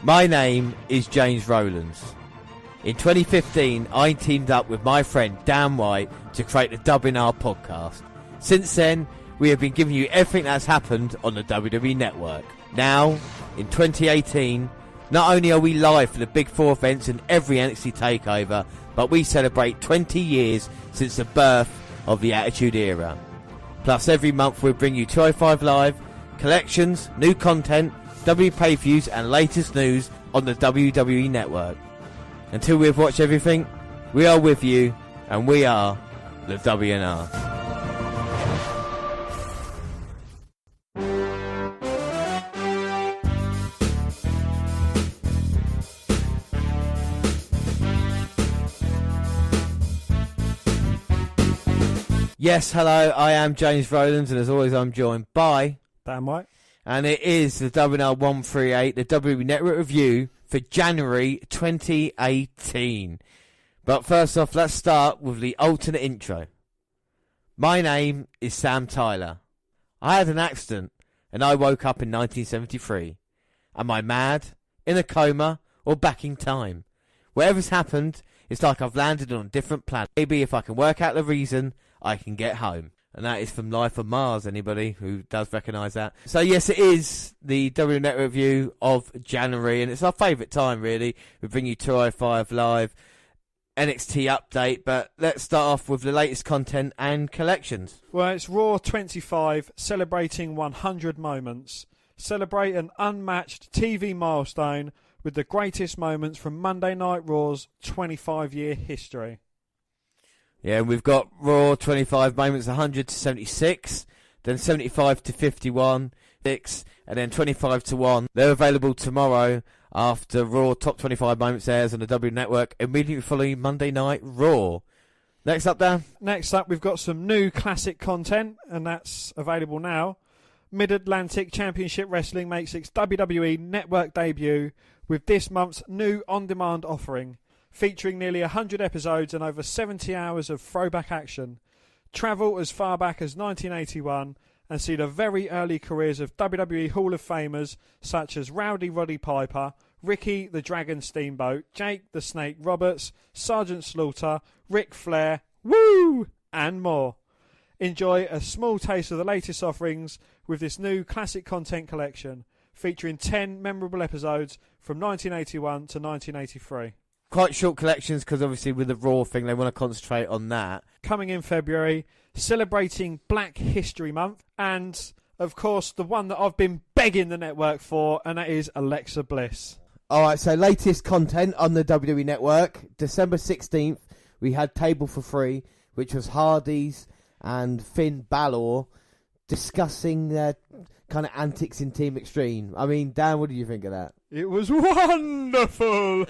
My name is James Rowlands. In 2015, I teamed up with my friend Dan White to create the WNR podcast. Since then, we have been giving you everything that's happened on the WWE Network. Now, in 2018, not only are we live for the Big Four events and every NXT takeover, but we celebrate 20 years since the birth of the Attitude Era. Plus, every month we'll bring you 205 Live, collections, new content, W pay-per-views and latest news on the WWE Network. Until we've watched everything, we are with you, and we are the WNR. Yes, hello, I am James Rowlands, and as always I'm joined by Dan White. And it is the WNR138, the WWE Network Review for January 2018. But first off, let's start with the alternate intro. My name is Sam Tyler. I had an accident and I woke up in 1973. Am I mad, in a coma, or back in time? Whatever's happened, it's like I've landed on a different planet. Maybe if I can work out the reason, I can get home. And that is from Life on Mars, anybody who does recognise that. So yes, it is the WWE Network Review of January, and it's our favourite time, really. We bring you 205 Live, NXT Update, but let's start off with the latest content and collections. Well, it's Raw 25, celebrating 100 moments. Celebrate an unmatched TV milestone with the greatest moments from Monday Night Raw's 25-year history. Yeah, we've got Raw 25 moments, 100 to 76, then 75 to 51, 6, and then 25 to 1. They're available tomorrow after Raw Top 25 Moments airs on the W Network, immediately following Monday Night Raw. Next up, Dan? Next up, we've got some new classic content, and that's available now. Mid-Atlantic Championship Wrestling makes its WWE Network debut with this month's new on-demand offering, featuring nearly 100 episodes and over 70 hours of throwback action. Travel as far back as 1981 and see the very early careers of WWE Hall of Famers such as Rowdy Roddy Piper, Ricky the Dragon Steamboat, Jake the Snake Roberts, Sergeant Slaughter, Ric Flair, woo, and more. Enjoy a small taste of the latest offerings with this new classic content collection, featuring 10 memorable episodes from 1981 to 1983. Quite short collections because obviously with the Raw thing they want to concentrate on that. Coming in February, celebrating Black History Month, and of course the one that I've been begging the network for, and that is Alexa Bliss. Alright, so latest content on the WWE Network. December 16th we had Table for Three, which was Hardy's and Finn Balor discussing their kind of antics in Team Extreme. I mean, Dan, what do you think of that? It was wonderful!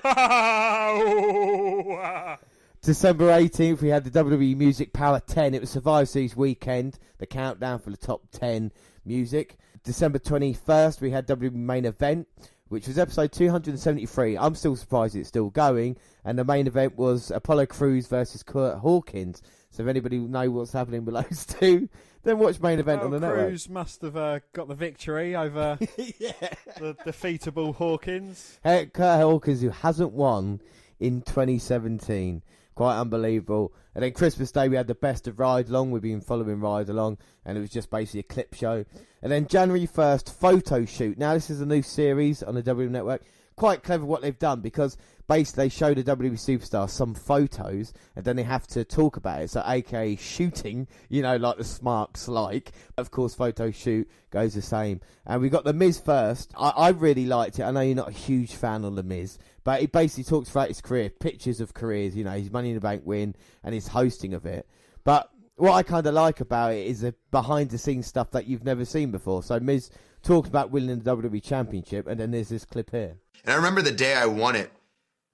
December 18th, we had the WWE Music Power 10. It was Survivor Series weekend, the countdown for the top 10 music. December 21st, we had WWE Main Event, which was episode 273. I'm still surprised it's still going. And the main event was Apollo Crews versus Kurt Hawkins. So if anybody knows what's happening with those two, then watch Main Event on the network. Crews must have got the victory over the defeatable Hawkins. Kurt Hawkins, who hasn't won in 2017. Quite unbelievable. And then Christmas Day, we had the best of Ride Along. We've been following Ride Along, and it was just basically a clip show. And then January 1st, Photo Shoot. Now, this is a new series on the WWE Network. Quite clever what they've done, because basically they show the WWE superstars some photos and then they have to talk about it. So aka shooting, you know, like the Smarks like. Of course, Photo Shoot goes the same. And we got The Miz first. I really liked it. I know you're not a huge fan of The Miz, but he basically talks throughout his career, pictures of careers, you know, his Money in the Bank win and his hosting of it. But what I kind of like about it is the behind the scenes stuff that you've never seen before. So Miz talks about winning the WWE Championship, and then there's this clip here. And I remember the day I won it,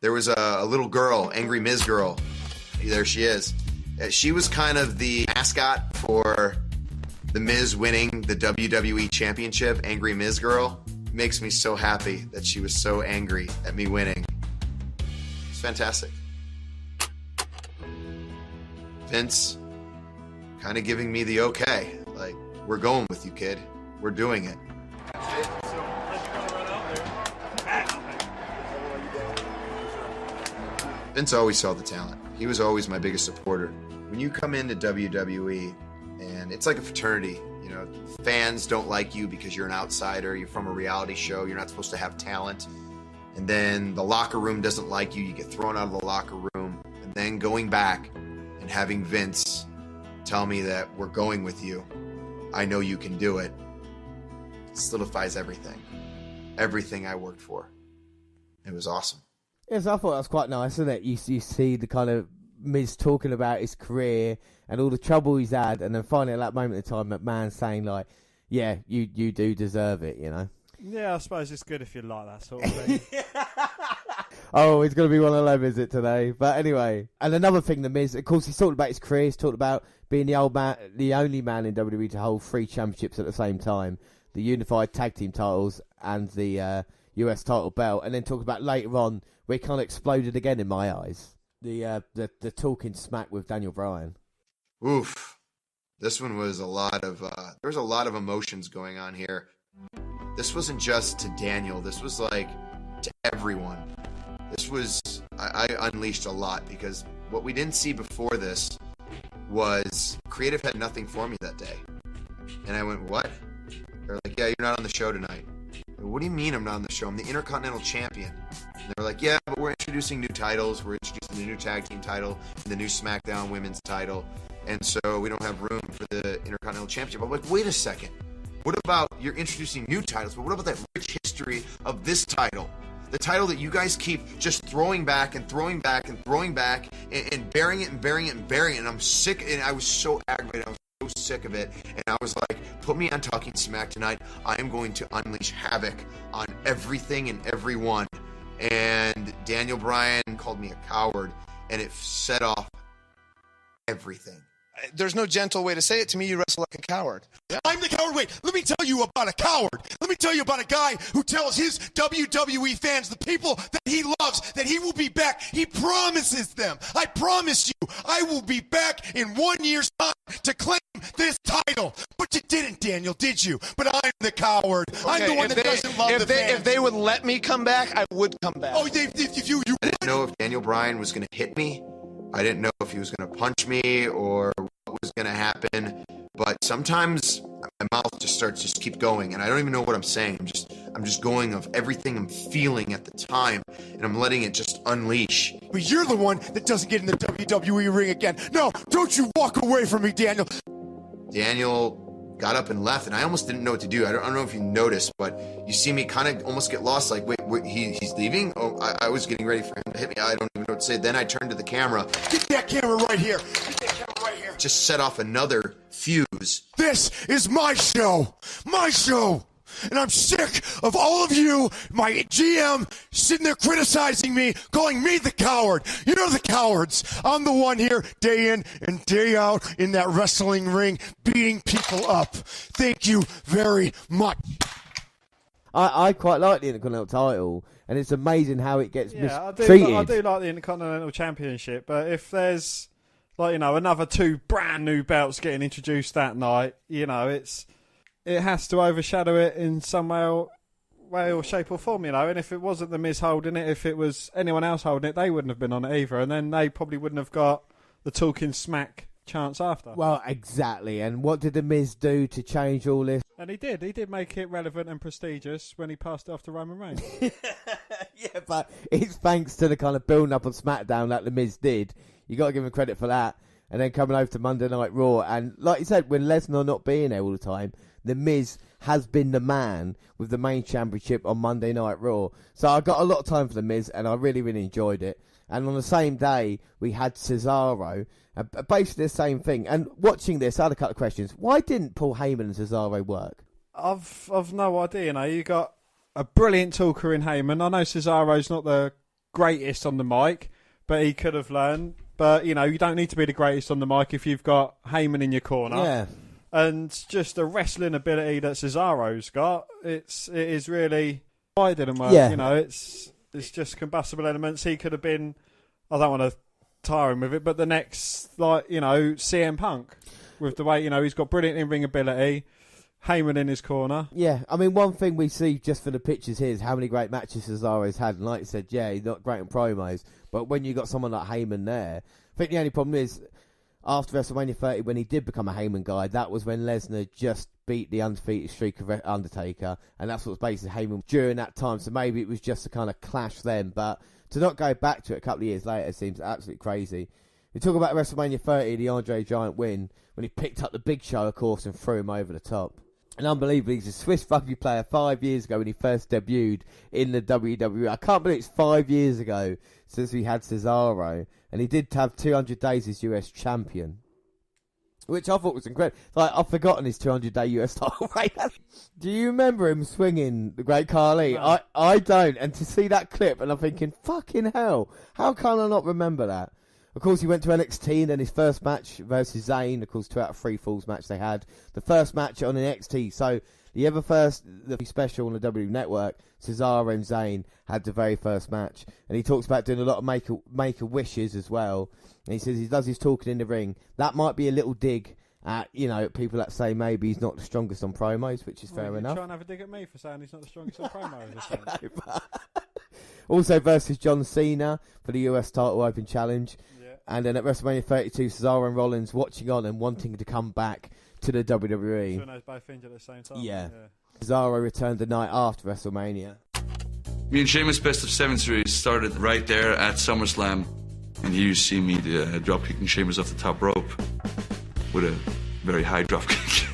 there was a little girl, Angry Miz girl. There she is. She was kind of the mascot for the Miz winning the WWE Championship, Angry Miz girl. It makes me so happy that she was so angry at me winning. It's fantastic. Vince kind of giving me the okay. Like, we're going with you, kid. We're doing it. That's it. So, let you go right out there. Vince always saw the talent. He was always my biggest supporter. When you come into WWE, and it's like a fraternity, you know, fans don't like you because you're an outsider, you're from a reality show, you're not supposed to have talent. And then the locker room doesn't like you, you get thrown out of the locker room. And then going back and having Vince tell me that we're going with you, I know you can do it, solidifies everything. Everything I worked for. It was awesome. Yes, I thought that was quite nice, isn't it? You see the kind of Miz talking about his career and all the trouble he's had, and then finally at that moment in time, McMahon saying like, yeah, you do deserve it, you know? Yeah, I suppose it's good if you like that sort of thing. Oh, it's going to be one of them, is it, today? But anyway, and another thing, the Miz, of course, he's talked about his career, he's talked about being the only man in WWE to hold 3 championships at the same time, the unified tag team titles and the US title belt, and then talk about later on where it kind of exploded again in my eyes, the talking smack with Daniel Bryan. Oof, this one was a lot of there was a lot of emotions going on here. This wasn't just to Daniel, this was like to everyone. This was, I unleashed a lot, because what we didn't see before this was creative had nothing for me that day. And I went, what? They're like, yeah, you're not on the show tonight. What do you mean I'm not on the show? I'm the Intercontinental Champion. And they're like, yeah, but we're introducing new titles. We're introducing the new tag team title and the new SmackDown women's title. And so we don't have room for the Intercontinental Championship. I'm like, wait a second. What about you're introducing new titles, but what about that rich history of this title? The title that you guys keep just throwing back and throwing back and throwing back and burying it and burying it and burying it. And I'm sick, and I was so aggravated. I was so sick of it. And I was like, put me on Talking Smack tonight. I am going to unleash havoc on everything and everyone. And Daniel Bryan called me a coward, and it set off everything. There's no gentle way to say it. To me, you wrestle like a coward. I'm the coward. Wait, let me tell you about a coward. Let me tell you about a guy who tells his WWE fans, the people that he loves, that he will be back. He promises them. I promise you, I will be back in 1 year's time to claim this title. But you didn't, Daniel, did you? But I'm the coward. I'm the one that doesn't love the fans. If they would let me come back, I would come back. Oh, if you I didn't know if Daniel Bryan was going to hit me. I didn't know if he was going to punch me or what was going to happen. But sometimes my mouth just keep going, and I don't even know what I'm saying. I'm just going of everything I'm feeling at the time, and I'm letting it just unleash. But you're the one that doesn't get in the WWE ring again. No, don't you walk away from me, Daniel. Daniel got up and left, and I almost didn't know what to do. I don't know if you noticed, but you see me kind of almost get lost, like, wait he's leaving? Oh, I was getting ready for him to hit me. I don't even know what to say. Then I turned to the camera. Get that camera right here. Get that camera right here. Just set off another fuse. This is my show. My show. And I'm sick of all of you, my GM, sitting there criticizing me, calling me the coward. You're the cowards. I'm the one here day in and day out in that wrestling ring beating people up. Thank you very much. I quite like the Intercontinental title, and it's amazing how it gets I mistreated. do like the Intercontinental Championship, but if there's, like, you know, another 2 brand new belts getting introduced that night, you know, it has to overshadow it in some way or shape or form, you know. And if it wasn't the Miz holding it, if it was anyone else holding it, they wouldn't have been on it either, and then they probably wouldn't have got the Talking Smack chance after. Well, exactly. And what did the Miz do to change all this? And he did make it relevant and prestigious when he passed it off to Roman Reigns. Yeah, but it's thanks to the kind of build up on SmackDown that the Miz did. You got to give him credit for that. And then coming over to Monday Night Raw, and like you said, with Lesnar not being there all the time, the Miz has been the man with the main championship on Monday Night Raw. So I got a lot of time for the Miz, and I really, really enjoyed it. And on the same day, we had Cesaro, basically the same thing. And watching this, I had a couple of questions. Why didn't Paul Heyman and Cesaro work? I've no idea. You know, you got a brilliant talker in Heyman. I know Cesaro's not the greatest on the mic, but he could have learned. But, you know, you don't need to be the greatest on the mic if you've got Heyman in your corner. Yeah. And just the wrestling ability that Cesaro's got, it is really why it didn't work. Yeah. You know, it's just combustible elements. He could have been, I don't want to tire him with it, but the next, like, you know, CM Punk with the way, you know, he's got brilliant in-ring ability. Heyman in his corner. Yeah, I mean, one thing we see just for the pictures here is how many great matches Cesaro's had. And like you said, yeah, he's not great in promos, but when you got someone like Heyman there, I think the only problem is after WrestleMania 30, when he did become a Heyman guy, that was when Lesnar just beat the undefeated streak of Undertaker, and that's what was basically Heyman during that time. So maybe it was just to kind of clash them, but to not go back to it a couple of years later seems absolutely crazy. We talk about WrestleMania 30, the Andre Giant win, when he picked up the Big Show, of course, and threw him over the top. And unbelievably, he's a Swiss rugby player 5 years ago when he first debuted in the WWE. I can't believe it's 5 years ago since we had Cesaro, and he did have 200 days as US champion, which I thought was incredible. Like, I've forgotten his 200-day US title reign. Do you remember him swinging the Great Khali? No. I don't. And to see that clip, and I'm thinking, fucking hell, how can I not remember that? Of course, he went to NXT, and then his first match versus Zayn, of course, 2 out of 3 falls match they had. The first match on NXT, so the special on the WWE Network, Cesaro and Zayn had the very first match. And he talks about doing a lot of make-a-wishes as well. And he says he does his talking in the ring. That might be a little dig at, people that say maybe he's not the strongest on promos, which is fair enough. Try and have a dig at me for saying he's not the strongest on promos. Also versus John Cena for the US title open challenge. Yeah. And then at WrestleMania 32, Cesaro and Rollins watching on and wanting to come back to the WWE. So those both injured at the same time. Yeah. Cesaro returned the night after WrestleMania. Me and Sheamus' Best of 7 series started right there at SummerSlam. And here you see me drop kicking Sheamus off the top rope with a very high drop kick.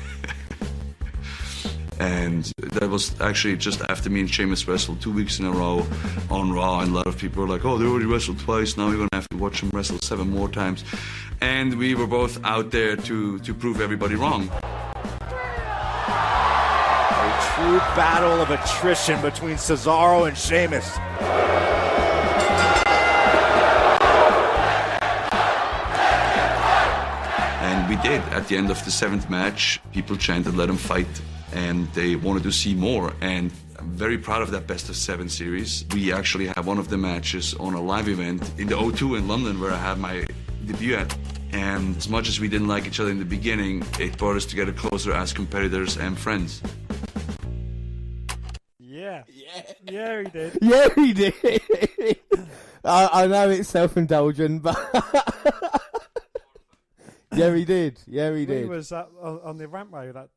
And that was actually just after me and Sheamus wrestled 2 weeks in a row on Raw, and a lot of people were like, oh, they already wrestled twice, now we're going to have to watch them wrestle 7 more times. And we were both out there to prove everybody wrong. A true battle of attrition between Cesaro and Sheamus. And we did. At the end of the 7th match, people chanted, let him fight. And they wanted to see more, and I'm very proud of that Best of 7 series. We actually had one of the matches on a live event in the O2 in London where I had my debut at, and as much as we didn't like each other in the beginning, it brought us together closer as competitors and friends. Yeah, he did. Yeah, he did. I know it's self-indulgent, but yeah, he did. Yeah, he did. He was on the rampway that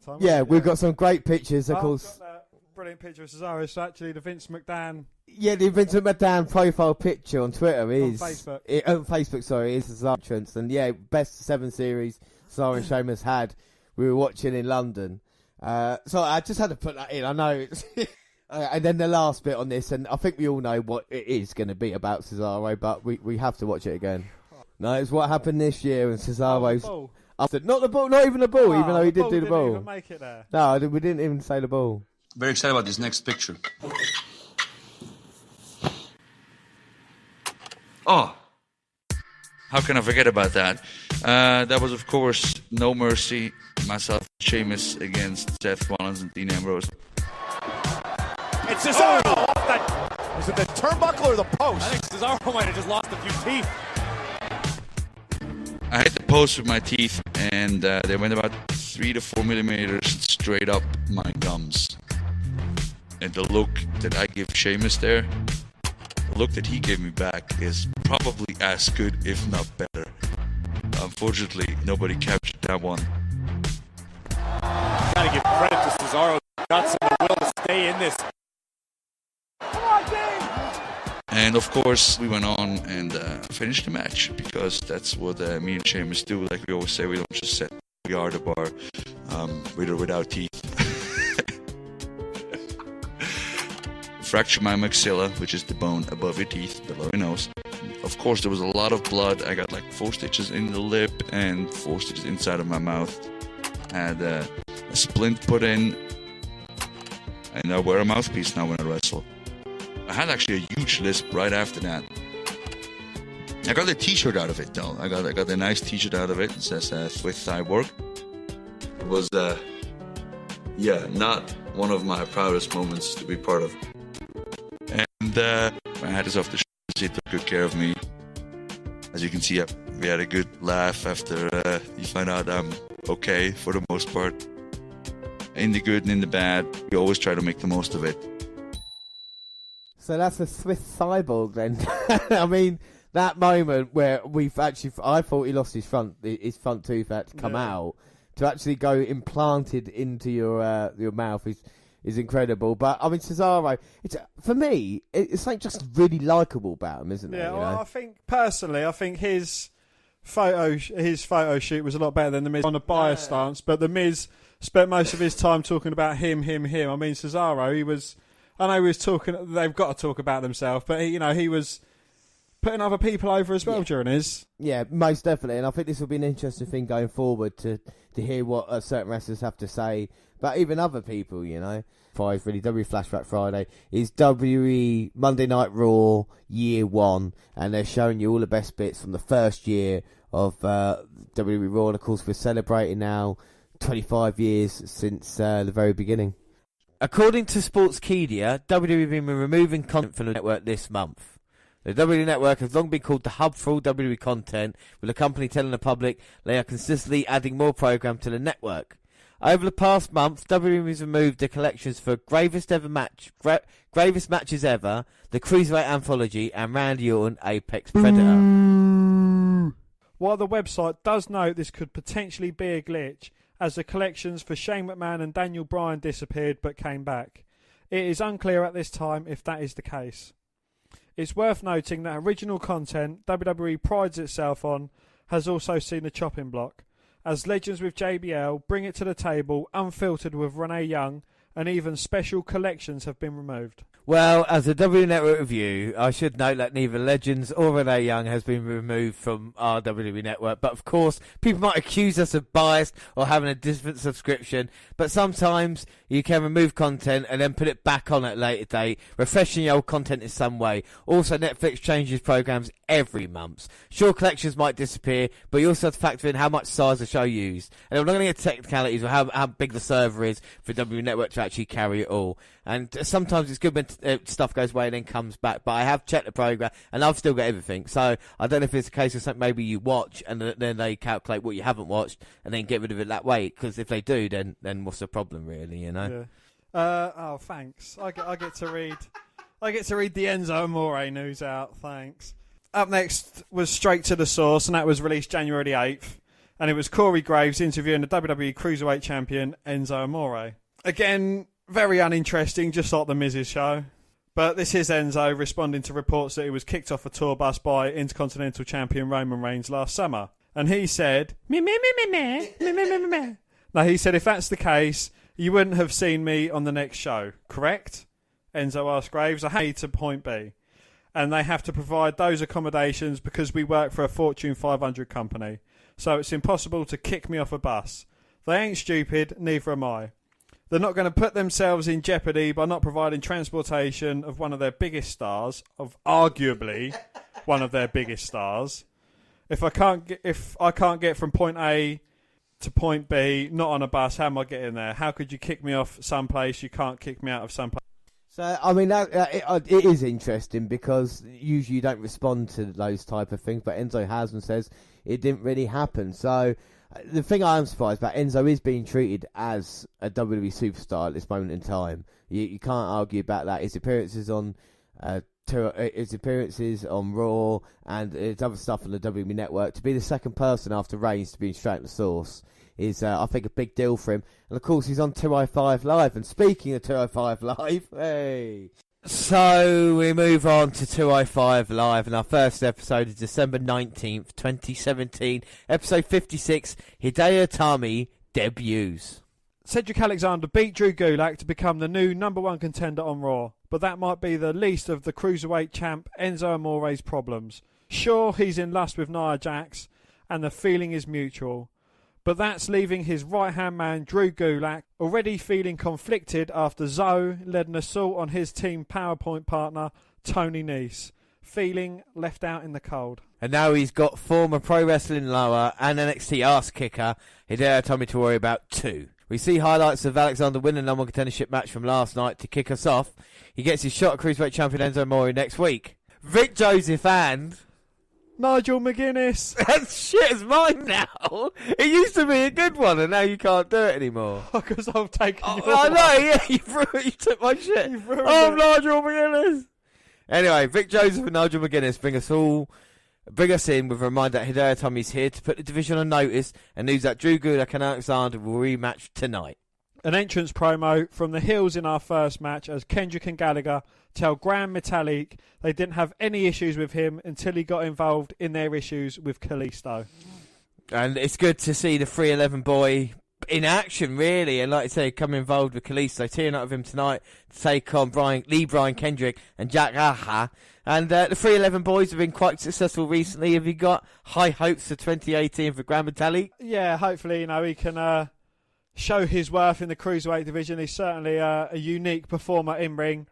time. Yeah, we've got some great pictures, of course. Got that brilliant picture of Cesaro. It's actually the Vince McMahon. Yeah, the Vincent McMahon profile picture on Twitter is... On Facebook. On Facebook, sorry, is Cesaro entrance. And yeah, Best of 7 series Cesaro and Sheamus had. We were watching in London. So I just had to put that in. I know it's... and then the last bit on this, and I think we all know what it is going to be about Cesaro, but we have to watch it again. No, it's what happened this year when Cesaro's... not the ball, not even the ball, even though he did do the ball. Didn't even make it there. No, we didn't even say the ball. Very excited about this next picture. Oh, how can I forget about that? That was, of course, No Mercy, myself, Sheamus against Seth Rollins and Dean Ambrose. It's Cesaro! Is it the turnbuckle or the post? I think Cesaro might have just lost a few teeth. I hit the post with my teeth, and they went about 3 to 4 millimeters straight up my gums. And the look that I give Sheamus there, the look that he gave me back is probably as good, if not better. Unfortunately, nobody captured that one. Gotta give credit to Cesaro. Got some will to stay in this. Come on, Dave! And of course, we went on and finished the match, because that's what me and Sheamus do. Like we always say, we don't just set we are the bar, with or without teeth. Fractured my maxilla, which is the bone above your teeth, below your nose. Of course, there was a lot of blood. I got like 4 stitches in the lip and 4 stitches inside of my mouth. Had a splint put in, and I wear a mouthpiece now when I wrestle. I had actually a huge lisp right after that. I got a t-shirt out of it though. I got a nice t-shirt out of it. It says Swiss Cyborg. It was not one of my proudest moments to be part of. And my hat is off the shoulders. He took good care of me. As you can see, we had a good laugh after you find out I'm okay for the most part. in the good and in the bad. We always try to make the most of it. So that's a Swiss cyborg then. I mean, that moment where I thought he lost his front tooth had to come out, to actually go implanted into your mouth is incredible. But I mean, Cesaro, for me, it's like just really likable about him, isn't it? Yeah, well, I think his photo shoot was a lot better than the Miz on a bias stance, but the Miz spent most of his time talking about him. I mean, Cesaro, I know he was talking. They've got to talk about themselves, but he was putting other people over as well during his. Yeah, most definitely, and I think this will be an interesting thing going forward to hear what certain wrestlers have to say, but even other people, Five really, WWE Flashback Friday is WWE Monday Night Raw Year 1, and they're showing you all the best bits from the first year of WWE Raw, and of course we're celebrating now 25 years since the very beginning. According to Sportskeeda, WWE have been removing content from the network this month. The WWE Network has long been called the hub for all WWE content, with the company telling the public they are consistently adding more programme to the network. Over the past month, WWE has removed the collections for Gravest Matches Ever, the Cruiserweight Anthology, and Randy Orton Apex Predator. While the website does note this could potentially be a glitch, as the collections for Shane McMahon and Daniel Bryan disappeared but came back. It is unclear at this time if that is the case. It's worth noting that original content WWE prides itself on has also seen a chopping block, as Legends with JBL, Bring It to the Table, Unfiltered with Renee Young, and even special collections have been removed. Well, as a W Network review, I should note that neither Legends or Renee Young has been removed from our WWE Network. But of course, people might accuse us of bias or having a different subscription. But sometimes you can remove content and then put it back on at a later date, refreshing your old content in some way. Also, Netflix changes programs every month. Sure, collections might disappear, but you also have to factor in how much size the show used. And I'm not going to get technicalities or how big the server is for W Network to actually carry it all. And sometimes it's good when stuff goes away and then comes back. But I have checked the program and I've still got everything. So I don't know if it's a case of something maybe you watch and then they calculate what you haven't watched and then get rid of it that way. Because if they do, then what's the problem, really? Yeah. Oh, thanks. I get to read. I get to read the Enzo Amore news out. Thanks. Up next was Straight to the Source, and that was released January the 8th. And it was Corey Graves interviewing the WWE Cruiserweight Champion Enzo Amore. Again, very uninteresting, just like the Miz's show. But this is Enzo responding to reports that he was kicked off a tour bus by Intercontinental Champion Roman Reigns last summer. And he said, Now he said, if that's the case, you wouldn't have seen me on the next show, correct? Enzo asked Graves, I hate to point B. And they have to provide those accommodations because we work for a Fortune 500 company. So it's impossible to kick me off a bus. They ain't stupid, neither am I. They're not going to put themselves in jeopardy by not providing transportation of one of their biggest stars, of arguably one of their biggest stars. If I can't get from point A to point B, not on a bus, how am I getting there? How could you kick me off someplace you can't kick me out of someplace? So, I mean, it is interesting because usually you don't respond to those type of things, but Enzo has and says it didn't really happen. So, the thing I am surprised about, Enzo is being treated as a WWE superstar at this moment in time. You can't argue about that. His appearances on Raw and his other stuff on the WWE Network, to be the second person after Reigns to be straight at the source is, I think, a big deal for him. And of course, he's on 205 Live. And speaking of 205 Live, hey. So we move on to 205 Live, and our first episode is December 19th, 2017, episode 56, Hideo Itami debuts. Cedric Alexander beat Drew Gulak to become the new number one contender on Raw, but that might be the least of the Cruiserweight champ Enzo Amore's problems. Sure, he's in lust with Nia Jax, and the feeling is mutual. But that's leaving his right-hand man, Drew Gulak, already feeling conflicted after Zoe led an assault on his team PowerPoint partner, Tony Nese, feeling left out in the cold. And now he's got former Pro Wrestling Lower and NXT ass kicker Hideo Itami to worry about too. We see highlights of Alexander winning the number one contendership match from last night to kick us off. He gets his shot at Cruiserweight champion Enzo Amore next week. Vic Joseph and Nigel McGuinness. That shit is mine now. It used to be a good one, and now you can't do it anymore. Because I've taken your I know, yeah, you took my shit. You've ruined Oh, it. Nigel McGuinness. Anyway, Vic Joseph and Nigel McGuinness bring us in with a reminder that Hideo Itami's here to put the division on notice, and news that Drew Gulak and Alexander will rematch tonight. An entrance promo from the heels in our first match as Kendrick and Gallagher tell Gran Metalik they didn't have any issues with him until he got involved in their issues with Kalisto. And it's good to see the 311 boy in action, really, and like I say, come involved with Kalisto, teaming up with him tonight to take on Brian Kendrick and Jack Aha. And the 311 boys have been quite successful recently. Have you got high hopes for 2018 for Gran Metalik? Yeah, hopefully, he can show his worth in the Cruiserweight division. He's certainly a unique performer in ring,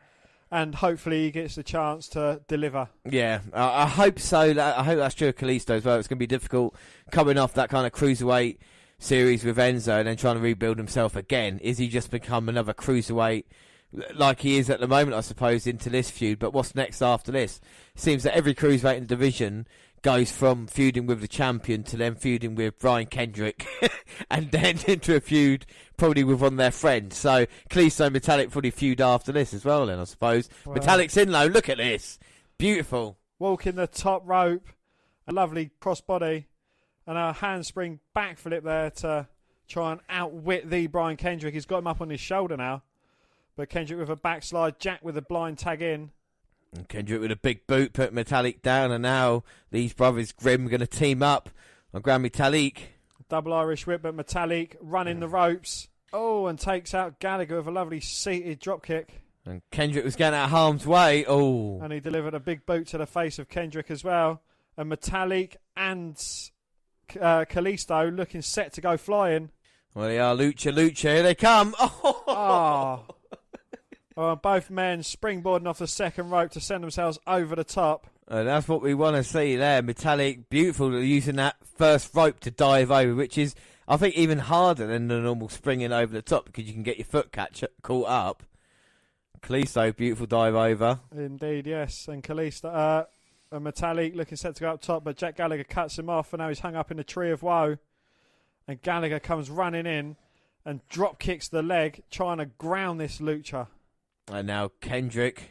and hopefully he gets the chance to deliver. Yeah, I hope so. I hope that's true of Kalisto as well. It's going to be difficult coming off that kind of Cruiserweight series with Enzo and then trying to rebuild himself again. Is he just become another Cruiserweight like he is at the moment, I suppose, into this feud? But what's next after this? It seems that every Cruiserweight in the division goes from feuding with the champion to then feuding with Brian Kendrick and then into a feud probably with one of their friends. So Kalisto and Metalik probably feud after this as well then, I suppose. Wow. Metalik's in low, look at this. Beautiful. Walking the top rope, a lovely crossbody, and a handspring backflip there to try and outwit the Brian Kendrick. He's got him up on his shoulder now. But Kendrick with a backslide, Jack with a blind tag in. And Kendrick with a big boot, put Metalik down, and now these brothers Grimm are going to team up on Gran Metalik. Double Irish whip, but Metalik running the ropes. Oh, and takes out Gallagher with a lovely seated dropkick. And Kendrick was getting out of harm's way. Oh. And he delivered a big boot to the face of Kendrick as well. And Metalik and Kalisto looking set to go flying. Well, they are Lucha. Here they come. Oh. Oh, both men springboarding off the second rope to send themselves over the top. That's what we want to see there. Metalik, beautiful, using that first rope to dive over, which is, I think, even harder than the normal springing over the top because you can get your foot caught up. Kalisto, beautiful dive over. Indeed, yes. And Kalisto, Metalik looking set to go up top, but Jack Gallagher cuts him off, and now he's hung up in the Tree of Woe. And Gallagher comes running in and drop kicks the leg, trying to ground this lucha. And now Kendrick.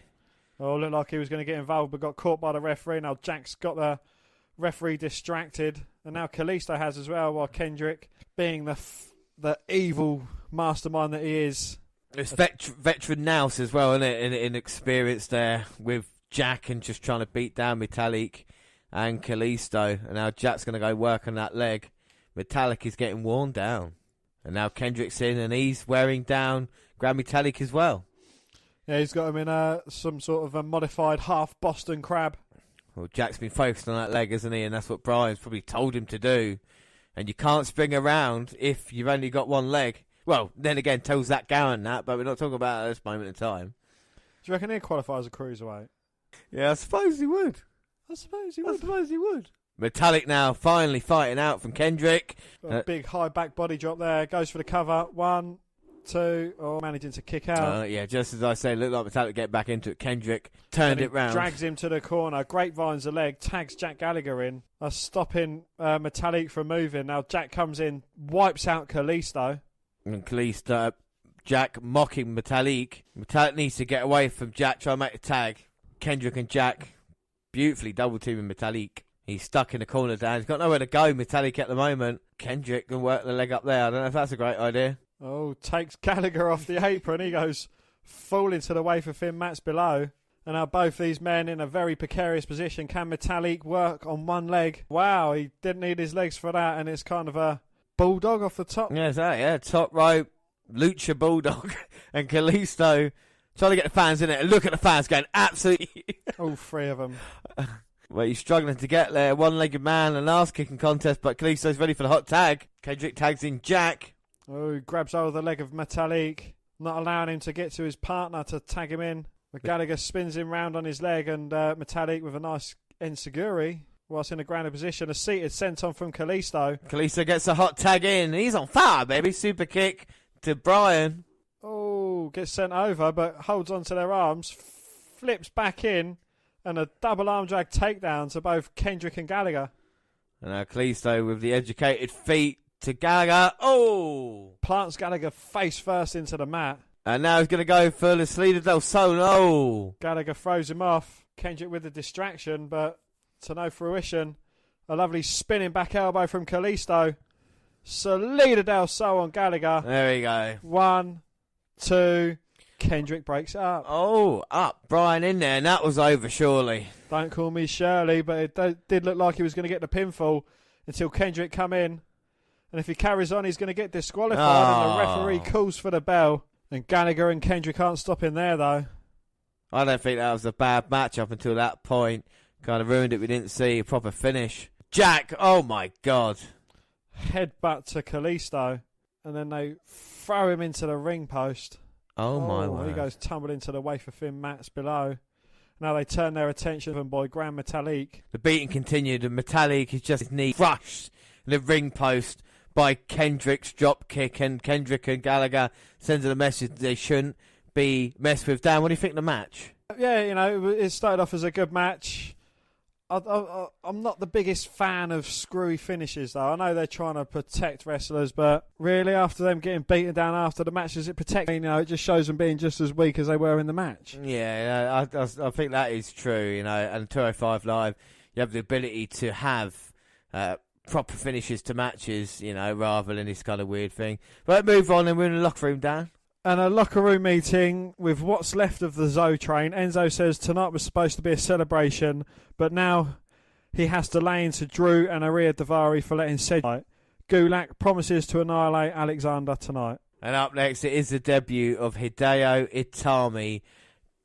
Oh, looked like he was going to get involved, but got caught by the referee. Now Jack's got the referee distracted. And now Kalisto has as well, while Kendrick, being the evil mastermind that he is. It's veteran nous as well, isn't it? In experience there with Jack and just trying to beat down Metalik and Kalisto. And now Jack's going to go work on that leg. Metalik is getting worn down. And now Kendrick's in and he's wearing down Gran Metalik as well. Yeah, he's got him in some sort of a modified half Boston crab. Well, Jack's been focused on that leg, hasn't he? And that's what Brian's probably told him to do. And you can't spring around if you've only got one leg. Well, then again, tell Zach Gowen that, but we're not talking about it at this moment in time. Do you reckon he'd qualify as a cruiserweight? Yeah, I suppose he would. I suppose he would. Metalik now finally fighting out from Kendrick. A big high back body drop there. Goes for the cover. 1, 2. Oh, managing to kick out. Yeah, just as I say, looked like Metalik get back into it. Kendrick turned it round. Drags him to the corner. Grapevines the leg. Tags Jack Gallagher in. Stopping Metalik from moving. Now Jack comes in. Wipes out Kalisto. And Kalisto, Jack mocking Metalik. Metalik needs to get away from Jack. Try and make a tag. Kendrick and Jack beautifully double teaming Metalik. He's stuck in the corner down. He's got nowhere to go, Metalik, at the moment. Kendrick can work the leg up there. I don't know if that's a great idea. Oh, takes Gallagher off the apron. He goes full into the wafer thin mats below. And now both these men in a very precarious position. Can Metalik work on one leg? Wow, he didn't need his legs for that. And it's kind of a bulldog off the top. Yeah, exactly. Yeah, top rope, lucha bulldog, and Kalisto trying to get the fans in it. And look at the fans going absolutely. All three of them. Well, he's struggling to get there. One-legged man, an ass-kicking contest, but Kalisto's ready for the hot tag. Kendrick tags in Jack. Oh, he grabs hold of the leg of Metalik, not allowing him to get to his partner to tag him in. But Gallagher spins him round on his leg, and Metalik with a nice enziguri, whilst in a grounded position. A seated senton from Kalisto. Kalisto gets a hot tag in. He's on fire, baby. Super kick to Brian. Oh, gets sent over, but holds onto their arms, flips back in, And a double arm drag takedown to both Kendrick and Gallagher. And now Kalisto with the educated feet to Gallagher. Oh! Plants Gallagher face first into the mat. And now he's going to go for the Salida del Solo. Gallagher throws him off. Kendrick with the distraction, but to no fruition. A lovely spinning back elbow from Kalisto. Salida del Sol on Gallagher. There we go. 1, 2. Kendrick breaks it up. Oh, up. Brian in there, and that was over, surely. Don't call me Shirley, but it did look like he was going to get the pinfall until Kendrick come in. And if he carries on, he's going to get disqualified, and the referee calls for the bell. And Gallagher and Kendrick aren't stopping there, though. I don't think that was a bad match up until that point. Kind of ruined it. We didn't see a proper finish. Jack, oh my God. Headbutt to Kalisto, and then they throw him into the ring post. Oh my word. He goes tumbling to the wafer thin mats below. Now they turn their attention to boy Grand Metalik. The beating continued, and Metalik is just his knee crushed in the ring post by Kendrick's drop kick, and Kendrick and Gallagher sends a message they shouldn't be messed with. Dan, what do you think of the match? Yeah, it started off as a good match. I'm not the biggest fan of screwy finishes, though. I know they're trying to protect wrestlers, but really, after them getting beaten down after the match, does it protect? It just shows them being just as weak as they were in the match. Yeah, I think that is true. And 205 Live, you have the ability to have proper finishes to matches, rather than this kind of weird thing. But move on, and we're in the locker room, Dan. And a locker room meeting with what's left of the Zoe train. Enzo says tonight was supposed to be a celebration, but now he has to lay into Drew and Aria Davari for letting Cedric. Gulak promises to annihilate Alexander tonight. And up next, it is the debut of Hideo Itami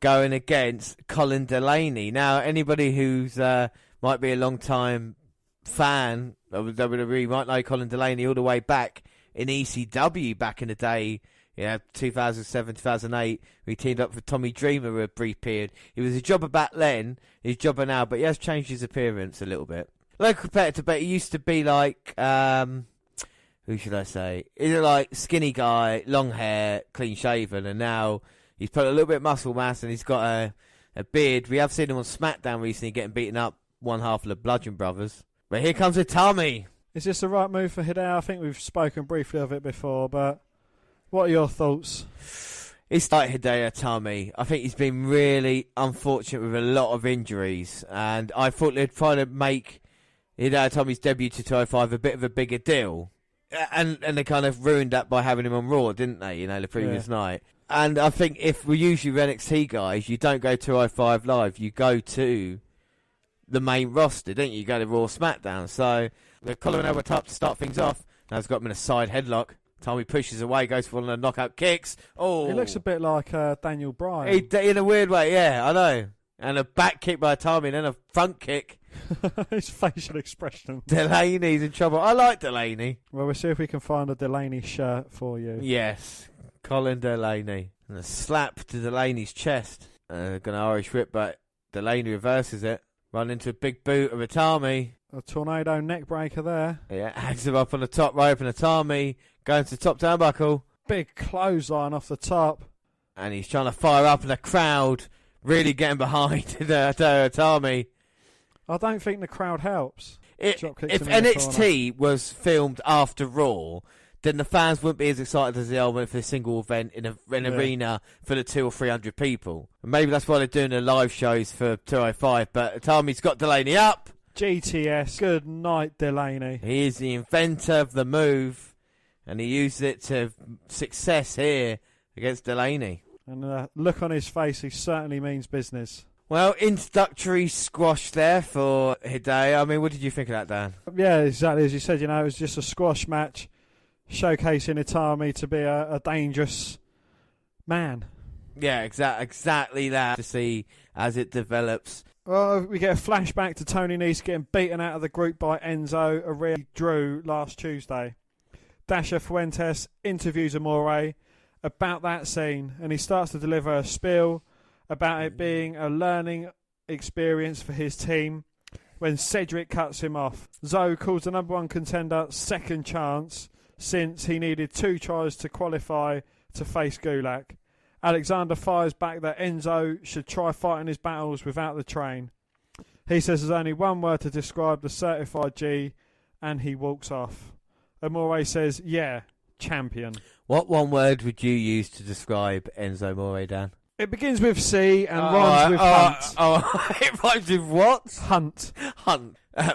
going against Colin Delaney. Now, anybody who's might be a long-time fan of WWE might know Colin Delaney all the way back in ECW back in the day. 2007, 2008, we teamed up with Tommy Dreamer for a brief period. He was a jobber back then, he's a jobber now, but he has changed his appearance a little bit. Local competitor, but he used to be like, who should I say? He's like skinny guy, long hair, clean shaven, and now he's put a little bit of muscle mass and he's got a beard. We have seen him on SmackDown recently getting beaten up one half of the Bludgeon Brothers. But here comes Itami. Is this the right move for Hideo? I think we've spoken briefly of it before, but what are your thoughts? It's like Hideo Itami. I think he's been really unfortunate with a lot of injuries, and I thought they'd try to make Hideo Itami's debut to 205 a bit of a bigger deal. And they kind of ruined that by having him on Raw, didn't they, the previous night. And I think if we usually with NXT guys, you don't go 205 Live, you go to the main roster, don't you? You go to Raw SmackDown. So the Colin Elbert up to start things off. Now he's got him in a side headlock. Tommy pushes away, goes for one of the knockout kicks. Oh, he looks a bit like Daniel Bryan. In a weird way, yeah, I know. And a back kick by Tommy, and then a front kick. His facial expression. Delaney's in trouble. I like Delaney. Well, we'll see if we can find a Delaney shirt for you. Yes, Colin Delaney. And a slap to Delaney's chest. Going to Irish whip, but Delaney reverses it. Run into a big boot of Itami. A tornado neck breaker there. Yeah, hangs him up on the top rope, and Itami going to the top turnbuckle. Big clothesline off the top. And he's trying to fire up, and the crowd really getting behind Itami. I don't think the crowd helps. If NXT was filmed after Raw, then the fans wouldn't be as excited as they are for a single event in an arena for the 200 or 300 people. And maybe that's why they're doing the live shows for 205, but Itami's got Delaney up. GTS, good night, Delaney. He is the inventor of the move, and he used it to success here against Delaney. And look on his face, he certainly means business. Well, introductory squash there for Hideo. I mean, what did you think of that, Dan? Yeah, exactly. As you said, it was just a squash match showcasing Itami to be a dangerous man. Yeah, exactly that. To see as it develops. Well, we get a flashback to Tony Nese getting beaten out of the group by Enzo, Aria, Drew last Tuesday. Dasha Fuentes interviews Amore about that scene, and he starts to deliver a spiel about it being a learning experience for his team when Cedric cuts him off. Zoe calls the number one contender second chance since he needed 2 tries to qualify to face Gulak. Alexander fires back that Enzo should try fighting his battles without the train. He says there's only one word to describe the certified G, and he walks off. Amore says, yeah, champion. What one word would you use to describe Enzo Amore, Dan? It begins with C and rhymes with hunt. It rhymes with what? Hunt.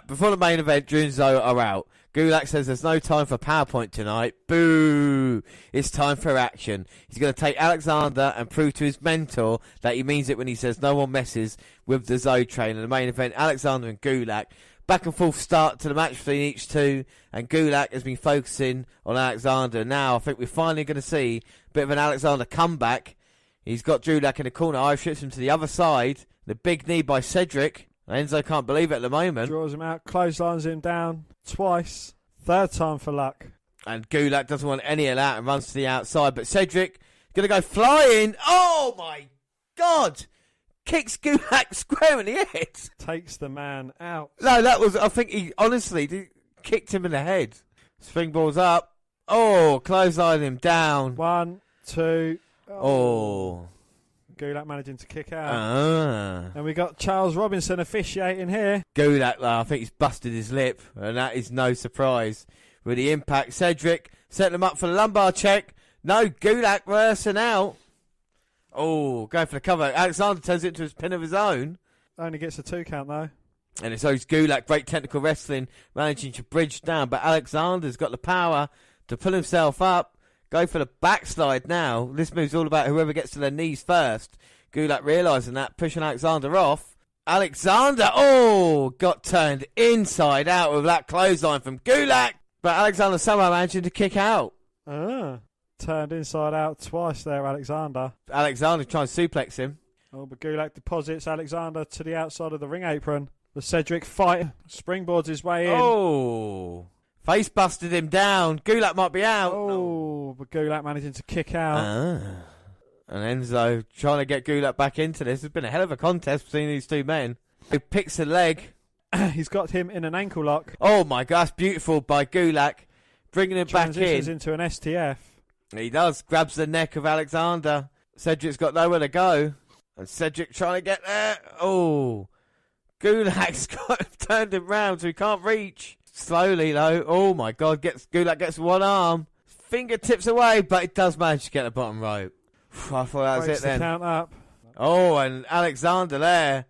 Before the main event, Drew and Zoe are out. Gulak says there's no time for PowerPoint tonight. Boo! It's time for action. He's going to take Alexander and prove to his mentor that he means it when he says no one messes with the Zoe train. In the main event, Alexander and Gulak. Back and forth start to the match between each two, and Gulak has been focusing on Alexander. Now I think we're finally going to see a bit of an Alexander comeback. He's got Gulak in the corner. Irish ships him to the other side. The big knee by Cedric. Enzo can't believe it at the moment. Draws him out, clotheslines him down twice. Third time for luck. And Gulak doesn't want any of that and runs to the outside. But Cedric going to go flying. Oh, my God. Kicks Gulak square in the head. Takes the man out. No, that was, I think he honestly kicked him in the head. Springboard's up. Oh, clothesline him down. 1, 2. Oh. Gulak managing to kick out. And we got Charles Robinson officiating here. Gulak, I think he's busted his lip, and that is no surprise. With the impact, Cedric setting him up for the lumbar check. No, Gulak reversing out. Oh, going for the cover. Alexander turns it into his pin of his own. Only gets a 2 count though. And it's always Gulak, great technical wrestling, managing to bridge down. But Alexander's got the power to pull himself up. Go for the backslide now. This move's all about whoever gets to their knees first. Gulak realising that, pushing Alexander off. Alexander, got turned inside out with that clothesline from Gulak. But Alexander somehow managing to kick out. Turned inside out twice there, Alexander. Alexander trying to suplex him. Oh, but Gulak deposits Alexander to the outside of the ring apron. The Cedric fight springboards his way in. Oh, face busted him down. Gulak might be out. Oh, but Gulak managing to kick out. And Enzo trying to get Gulak back into this. It's been a hell of a contest between these two men. He picks a leg. He's got him in an ankle lock. Oh my gosh, beautiful by Gulak. Bringing him back in. Transitions into an STF. He does. Grabs the neck of Alexander. Cedric's got nowhere to go. And Cedric trying to get there. Oh. Gulak's turned him round so he can't reach. Slowly though. Oh my God. Gulak gets one arm. Fingertips away, but it does manage to get the bottom rope. I thought that was Breaks it then. The count up. Oh, and Alexander there.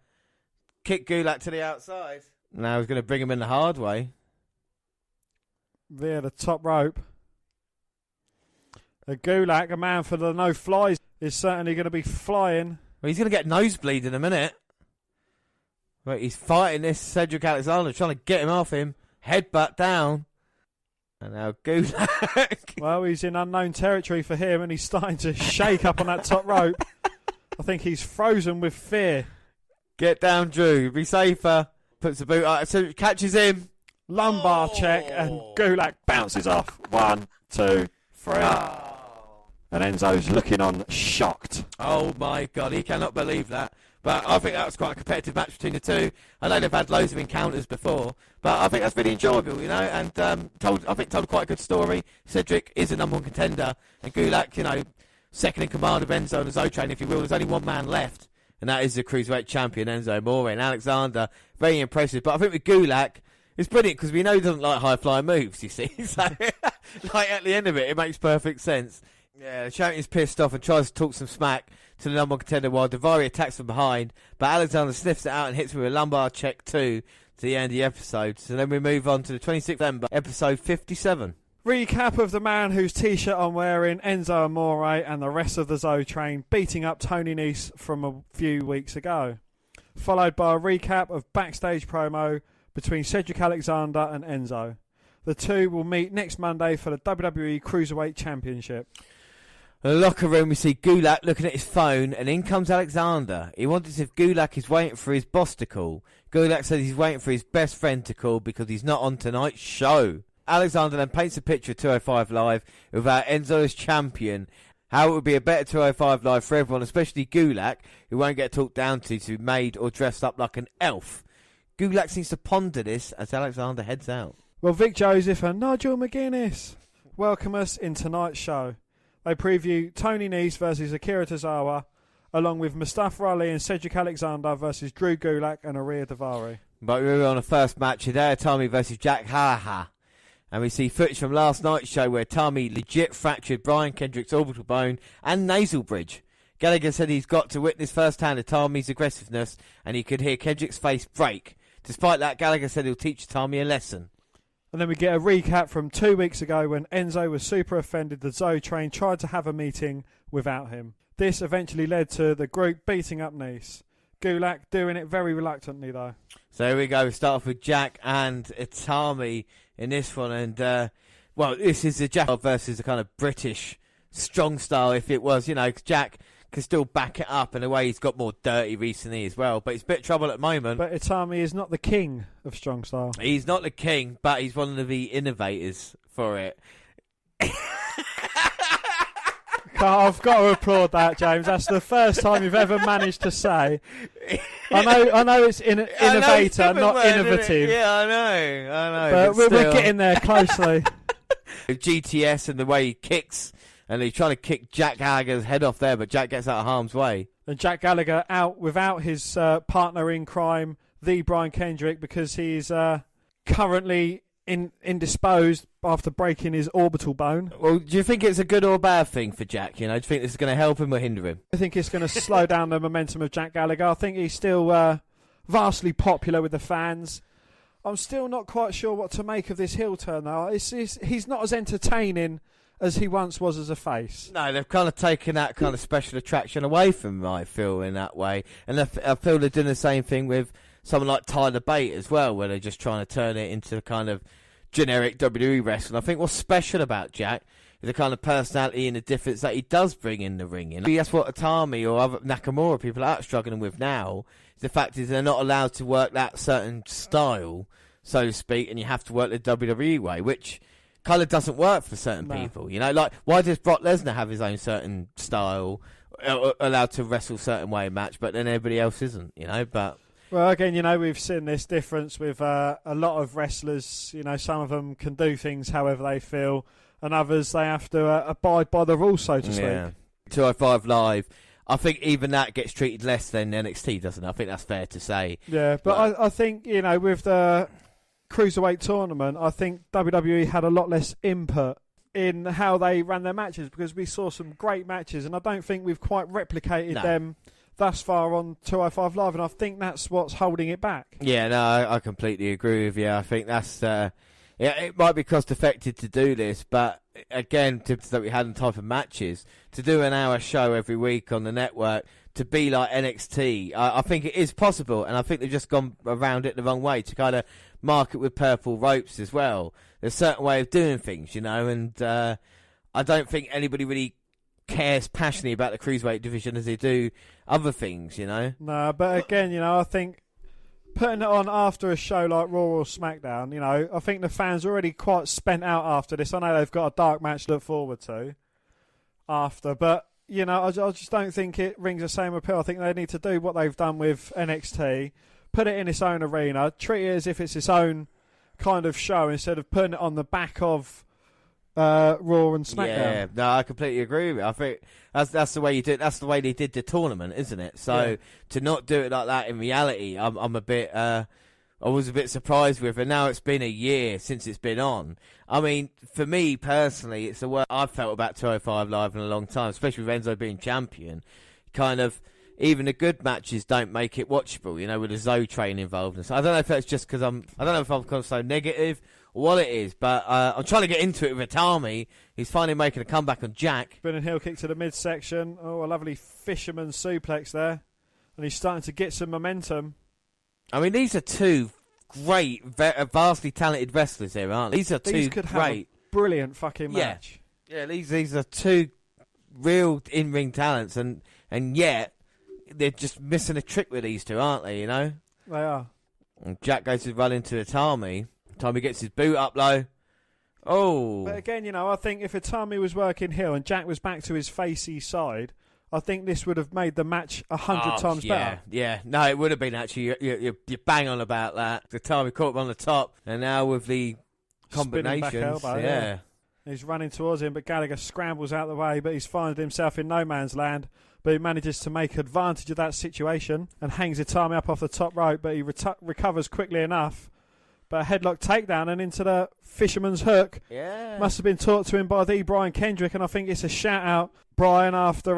Kick Gulak to the outside. Now he's going to bring him in the hard way. Via the top rope. Gulak, a man for the no-flies, is certainly going to be flying. Well, he's going to get nosebleed in a minute. But he's fighting this Cedric Alexander, trying to get him off him. Headbutt down. And now Gulak. Well, he's in unknown territory for him, and he's starting to shake up on that top rope. I think he's frozen with fear. Get down, Drew. Be safer. Puts the boot up. Cedric catches him. Lumbar check, and Gulak bounces off. 1, 2, 3. And Enzo's looking on shocked. Oh my God, he cannot believe that. But I think that was quite a competitive match between the two. I know they've had loads of encounters before, but I think that's really enjoyable, you know, and told quite a good story. Cedric is a number one contender, and Gulak, you know, second in command of Enzo and the Zoe train, if you will. There's only one man left, and that is the Cruiserweight champion, Enzo Amore. And Alexander, very impressive. But I think with Gulak, it's brilliant because we know he doesn't like high-flying moves, you see. So, like, at the end of it, it makes perfect sense. Yeah, the champion's pissed off and tries to talk some smack to the number one contender while Daivari attacks from behind. But Alexander sniffs it out and hits him with a lumbar check too to the end of the episode. So then we move on to the 26th of November, episode 57. Recap of the man whose T-shirt I'm wearing, Enzo Amore, and the rest of the Zoe train beating up Tony Nese from a few weeks ago. Followed by a recap of backstage promo between Cedric Alexander and Enzo. The two will meet next Monday for the WWE Cruiserweight Championship. In the locker room, we see Gulak looking at his phone, and in comes Alexander. He wonders if Gulak is waiting for his boss to call. Gulak says he's waiting for his best friend to call because he's not on tonight's show. Alexander then paints a picture of 205 Live without Enzo as champion. How it would be a better 205 Live for everyone, especially Gulak, who won't get talked down to be made or dressed up like an elf. Gulak seems to ponder this as Alexander heads out. Well, Vic Joseph and Nigel McGuinness welcome us in tonight's show. They preview Tony Nese versus Akira Tozawa, along with Mustafa Ali and Cedric Alexander versus Drew Gulak and Ariya Daivari. But we were on the first match of there, Tommy versus Jack Haha. And we see footage from last night's show where Tommy legit fractured Brian Kendrick's orbital bone and nasal bridge. Gallagher said he's got to witness firsthand of Tommy's aggressiveness and he could hear Kendrick's face break. Despite that, Gallagher said he'll teach Tommy a lesson. And then we get a recap from 2 weeks ago when Enzo was super offended that Zoe Train tried to have a meeting without him. This eventually led to the group beating up Nese. Gulak doing it very reluctantly though. So here we go. We start off with Jack and Itami in this one. And, this is the Jack versus the kind of British strong style, if it was, because Jack can still back it up in a way. He's got more dirty recently as well, but he's a bit of trouble at the moment. But Itami is not the king of strong style. He's not the king, but he's one of the innovators for it. I've got to applaud that, James. That's the first time you've ever managed to say. I know it's innovator, not innovative. Yeah, I know. But we're getting there closely. GTS and the way he kicks, and he's trying to kick Jack Gallagher's head off there, but Jack gets out of harm's way. And Jack Gallagher out without his partner in crime, the Brian Kendrick, because he's currently indisposed after breaking his orbital bone. Well, do you think it's a good or bad thing for Jack? Do you think this is going to help him or hinder him? I think it's going to slow down the momentum of Jack Gallagher. I think he's still vastly popular with the fans. I'm still not quite sure what to make of this heel turn, though. He's not as entertaining as he once was as a face. No, they've kind of taken that kind of special attraction away from him, I feel, in that way. And I feel they're doing the same thing with someone like Tyler Bate as well, where they're just trying to turn it into kind of generic WWE wrestling. I think what's special about Jack is the kind of personality and the difference that he does bring in the ring. That's what Itami or other Nakamura people are struggling with now. The fact is they're not allowed to work that certain style, so to speak, and you have to work the WWE way, which kind of doesn't work for certain people. Like why does Brock Lesnar have his own certain style, allowed to wrestle a certain way in match, but then everybody else isn't, but... Well, again, we've seen this difference with a lot of wrestlers. Some of them can do things however they feel, and others, they have to abide by the rules, so to speak. Yeah. 205 Live, I think even that gets treated less than NXT, doesn't it? I think that's fair to say. Yeah, but I think, with the Cruiserweight tournament, I think WWE had a lot less input in how they ran their matches, because we saw some great matches, and I don't think we've quite replicated them thus far on 205 Live, and I think that's what's holding it back. Yeah, no, I completely agree with you. I think that's it might be cost effective to do this, but again, that we had in type of matches, to do an hour show every week on the network, to be like NXT, I think it is possible, and I think they've just gone around it the wrong way to kind of market with purple ropes as well. There's a certain way of doing things, and I don't think anybody really cares passionately about the Cruiserweight division as they do other things, No, but again, I think putting it on after a show like Raw or SmackDown, I think the fans are already quite spent out after this. I know they've got a dark match to look forward to after, but, I just don't think it rings the same appeal. I think they need to do what they've done with NXT, put it in its own arena, treat it as if it's its own kind of show instead of putting it on the back of Raw and SmackDown. Yeah, no, I completely agree with you. I think that's the way you do it. That's the way they did the tournament, isn't it? So to not do it like that in reality, I'm a bit. I was a bit surprised with, and now it's been a year since it's been on. I mean, for me personally, it's the worst I've felt about 205 Live in a long time, especially with Enzo being champion. Kind of, even the good matches don't make it watchable, with the Zoe Train involved. And so I don't know if that's just because I don't know if I'm kind of so negative or what it is, but I'm trying to get into it with Itami. He's finally making a comeback on Jack. Spinning heel kick to the midsection. Oh, a lovely fisherman suplex there. And he's starting to get some momentum. I mean, these are two great, vastly talented wrestlers here, aren't they? These are two could great, have a brilliant fucking match. Yeah, these are two real in-ring talents, and yet they're just missing a trick with these two, aren't they? They are. And Jack goes to run into Itami. Itami gets his boot up low. Oh. But again, I think if Itami was working heel and Jack was back to his facey side, I think this would have made the match 100 times better. Yeah, no, it would have been actually. You're bang on about that. The Itami caught him on the top, and now with the combinations, elbow, He's running towards him, but Gallagher scrambles out of the way, but he's finding himself in no man's land. But he manages to make advantage of that situation and hangs Itami up off the top rope, but he recovers quickly enough. But a headlock takedown and into the fisherman's hook. Yeah. Must have been taught to him by the Brian Kendrick, and I think it's a shout-out, Brian, after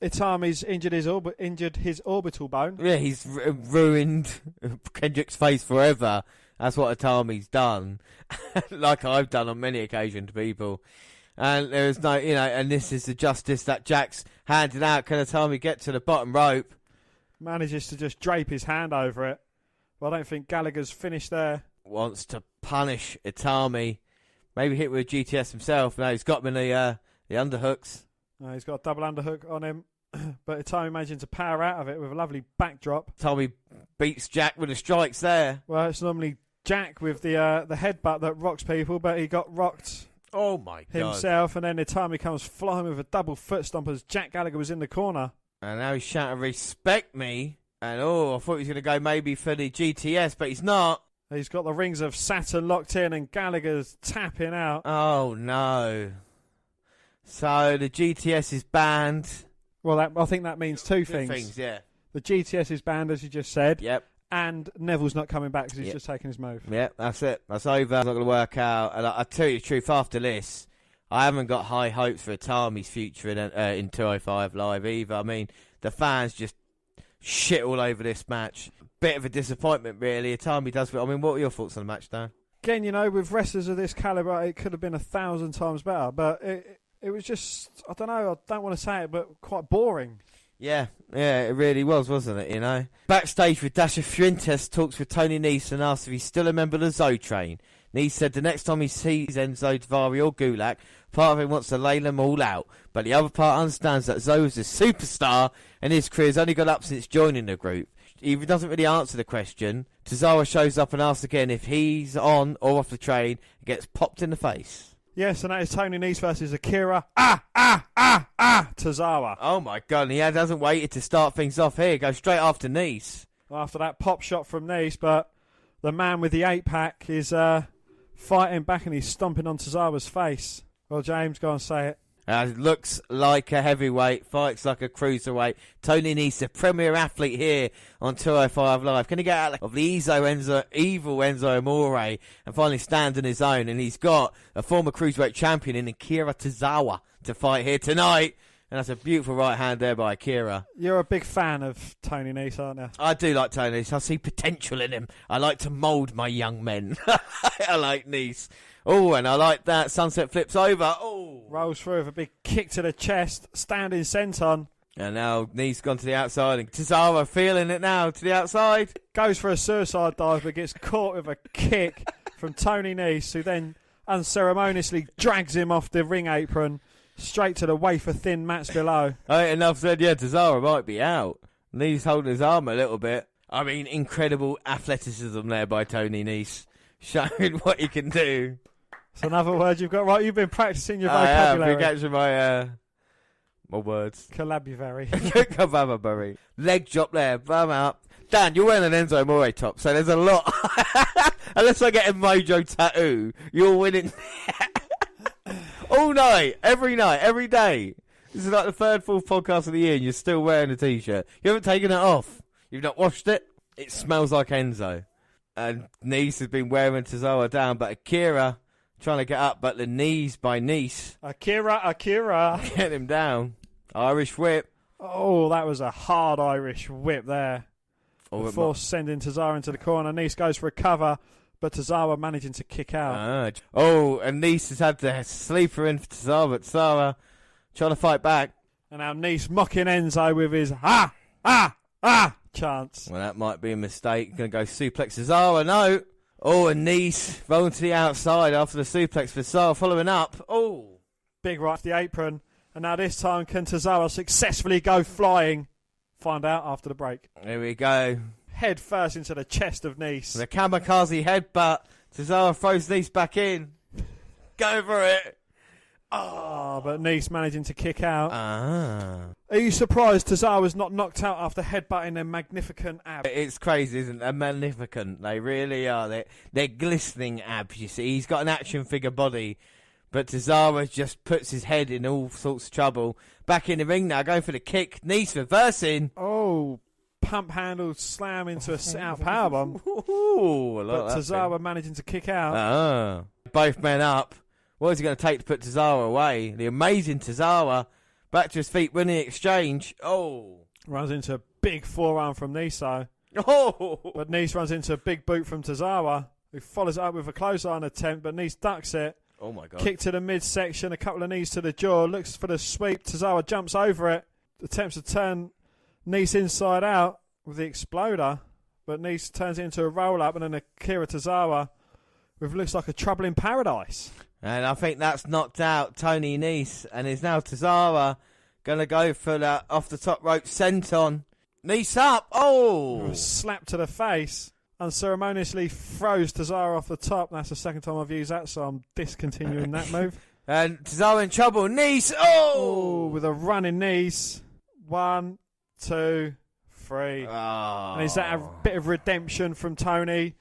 Itami's injured his orbital bone. Yeah, he's ruined Kendrick's face forever. That's what Itami's done, like I've done on many occasions to people. And there is no, and this is the justice that Jack's handed out. Can Itami get to the bottom rope? Manages to just drape his hand over it. Well, I don't think Gallagher's finished there. Wants to punish Itami. Maybe hit with a GTS himself. No, he's got him in the underhooks. He's got a double underhook on him. But Itami managing to power out of it with a lovely backdrop. Itami beats Jack with the strikes there. Well, it's normally Jack with the headbutt that rocks people, but he got rocked Oh my God. himself, and then Itami comes flying with a double foot stomp as Jack Gallagher was in the corner. And now he's shouting, respect me. And I thought he was going to go maybe for the GTS, but he's not. He's got the rings of Saturn locked in, and Gallagher's tapping out. Oh no. So the GTS is banned. Well, I think that means two things. Yeah. The GTS is banned, as you just said. Yep. And Neville's not coming back because he's just taken his move. Yep, that's it. That's over. It's not going to work out. And I tell you the truth, after this, I haven't got high hopes for Itami's future in 205 Live either. I mean, the fans just shit all over this match. Bit of a disappointment, really. Itami does. I mean, what were your thoughts on the match, Dan? Again, with wrestlers of this calibre, it could have been 1,000 times better. But it was just, I don't know, I don't want to say it, but quite boring. Yeah, it really was, wasn't it, Backstage with Dasha Fuentes talks with Tony Nese and asks if he's still a member of the Zoe train. Nese said the next time he sees Enzo, Daivari or Gulak, part of him wants to lay them all out, but the other part understands that Zoe is a superstar and his career's only gone up since joining the group. He doesn't really answer the question. Tozawa shows up and asks again if he's on or off the train and gets popped in the face. Yes, and that is Tony Nese versus Akira Tozawa. Oh my God, and he hasn't waited to start things off here. Go straight after Nese. After that pop shot from Nese, but the man with the 8-pack is fighting back and he's stomping on Tozawa's face. Well, James, go on, say it. Looks like a heavyweight, fights like a cruiserweight. Tony Nese, a premier athlete here on 205 Live. Can he get out of the evil Enzo Amore and finally stand on his own? And he's got a former cruiserweight champion in Akira Tozawa to fight here tonight. And that's a beautiful right hand there by Akira. You're a big fan of Tony Nese, aren't you? I do like Tony Nese. I see potential in him. I like to mould my young men. I like Nese. Oh, and I like that. Sunset flips over. Oh. Rolls through with a big kick to the chest. Standing senton. And now Nese gone to the outside. And Tozawa feeling it now to the outside. Goes for a suicide dive but gets caught with a kick from Tony Nese, who then unceremoniously drags him off the ring apron straight to the wafer-thin mats below. Enough said, Tozawa might be out. Nese holding his arm a little bit. I mean, incredible athleticism there by Tony Nese. Showing what he can do. It's another word you've got right. You've been practicing your vocabulary. vocabulary. I've been catching my words. Calabulary. Leg drop there, bum up. Dan, you're wearing an Enzo Amore top, so there's a lot. Unless I get a Mojo tattoo, you're winning. All night, every day. This is like the third, fourth podcast of the year and you're still wearing a t-shirt. You haven't taken it off. You've not washed it. It smells like Enzo. And Nese has been wearing Tozawa down, but Akira trying to get up, but the knees by Nese. Akira. Get him down. Irish whip. Oh, that was a hard Irish whip there. Before sending Tozawa into the corner. Nese goes for a cover, but Tozawa managing to kick out. And Nese has had the sleeper in for Tozawa, but Tozawa trying to fight back. And now Nese mocking Enzo with his chance. Well, that might be a mistake. Going to go suplex Tozawa. No. Oh, and Nese rolling to the outside after the suplex for Tozawa following up. Oh. Big right off the apron. And now this time can Tozawa successfully go flying? Find out after the break. Here we go. Head first into the chest of Nese. The kamikaze headbutt. Tozawa throws Nese back in. Go for it. Oh, but Nese managing to kick out. Are you surprised Tozawa's not knocked out after headbutting their magnificent abs? It's crazy, isn't it? They're magnificent. They really are. They're glistening abs, you see. He's got an action figure body, But Cesaro just puts his head in all sorts of trouble. Back in the ring now, going for the kick. Nice reversing. Oh, pump handle slam into a sit-out powerbomb. Ooh, but Cesaro managing to kick out. Both men up. What is he going to take to put Cesaro away? The amazing Cesaro. Back to his feet, winning the exchange. Oh. Runs into a big forearm from Niso. Oh. But Nice runs into a big boot from Cesaro, who follows it up with a clothesline attempt, but Nice ducks it. Oh my God. Kick to the midsection, a couple of knees to the jaw, looks for the sweep. Cesaro jumps over it, attempts to turn Nice inside out with the exploder, but Nice turns it into a roll-up and then a Akira Tozawa with looks like a trouble in paradise. And I think that's knocked out Tony Nese, and is now Tozawa going to go for that off the top rope senton. Nese up. Oh! A slap to the face. Unceremoniously throws Tozawa off the top. That's the second time I've used that, so I'm discontinuing that move. And Tozawa in trouble. Nese. Oh! With a running knees. 1, 2, 3. Oh. And is that a bit of redemption from Tony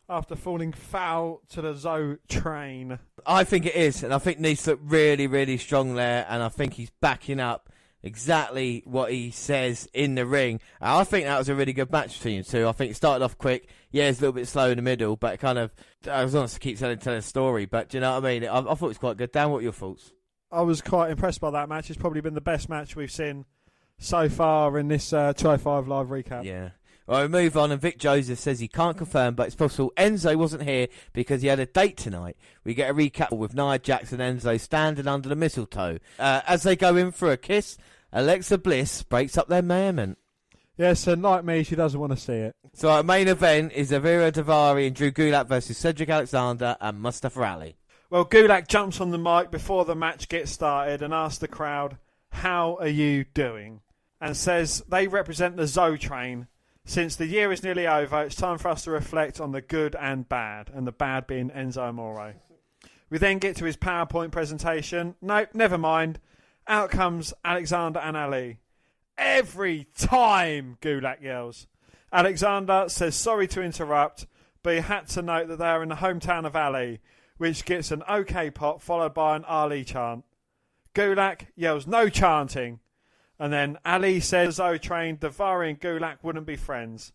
after falling foul to the Zoe train? I think it is, and I think Nese looked really, really strong there, and I think he's backing up exactly what he says in the ring. And I think that was a really good match between the two. I think it started off quick. Yeah, it's a little bit slow in the middle, but it kind of, I was honest to keep telling a story, but do you know what I mean? I thought it was quite good. Dan, what are your thoughts? I was quite impressed by that match. It's probably been the best match we've seen so far in this 205 Live recap. Yeah. Well, we move on, and Vic Joseph says he can't confirm, but it's possible Enzo wasn't here because he had a date tonight. We get a recap with Nia Jax and Enzo standing under the mistletoe. As they go in for a kiss, Alexa Bliss breaks up their merriment. Yes, and like me, she doesn't want to see it. So our main event is Avira Davari and Drew Gulak versus Cedric Alexander and Mustafa Ali. Well, Gulak jumps on the mic before the match gets started and asks the crowd, "How are you doing?" And says they represent the Zoe train. Since the year is nearly over, it's time for us to reflect on the good and bad, and the bad being Enzo Amore. We then get to his PowerPoint presentation. Nope, never mind. Out comes Alexander and Ali. Every time, Gulak yells. Alexander says sorry to interrupt, but he had to note that they are in the hometown of Ali, which gets an OK pop followed by an Ali chant. Gulak yells no chanting. And then Ali says Zoe trained Davari and Gulak wouldn't be friends.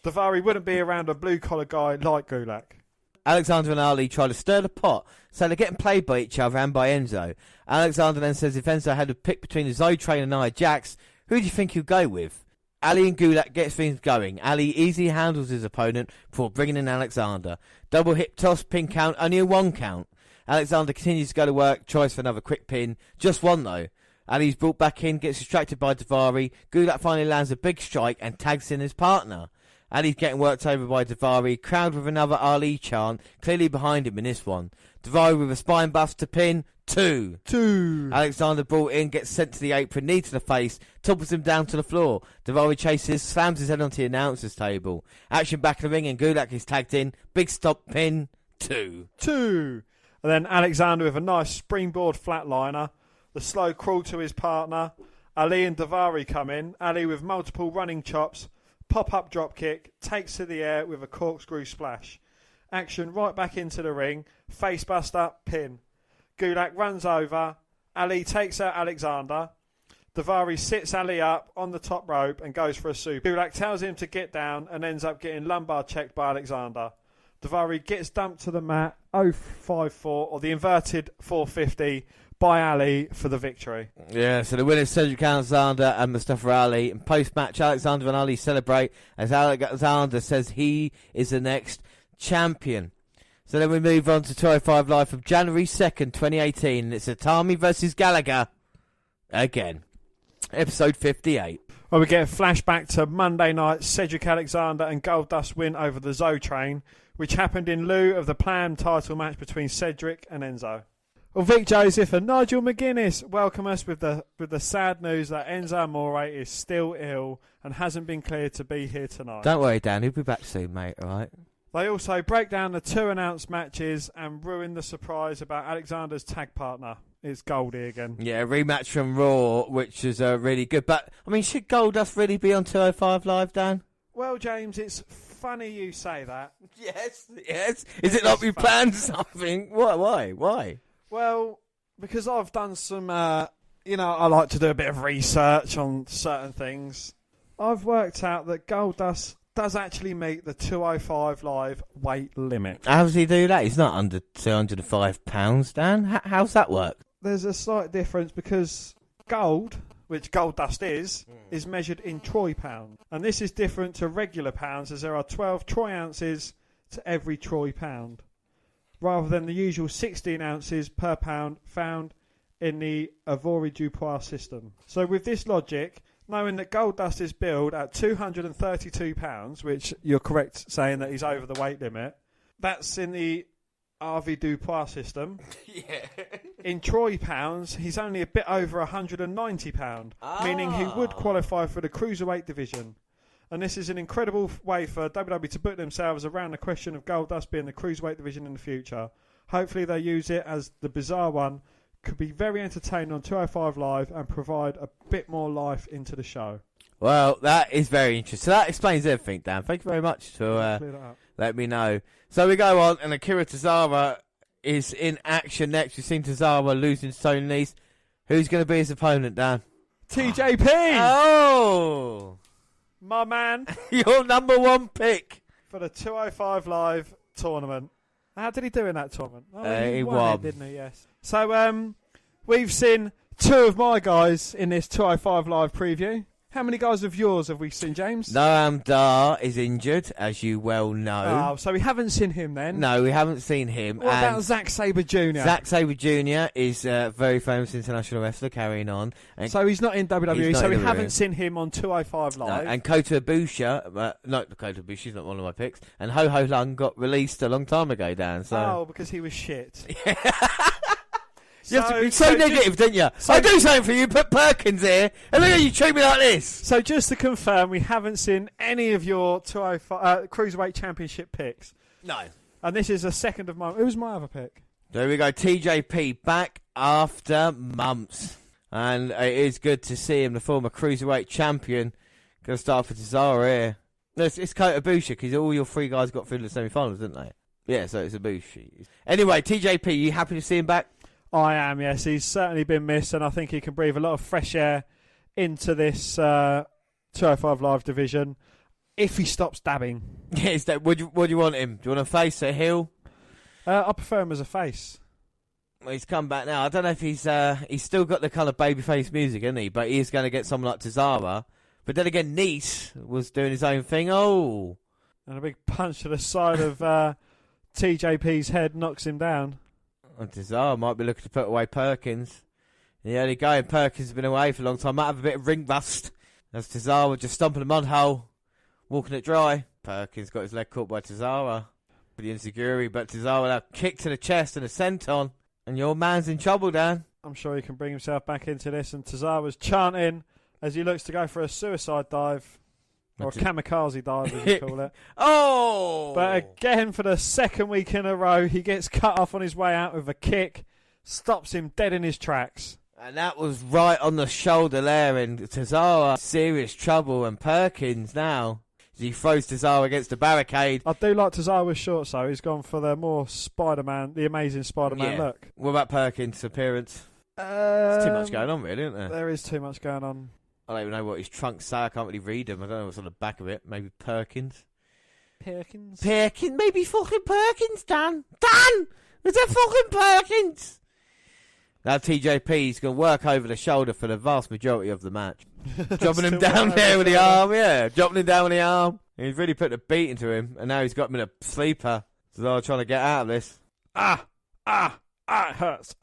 Davari wouldn't be around a blue-collar guy like Gulak. Alexander and Ali try to stir the pot, so they're getting played by each other and by Enzo. Alexander then says if Enzo had to pick between the Zoe train and Nia Jax, who do you think he'll go with? Ali and Gulak gets things going. Ali easily handles his opponent before bringing in Alexander. Double hip toss, pin count, only a 1 count. Alexander continues to go to work, tries for another quick pin. Just one though. Ali's brought back in, gets distracted by Davari. Gulak finally lands a big strike and tags in his partner. Ali's getting worked over by Davari, crowd with another Ali chant, clearly behind him in this one. Davari with a spine bust to pin, 2. Alexander brought in, gets sent to the apron, knee to the face, topples him down to the floor. Davari chases, slams his head onto the announcer's table. Action back in the ring and Gulak is tagged in, big stop pin, 2. And then Alexander with a nice springboard flatliner. The slow crawl to his partner. Ali and Davari come in. Ali with multiple running chops. Pop-up dropkick. Takes to the air with a corkscrew splash. Action right back into the ring. Facebuster, pin. Gulak runs over. Ali takes out Alexander. Davari sits Ali up on the top rope and goes for a super. Gulak tells him to get down and ends up getting lumbar checked by Alexander. Davari gets dumped to the mat. 054 or the inverted 450. By Ali for the victory. Yeah, so the winners Cedric Alexander and Mustafa Ali. And post-match, Alexander and Ali celebrate as Alexander says he is the next champion. So then we move on to 205 Live from January 2nd, 2018. And it's Atami versus Gallagher again. Episode 58. Well, we get a flashback to Monday night. Cedric Alexander and Goldust win over the Zoe train, which happened in lieu of the planned title match between Cedric and Enzo. Well, Vic Joseph and Nigel McGuinness welcome us with the sad news that Enzo Amore is still ill and hasn't been cleared to be here tonight. Don't worry, Dan. He'll be back soon, mate, all right? They also break down the 2 announced matches and ruin the surprise about Alexander's tag partner. It's Goldie again. Yeah, a rematch from Raw, which is really good. But, I mean, should Goldust really be on 205 Live, Dan? Well, James, it's funny you say that. Yes. Is it like we planned something? Why? Well, because I've done some, I like to do a bit of research on certain things. I've worked out that Goldust does actually meet the 205 Live weight limit. How does he do that? He's not under 205 pounds, Dan. How's that work? There's a slight difference because gold, which Goldust is measured in troy pounds. And this is different to regular pounds as there are 12 troy ounces to every troy pound, rather than the usual 16 ounces per pound found in the Avory Dupois system. So with this logic, knowing that Goldust is billed at £232, which you're correct saying that he's over the weight limit, that's in the RV Dupois system. Yeah. In troy pounds, he's only a bit over £190, meaning he would qualify for the cruiserweight division. And this is an incredible way for WWE to book themselves around the question of Goldust being the cruiserweight division in the future. Hopefully they use it as the bizarre one. Could be very entertaining on 205 Live and provide a bit more life into the show. Well, that is very interesting. So that explains everything, Dan. Thank you very much for let me know. So we go on, and Akira Tozawa is in action next. We've seen Tozawa losing to Tony Nese. Who's going to be his opponent, Dan? TJP! Oh! My man. Your number one pick. For the 205 Live tournament. How did he do in that tournament? Oh, he won it, didn't he? Yes. So we've seen two of my guys in this 205 Live preview. How many guys of yours have we seen, James? Noam Dar is injured, as you well know. Oh, so we haven't seen him then? No, we haven't seen him. What about Zack Sabre Jr.? Zack Sabre Jr. is a very famous international wrestler, carrying on. And so he's not in WWE, so we haven't seen him on 205 Live. No, and Kota Ibushi, not Kota Ibushi, he's not one of my picks, and Ho Ho Lung got released a long time ago, Dan. So. Oh, because he was shit. You have to be so negative, didn't you? I do something for you, put Perkins here, and then you treat me like this. So just to confirm, we haven't seen any of your 205 Cruiserweight Championship picks. No. And this is a second of mine. Who was my other pick? There we go, TJP back after months. And it is good to see him, the former Cruiserweight champion. Going to start for Tozawa here. No, it's Kota Ibushi, because all your three guys got through the semi-finals, didn't they? Yeah, so it's Ibushi. Anyway, TJP, you happy to see him back? I am, yes. He's certainly been missed, and I think he can breathe a lot of fresh air into this 205 Live division if he stops dabbing. Yes, what do you want him? Do you want a face, a heel? I prefer him as a face. Well, he's come back now. I don't know if he's still got the kind of babyface music, isn't he? But he is going to get someone like Tozawa. But then again, Nese was doing his own thing. Oh! And a big punch to the side of TJP's head knocks him down. Tozawa might be looking to put away Perkins. The early going, Perkins has been away for a long time. Might have a bit of ring rust. As Tozawa just stomping a mud hole, walking it dry. Perkins got his leg caught by Tozawa. The insecurity, but Tozawa now kick to the chest and a senton. And your man's in trouble, Dan. I'm sure he can bring himself back into this. And Tozawa's chanting as he looks to go for a suicide dive. Or a kamikaze dive, as you call it. Oh! But again, for the second week in a row, he gets cut off on his way out with a kick. Stops him dead in his tracks. And that was right on the shoulder there. And Tozawa, serious trouble. And Perkins now, as he throws Tozawa against the barricade. I do like Tozawa's shorts, though. He's gone for the more Spider-Man, the Amazing Spider-Man look. What about Perkins' appearance? There's too much going on, really, isn't there? There is too much going on. I don't even know what his trunks say. I can't really read them. I don't know what's on the back of it. Maybe Perkins. Perkins? Maybe fucking Perkins, Dan. Dan! Is that fucking Perkins? Now TJP's going to work over the shoulder for the vast majority of the match. Dropping him down there with the arm, yeah. Dropping him down with the arm. He's really put a beat into him, and now he's got him in a sleeper. So they're trying to get out of this. It hurts.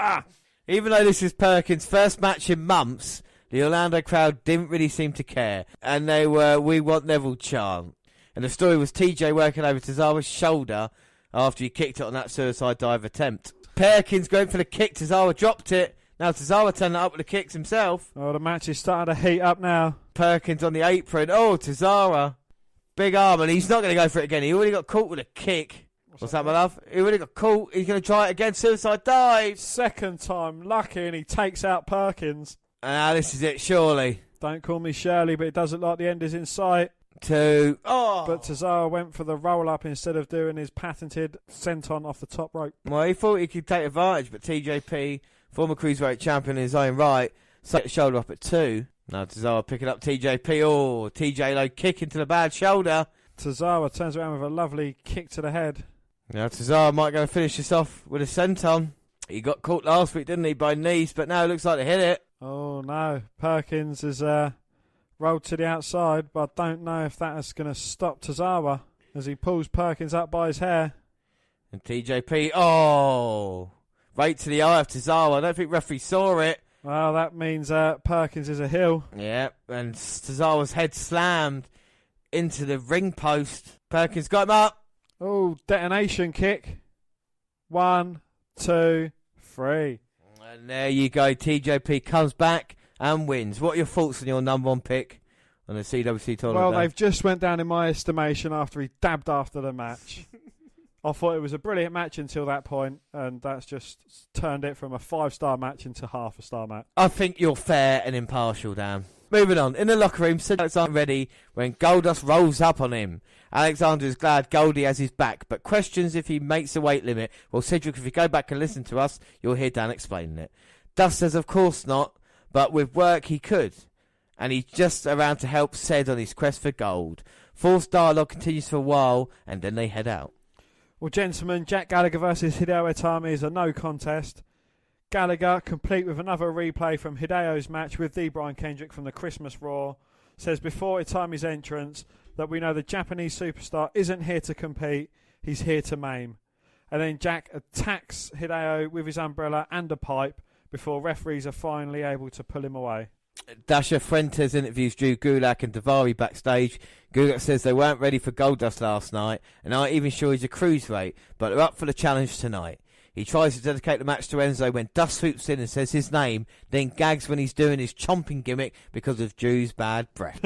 Even though this is Perkins' first match in months, the Orlando crowd didn't really seem to care, and they were "We Want Neville" chant. And the story was TJ working over Tozawa's shoulder after he kicked it on that suicide dive attempt. Perkins going for the kick, Tozawa dropped it. Now Tozawa turning it up with the kicks himself. Oh, the match is starting to heat up now. Perkins on the apron. Oh, Tozawa. Big arm, and he's not going to go for it again. He already got caught with a kick. What's that, my love? He already got caught. He's going to try it again. Suicide dive. Second time lucky, and he takes out Perkins. This is it, surely. Don't call me Shirley, but it doesn't look like the end is in sight. 2. Oh! But Cesaro went for the roll-up instead of doing his patented senton off the top rope. Well, he thought he could take advantage, but TJP, former Cruiserweight champion in his own right, set the shoulder up at 2. Now Cesaro picking up TJP. Oh, TJ low kick into the bad shoulder. Cesaro turns around with a lovely kick to the head. Now Cesaro might go finish this off with a senton. He got caught last week, didn't he, by Nice, but now it looks like they hit it. Oh, no. Perkins has rolled to the outside, but I don't know if that is going to stop Cesaro as he pulls Perkins up by his hair. And TJP, oh, right to the eye of Cesaro. I don't think referee saw it. Well, that means Perkins is a heel. Yeah, and Cesaro's head slammed into the ring post. Perkins got him up. Oh, detonation kick. 1, 2, 3. And there you go. TJP comes back and wins. What are your thoughts on your number 1 pick on the CWC tournament? Well, they've just went down in my estimation after he dabbed after the match. I thought it was a brilliant match until that point, and that's just turned it from a 5-star match into half a star match. I think you're fair and impartial, Dan. Moving on. In the locker room, Cedric's not ready when Goldust rolls up on him. Alexander is glad Goldie has his back, but questions if he makes the weight limit. Well, Cedric, if you go back and listen to us, you'll hear Dan explaining it. Dust says, of course not, but with work he could. And he's just around to help Ced on his quest for gold. Forced dialogue continues for a while, and then they head out. Well, gentlemen, Jack Gallagher versus Hideo Itami is a no contest. Gallagher, complete with another replay from Hideo's match with the Brian Kendrick from the Christmas Raw, says before Itami's entrance that we know the Japanese superstar isn't here to compete, he's here to maim. And then Jack attacks Hideo with his umbrella and a pipe before referees are finally able to pull him away. Dasha Fuentes interviews Drew Gulak and Daivari backstage. Gulak says they weren't ready for Goldust last night and aren't even sure he's a cruiserweight, but they're up for the challenge tonight. He tries to dedicate the match to Enzo when Dust swoops in and says his name, then gags when he's doing his chomping gimmick because of Drew's bad breath.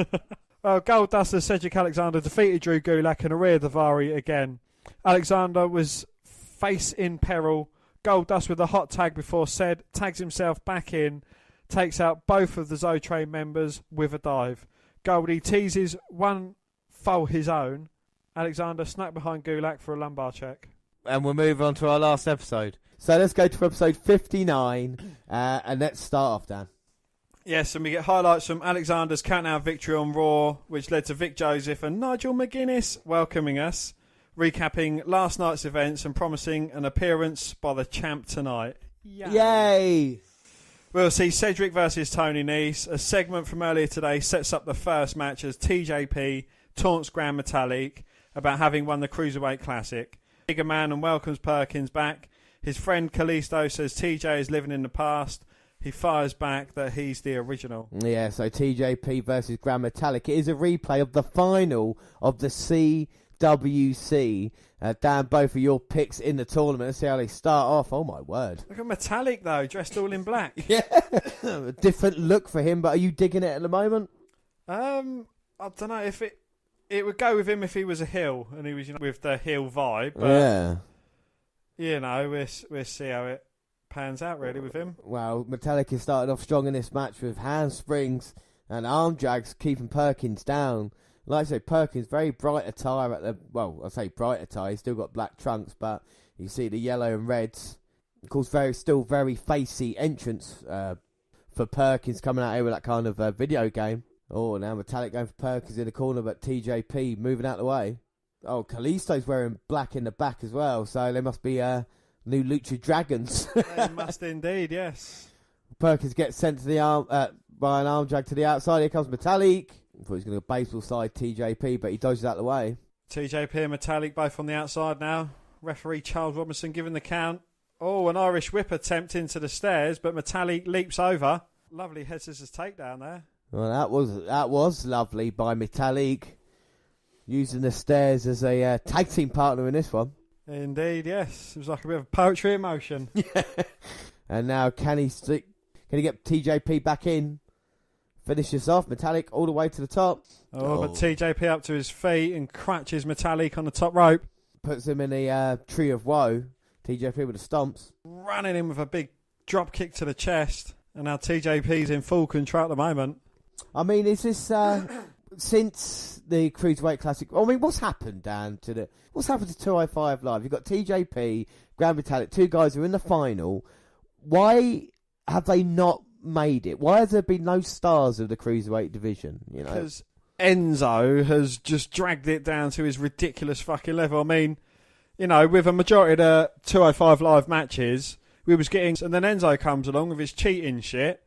Well, Goldust and Cedric Alexander defeated Drew Gulak and Aria Daivari again. Alexander was face in peril. Goldust with a hot tag before Ced tags himself back in, takes out both of the Zotrain members with a dive. Goldie teases one foul his own. Alexander snuck behind Gulak for a lumbar check. And we'll move on to our last episode. So let's go to episode 59, and let's start off, Dan. Yes, and we get highlights from Alexander's count-out victory on Raw, which led to Vic Joseph and Nigel McGuinness welcoming us, recapping last night's events and promising an appearance by the champ tonight. Yay! We'll see Cedric versus Tony Nese. A segment from earlier today sets up the first match as TJP taunts Grand Metalik about having won the Cruiserweight Classic. Bigger man and welcomes Perkins back. His friend Kalisto says TJ is living in the past. He fires back that he's the original. Yeah, so TJP versus Grand Metalik. It is a replay of the final of the CWC. Dan, both of your picks in the tournament. Let's see how they start off. Oh, my word. Look at Metalik, though, dressed all in black. Yeah, a different look for him, but are you digging it at the moment? I don't know if it would go with him if he was a heel and he was with the heel vibe. But, we'll see how it pans out really with him. Well, Metalik has started off strong in this match with handsprings and arm drags keeping Perkins down. Like I say, Perkins, very bright attire at the... Well, I say bright attire, he's still got black trunks, but you see the yellow and reds. Of course, still very facey entrance for Perkins coming out here with that kind of video game. Oh, now Metalik going for Perkins in the corner, but TJP moving out of the way. Oh, Kalisto's wearing black in the back as well, so they must be new Lucha Dragons. They must indeed, yes. Perkins gets sent to the arm by an arm drag to the outside. Here comes Metalik. I thought he was going to baseball slide TJP, but he dodges out of the way. TJP and Metalik both on the outside now. Referee Charles Robinson giving the count. Oh, an Irish whip attempt into the stairs, but Metalik leaps over. Lovely head scissors takedown there. Well, that was lovely by Metalik, using the stairs as a tag team partner in this one. Indeed, yes. It was like a bit of poetry in motion. Yeah. And now can he get TJP back in? Finishes off Metalik all the way to the top. But TJP up to his feet and crutches Metalik on the top rope. Puts him in a tree of woe. TJP with the stomps. Running in with a big drop kick to the chest. And now TJP's in full control at the moment. I mean, is this... since the Cruiserweight Classic, I mean, what's happened, Dan, what's happened to 205 Live? You've got TJP, Grand Metalik, two guys who are in the final. Why have they not made it? Why has there been no stars of the Cruiserweight division? You know, because Enzo has just dragged it down to his ridiculous fucking level. I mean, you know, with a majority of the 205 Live matches, we was getting, and then Enzo comes along with his cheating shit,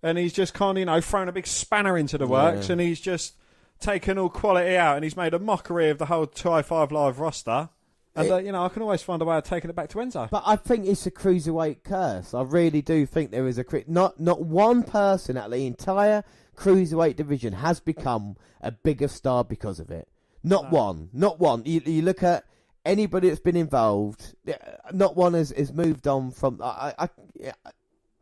and he's just kind of, you know, thrown a big spanner into the works, and he's just taken all quality out, and he's made a mockery of the whole 205 Live roster. And, you know, I can always find a way of taking it back to Enzo. But I think it's a Cruiserweight curse. I really do think there is not one person at the entire Cruiserweight division has become a bigger star because of it. Not one. You look at anybody that's been involved, not one has moved on from...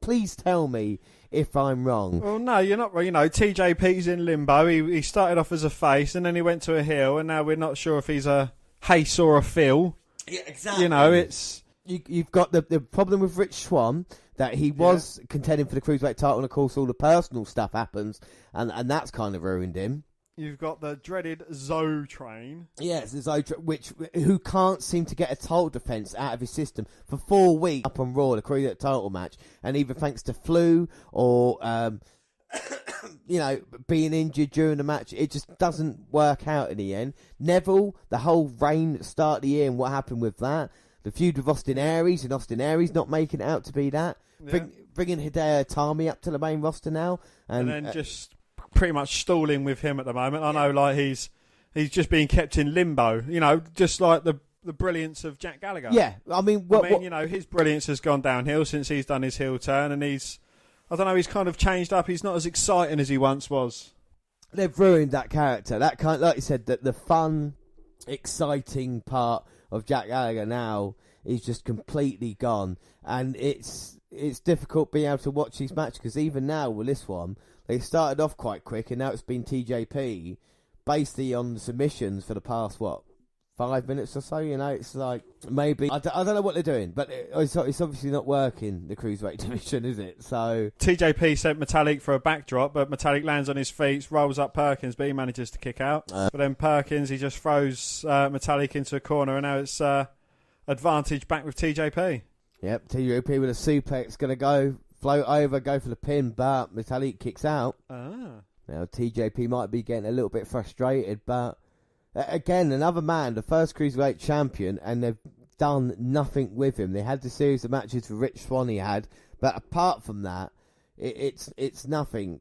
please tell me if I'm wrong. Well, no, you're not wrong. You know, TJP's in limbo. He started off as a face, and then he went to a heel, and now we're not sure if he's a Hayes or a Phil. Yeah, exactly. You know, it's... You've got the problem with Rich Swann, that he was contending for the Cruiserweight title, and of course all the personal stuff happens, and that's kind of ruined him. You've got the dreaded Zoe Train. Yes, the Zoe who can't seem to get a title defence out of his system for 4 weeks up on Raw, the Cruiserweight title match, and either thanks to flu or you know, being injured during the match, it just doesn't work out in the end. Neville, the whole reign at the start of the year, and what happened with that, the feud with Austin Aries, and Austin Aries not making it out to be that, bringing Hideo Itami up to the main roster now, and then just pretty much stalling with him at the moment. I know, like, he's just being kept in limbo, you know, just like the brilliance of Jack Gallagher. Yeah, I mean, you know, his brilliance has gone downhill since he's done his heel turn, and he's kind of changed up. He's not as exciting as he once was. They've ruined that character. That kind, like you said, that the fun, exciting part of Jack Gallagher now is just completely gone, and it's difficult being able to watch these matches, because even now with this one, they started off quite quick, and now it's been TJP basically on the submissions for the past 5 minutes or so. You know, it's like, maybe I don't know what they're doing, but it's obviously not working, the Cruiserweight division, is it? So TJP sent Metalik for a backdrop, but Metalik lands on his feet, rolls up Perkins, but he manages to kick out. But then Perkins, he just throws Metalik into a corner, and now it's advantage back with TJP. Yep, TJP with a suplex, going to go float over, go for the pin, but Metalik kicks out. Now TJP might be getting a little bit frustrated, but again, another man, the first Cruiserweight champion, and they've done nothing with him. They had the series of matches for Rich Swann he had, but apart from that, it's nothing.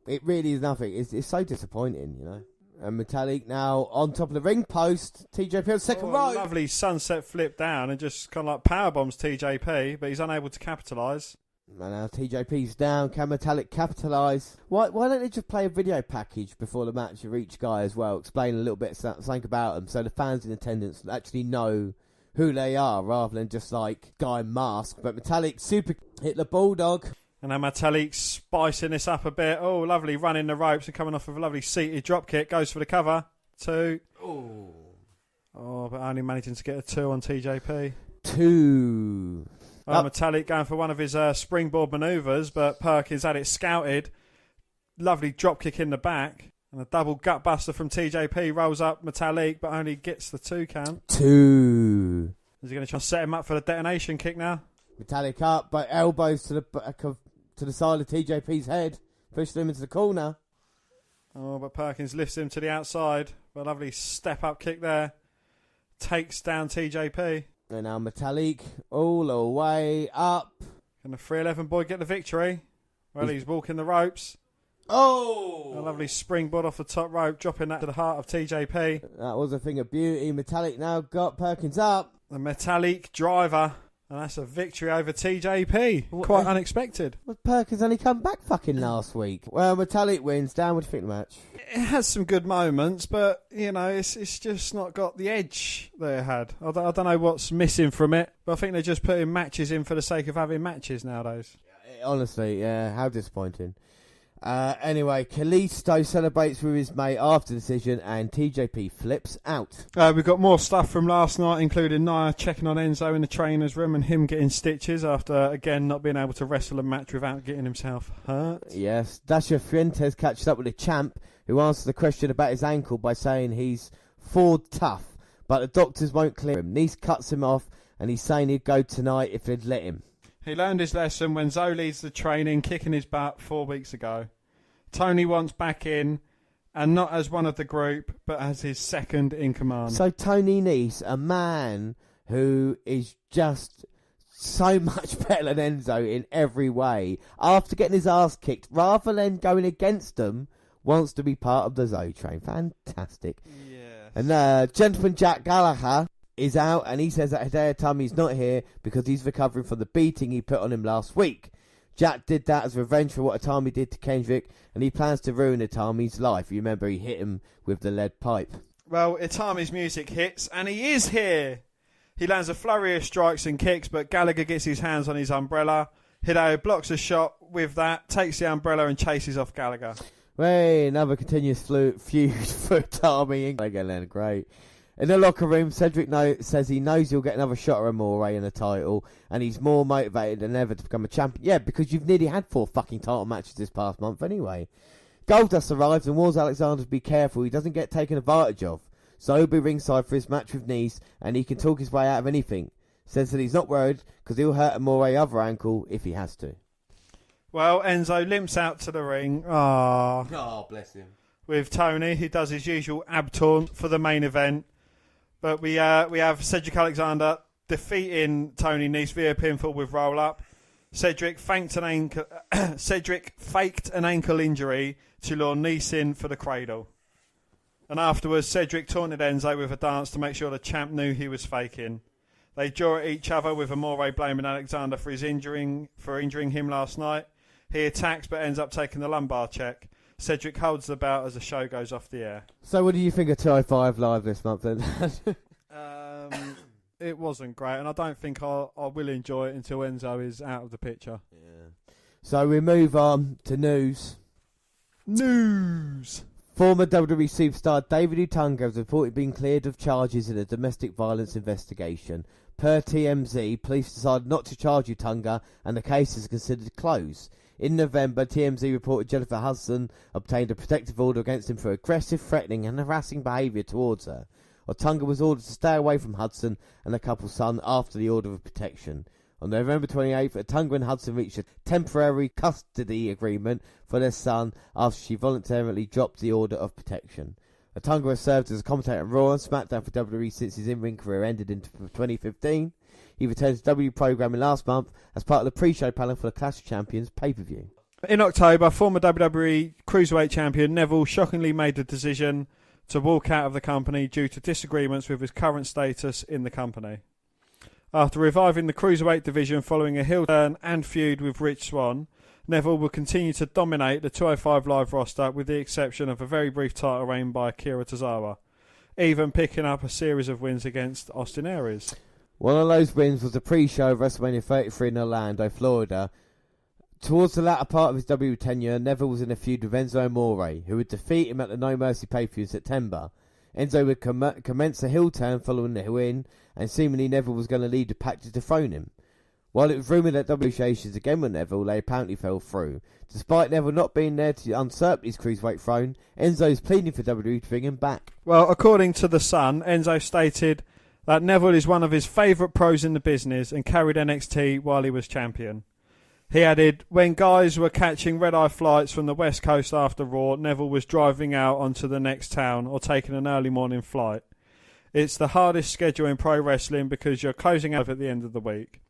It really is nothing. It's so disappointing, you know. And Metalik now on top of the ring post. TJP on second row. Lovely sunset flip down and just kind of like powerbombs TJP, but he's unable to capitalise. And now TJP's down. Can Metalik capitalise? Why don't they just play a video package before the match of each guy as well? Explain a little bit something about them, so the fans in attendance actually know who they are, rather than just like guy mask. But Metalik super hit the Bulldog. And now Metalik spicing this up a bit. Oh, lovely, running the ropes and coming off of a lovely seated dropkick. Goes for the cover. 2. Oh, but only managing to get a 2 on TJP. 2. Metalik going for one of his springboard manoeuvres, but Perkins had it scouted. Lovely dropkick in the back. And a double gut buster from TJP rolls up Metalik, but only gets the 2 count. 2. Is he going to try to set him up for the detonation kick now? Metalik up, but elbows to the back to the side of TJP's head. Pushes him into the corner. Oh, but Perkins lifts him to the outside. A lovely step-up kick there. Takes down TJP. And now Metalik all the way up. Can the 311 boy get the victory? Well, he's walking the ropes. Oh! A lovely springboard off the top rope, dropping that to the heart of TJP. That was a thing of beauty. Metalik now got Perkins up. The Metalik driver. And that's a victory over TJP. Quite unexpected. Well, Perkins only come back fucking last week. Well, Metalik wins. Dan, what do you think of the match? It has some good moments, but, you know, it's just not got the edge that it had. I don't know what's missing from it, but I think they're just putting matches in for the sake of having matches nowadays. Honestly, yeah, how disappointing. Anyway, Kalisto celebrates with his mate after the decision, and TJP flips out. We've got more stuff from last night, including Nia checking on Enzo in the trainer's room and him getting stitches after, again, not being able to wrestle a match without getting himself hurt. Yes, Dasha Fuentes catches up with the champ, who answered the question about his ankle by saying he's Ford tough, but the doctors won't clear him. Nice cuts him off, and he's saying he'd go tonight if they'd let him. He learned his lesson when Zoe leads the training, kicking his butt 4 weeks ago. Tony wants back in, and not as one of the group, but as his second in command. So Tony Nese, a man who is just so much better than Enzo in every way, after getting his ass kicked, rather than going against them, wants to be part of the Zoe train. Fantastic. Yes. And gentleman Jack Gallagher is out, and he says that Hideo Itami's not here because he's recovering from the beating he put on him last week. Jack did that as revenge for what Itami did to Kendrick, and he plans to ruin Itami's life. You remember he hit him with the lead pipe. Well, Itami's music hits, and he is here. He lands a flurry of strikes and kicks, but Gallagher gets his hands on his umbrella. Hideo blocks a shot with that, takes the umbrella and chases off Gallagher. Hey, another continuous feud for Itami and Gallagher. Great. In the locker room, Cedric says he knows he'll get another shot at Amore in the title, and he's more motivated than ever to become a champion. Yeah, because you've nearly had 4 fucking title matches this past month anyway. Goldust arrives and warns Alexander to be careful he doesn't get taken advantage of. So he'll be ringside for his match with Nice, and he can talk his way out of anything. Says that he's not worried because he'll hurt Amore's other ankle if he has to. Well, Enzo limps out to the ring. Oh, bless him. With Tony, who does his usual ab taunt for the main event. But we have Cedric Alexander defeating Tony Nese via pinfall with roll-up. Cedric faked an ankle injury to lure Nese in for the cradle. And afterwards, Cedric taunted Enzo with a dance to make sure the champ knew he was faking. They jaw at each other with Amore blaming Alexander for injuring him last night. He attacks but ends up taking the lumbar check. Cedric holds the belt as the show goes off the air. So what do you think of 205 Live this month then? It wasn't great, and I don't think I will enjoy it until Enzo is out of the picture. Yeah. So we move on to news. Former WWE superstar David Utunga has reported being cleared of charges in a domestic violence investigation. Per TMZ, police decided not to charge Utunga, and the case is considered closed. In November, TMZ reported Jennifer Hudson obtained a protective order against him for aggressive, threatening and harassing behaviour towards her. Utunga was ordered to stay away from Hudson and the couple's son after the order of protection. On November 28th, Utunga and Hudson reached a temporary custody agreement for their son after she voluntarily dropped the order of protection. Utunga has served as a commentator on Raw and SmackDown for WWE since his in-ring career ended in 2015. He returned to WWE programming last month as part of the pre-show panel for the Clash of Champions pay-per-view. In October, former WWE Cruiserweight Champion Neville shockingly made the decision to walk out of the company due to disagreements with his current status in the company. After reviving the Cruiserweight division following a heel turn and feud with Rich Swann, Neville will continue to dominate the 205 Live roster with the exception of a very brief title reign by Akira Tozawa, even picking up a series of wins against Austin Aries. One of those wins was the pre-show of WrestleMania 33 in Orlando, Florida. Towards the latter part of his WWE tenure, Neville was in a feud with Enzo Amore, who would defeat him at the No Mercy pay-per-view in September. Enzo would commence a heel turn following the win, and seemingly Neville was going to lead the pack to dethrone him. While it was rumoured that WWE negotiations again with Neville, they apparently fell through. Despite Neville not being there to usurp his cruiserweight throne, Enzo's pleading for WWE to bring him back. Well, according to The Sun, Enzo stated that Neville is one of his favourite pros in the business and carried NXT while he was champion. He added, when guys were catching red-eye flights from the West Coast after Raw, Neville was driving out onto the next town or taking an early morning flight. It's the hardest schedule in pro wrestling because you're closing out at the end of the week.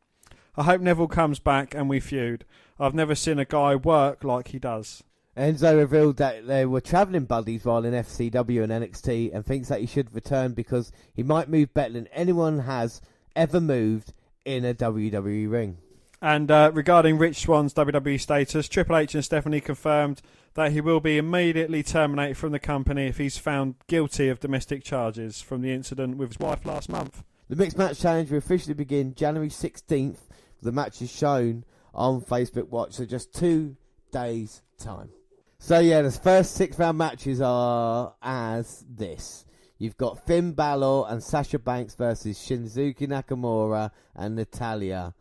I hope Neville comes back and we feud. I've never seen a guy work like he does. Enzo revealed that they were travelling buddies while in FCW and NXT and thinks that he should return because he might move better than anyone has ever moved in a WWE ring. And regarding Rich Swann's WWE status, Triple H and Stephanie confirmed that he will be immediately terminated from the company if he's found guilty of domestic charges from the incident with his wife last month. The Mixed Match Challenge will officially begin January 16th. The match is shown on Facebook Watch, so just 2 days' time. So yeah, the first 6 round matches are as this. You've got Finn Balor and Sasha Banks versus Shinsuke Nakamura and Natalya.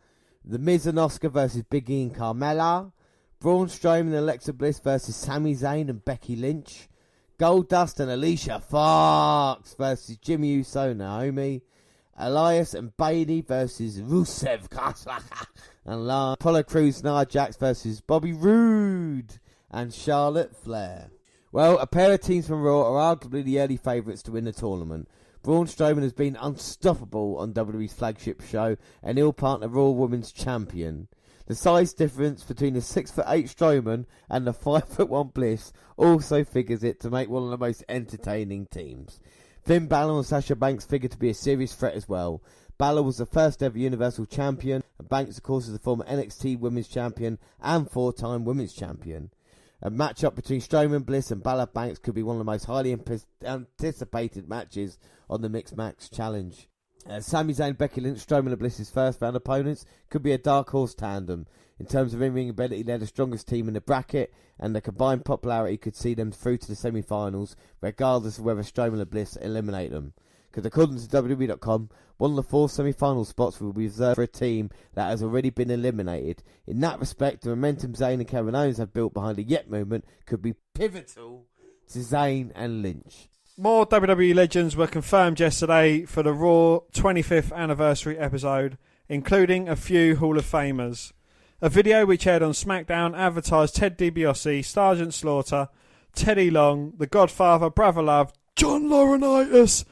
The Miz and Asuka versus Big E and Carmella. Braun Strowman and Alexa Bliss versus Sami Zayn and Becky Lynch. Goldust and Alicia Fox versus Jimmy Uso, Naomi. Elias and Bailey versus Rusev and Apollo Crews, Nia Jax versus Bobby Roode and Charlotte Flair. Well, a pair of teams from Raw are arguably the early favourites to win the tournament. Braun Strowman has been unstoppable on WWE's flagship show and he'll partner Raw Women's Champion. The size difference between the 6'8" Strowman and the 5'1" Bliss also figures it to make one of the most entertaining teams. Finn Balor and Sasha Banks figure to be a serious threat as well. Balor was the first ever Universal Champion, and Banks, of course, is the former NXT Women's Champion and 4-time Women's Champion. A matchup between Strowman, Bliss, and Balor Banks could be one of the most highly anticipated matches on the Mixed Match Challenge. Sami Zayn, Becky Lynch, Strowman and Bliss's first round opponents could be a dark horse tandem. In terms of in-ring ability, they're the strongest team in the bracket, and the combined popularity could see them through to the semi-finals, regardless of whether Strowman or Bliss eliminate them. Because according to WWE.com, one of the 4 semi-final spots will be reserved for a team that has already been eliminated. In that respect, the momentum Zayn and Kevin Owens have built behind the Yet movement could be pivotal to Zayn and Lynch. More WWE legends were confirmed yesterday for the Raw 25th anniversary episode, including a few Hall of Famers. A video which aired on SmackDown advertised Ted DiBiase, Sergeant Slaughter, Teddy Long, The Godfather, Brother Love, John Laurinaitis,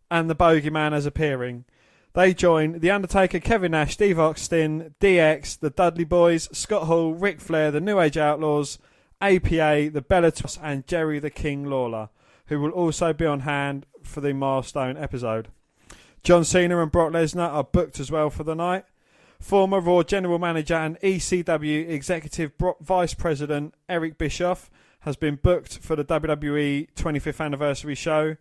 and the Bogeyman as appearing. They join The Undertaker, Kevin Nash, Steve Austin, DX, the Dudley Boys, Scott Hall, Ric Flair, the New Age Outlaws, APA, the Bellators, and Jerry the King Lawler, who will also be on hand for the milestone episode. John Cena and Brock Lesnar are booked as well for the night. Former Raw General Manager and ECW Executive Vice President Eric Bischoff has been booked for the WWE 25th Anniversary show.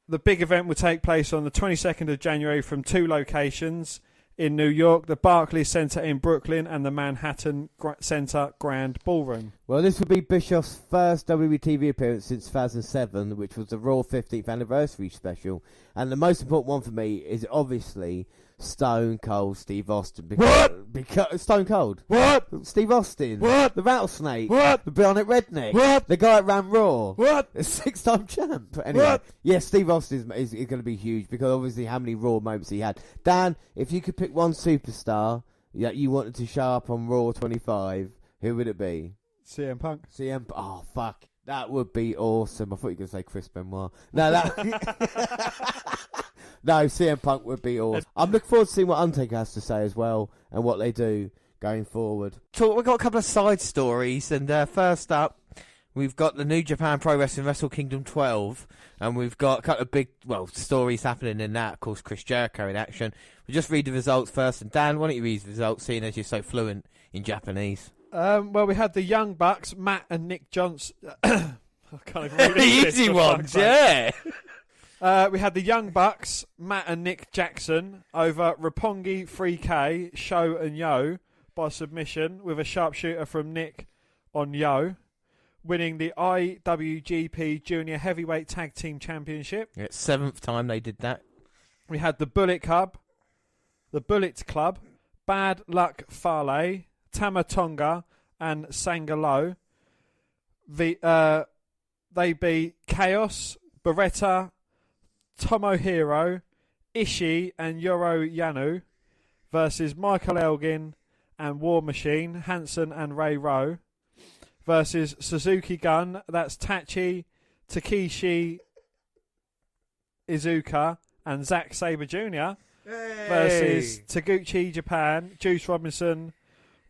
The big event will take place on the 22nd of January from 2 locations in New York, the Barclays Center in Brooklyn and the Manhattan Center Grand Ballroom. Well, this will be Bischoff's first WWE TV appearance since 2007, which was the Raw 15th Anniversary special. And the most important one for me is obviously Stone Cold Steve Austin. Because Stone Cold. What? Steve Austin. What? The Rattlesnake. What? The Bionic Redneck. What? The guy that ran Raw. What? The 6-time champ. Anyway, What? yeah, Steve Austin is going to be huge because obviously how many Raw moments he had. Dan, if you could pick one superstar that you wanted to show up on Raw 25, who would it be? CM Punk. Oh, fuck. That would be awesome. I thought you were going to say Chris Benoit. No, no, CM Punk would be awesome. I'm looking forward to seeing what Undertaker has to say as well and what they do going forward. So we've got a couple of side stories, and first up, we've got the New Japan Pro Wrestling Wrestle Kingdom 12, and we've got a couple of big, stories happening in that. Of course, Chris Jericho in action. We'll just read the results first, and Dan, why don't you read the results, seeing as you're so fluent in Japanese? Well, we had the Young Bucks, Matt and Nick Johnson. I can't even read The easy ones, yeah. We had the Young Bucks, Matt and Nick Jackson, over Roppongi 3K, Sho and Yo by submission with a sharpshooter from Nick on Yo, winning the IWGP Junior Heavyweight Tag Team Championship. Yeah, 7th time they did that. We had the Bullet Club, Bad Luck Fale, Tamatonga and Sangalo. They beat Chaos, Beretta, Tomohiro, Ishii and Yoro Yano versus Michael Elgin and War Machine, Hansen and Ray Rowe versus Suzuki Gun, that's Tachi, Takeshi Iizuka and Zack Sabre Jr. versus Taguchi Japan, Juice Robinson,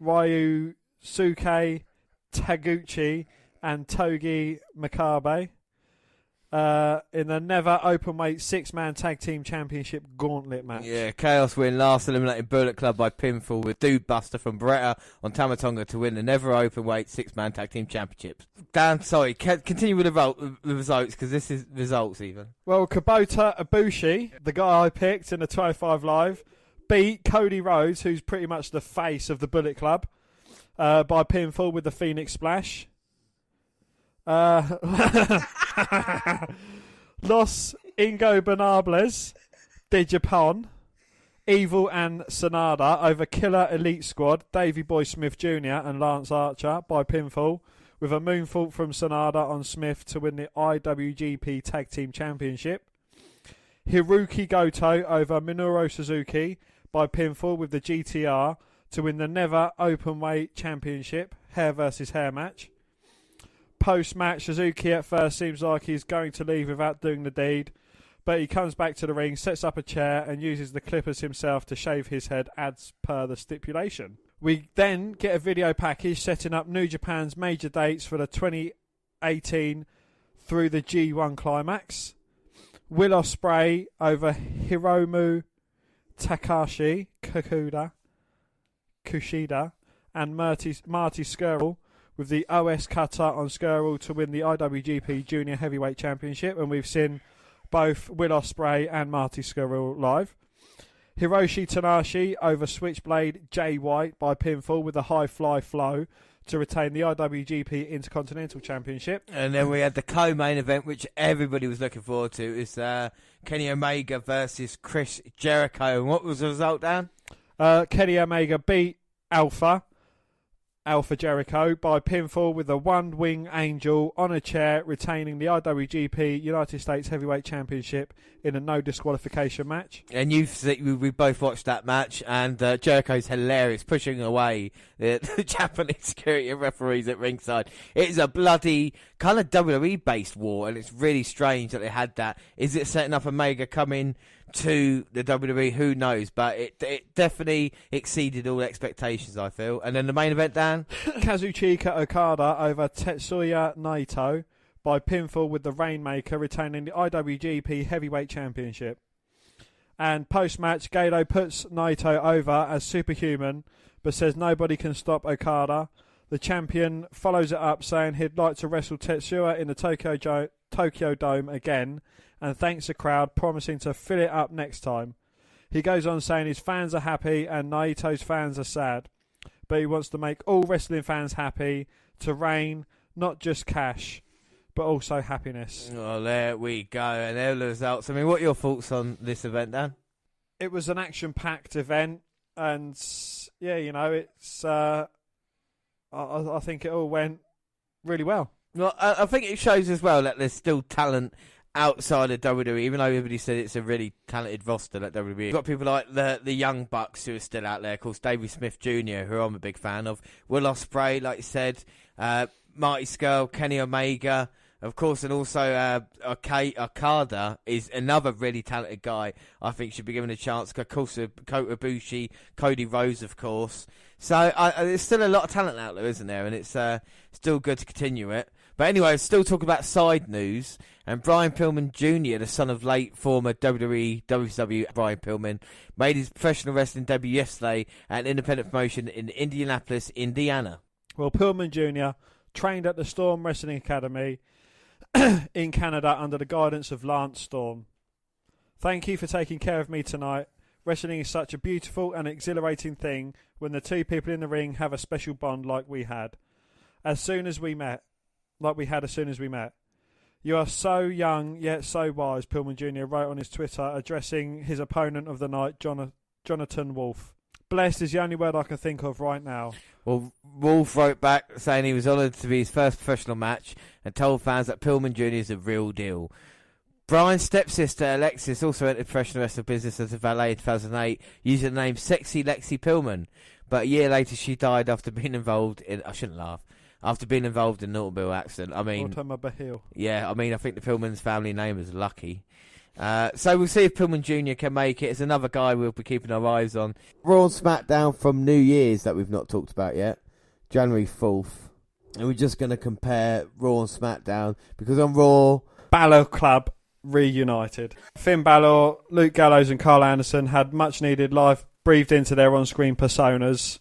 Ryusuke Taguchi and Togi Makabe in the Never Openweight 6-man Tag Team Championship Gauntlet match. Yeah, Chaos win last eliminated Bullet Club by pinfall with Dude Buster from Beretta on Tamatonga to win the Never Openweight 6-man Tag Team Championships. Dan, sorry, continue with the results because this is results even. Well, Kubota Ibushi, the guy I picked in the 25 Live, beat Cody Rhodes, who's pretty much the face of the Bullet Club, by pinfall with the Phoenix Splash. Los Ingobernables de Japón, Evil and Sonada over Killer Elite Squad, Davey Boy Smith Jr. and Lance Archer by pinfall, with a moonsault from Sonata on Smith to win the IWGP Tag Team Championship. Hiroki Goto over Minoru Suzuki by pinfall with the GTR to win the Never Openweight Championship, hair versus hair match. Post-match, Suzuki at first seems like he's going to leave without doing the deed, but he comes back to the ring, sets up a chair and uses the clippers himself to shave his head as per the stipulation. We then get a video package setting up New Japan's major dates for the 2018 through the G1 climax. Will Ospreay over Hiromu Takashi Kushida and Marty Scurll with the OS cutter on Scurll to win the IWGP Junior Heavyweight Championship, and we've seen both Will Ospreay and Marty Scurll live. Hiroshi Tanahashi over Switchblade Jay White by pinfall with a high fly flow to retain the IWGP Intercontinental Championship. And then we had the co-main event, which everybody was looking forward to. It's Kenny Omega versus Chris Jericho. And what was the result, Dan? Kenny Omega beat Alpha Jericho by pinfall with a one-wing angel on a chair, retaining the IWGP United States Heavyweight Championship in a no disqualification match. And we both watched that match, and Jericho's hilarious, pushing away the Japanese security referees at ringside. It's a bloody kind of WWE-based war, and it's really strange that they had that. Is it setting up Omega coming to the WWE? Who knows, but it definitely exceeded all expectations, I feel. And then the main event, Dan? Kazuchika Okada over Tetsuya Naito by pinfall with the Rainmaker, retaining the IWGP Heavyweight Championship. And post-match, Gato puts Naito over as superhuman, but says nobody can stop Okada. The champion follows it up, saying he'd like to wrestle Tetsuya in the Tokyo Dome again, and thanks the crowd, promising to fill it up next time. He goes on saying his fans are happy and Naito's fans are sad, but he wants to make all wrestling fans happy, to reign not just cash, but also happiness. Oh, there we go. And there are the results. I mean, what are your thoughts on this event, Dan? It was an action-packed event, and yeah, you know, it's. I think it all went really well. Well, I think it shows as well that there's still talent outside of WWE, even though everybody said it's a really talented roster at WWE. You've got people like the Young Bucks who are still out there, of course, Davey Smith Jr., who I'm a big fan of, Will Ospreay, like you said, Marty Scurll, Kenny Omega, of course, and also Okada is another really talented guy. I think should be given a chance. Of course, Kota Ibushi, Cody Rhodes, of course. So there's still a lot of talent out there, isn't there? And it's still good to continue it. But anyway, still talking about side news. And Brian Pillman Jr., the son of late former WWE, WCW Brian Pillman, made his professional wrestling debut yesterday at an independent promotion in Indianapolis, Indiana. Well, Pillman Jr. trained at the Storm Wrestling Academy in Canada under the guidance of Lance Storm. Thank you for taking care of me tonight. Wrestling is such a beautiful and exhilarating thing when the two people in the ring have a special bond like we had as soon as we met. You are so young yet so wise, Pillman Jr. wrote on his Twitter, addressing his opponent of the night, Jonathan Wolfe. Blessed is the only word I can think of right now. Well, Wolfe wrote back saying he was honoured to be his first professional match and told fans that Pillman Jr. is a real deal. Brian's stepsister Alexis also entered professional wrestling business as a valet in 2008 using the name Sexy Lexi Pillman. But a year later she died after being involved in... I shouldn't laugh. After being involved in an automobile accident. I mean... Yeah, I mean, I think the Pillman's family name is Lucky. So we'll see if Pillman Jr. can make it. It's another guy we'll be keeping our eyes on. Raw and SmackDown from New Year's that we've not talked about yet. January 4th. And we're just going to compare Raw and SmackDown. Because on Raw... Balor Club reunited. Finn Balor, Luke Gallows and Carl Anderson had much needed life breathed into their on-screen personas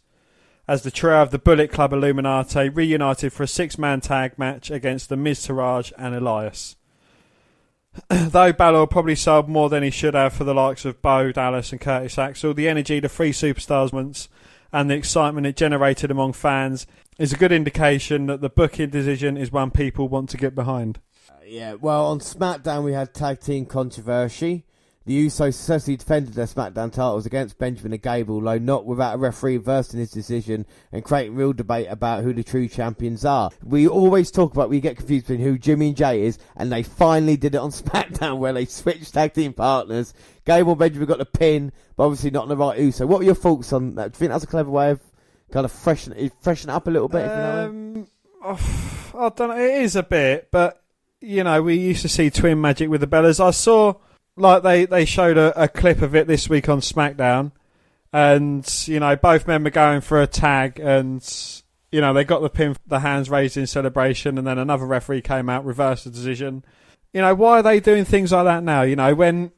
as the trio of the Bullet Club Illuminati reunited for a 6-man tag match against the Miz, Taraj and Elias. Though Balor probably sold more than he should have for the likes of Bo Dallas and Curtis Axel, the energy the three superstars wants and the excitement it generated among fans is a good indication that the booking decision is one people want to get behind. Yeah, well, on SmackDown we had Tag Team Controversy. The Usos successfully defended their SmackDown titles against Benjamin and Gable, though not without a referee reversing his decision and creating real debate about who the true champions are. We always talk about, we get confused between who Jimmy and Jay is, and they finally did it on SmackDown where they switched tag team partners. Gable and Benjamin got the pin, but obviously not in the right Uso. What were your thoughts on that? Do you think that's a clever way of kind of freshen it up a little bit? If you know I don't know. It is a bit, but you know, we used to see Twin Magic with the Bellas. I saw like they showed a clip of it this week on SmackDown, and you know, both men were going for a tag, and you know, they got the pin, the hands raised in celebration, and then another referee came out, reversed the decision. You know, why are they doing things like that now? You know, when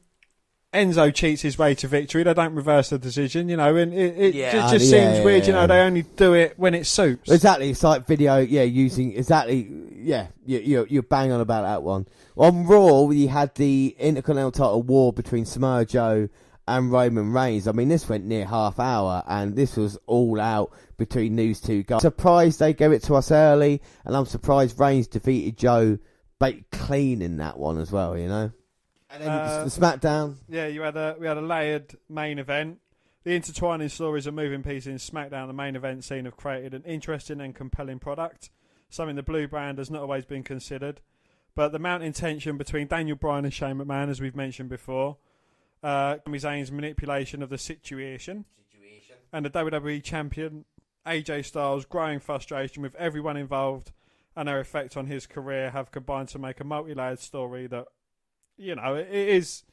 Enzo cheats his way to victory, they don't reverse the decision, you know, and it just seems weird, you know, they only do it when it suits. Exactly, it's like video, using, you're bang on about that one. On Raw, you had the Intercontinental title war between Samoa Joe and Roman Reigns. I mean, this went near half hour, and this was all out between these two guys. Surprised they gave it to us early, and I'm surprised Reigns defeated Joe clean in that one as well, you know. And then the SmackDown. Yeah, we had a layered main event. The intertwining stories of moving pieces in SmackDown, the main event scene, have created an interesting and compelling product, something the Blue brand has not always been considered. But the mounting tension between Daniel Bryan and Shane McMahon, as we've mentioned before, Sami Zayn's manipulation of the situation, and the WWE champion AJ Styles' growing frustration with everyone involved and their effect on his career have combined to make a multi-layered story that, you know, it is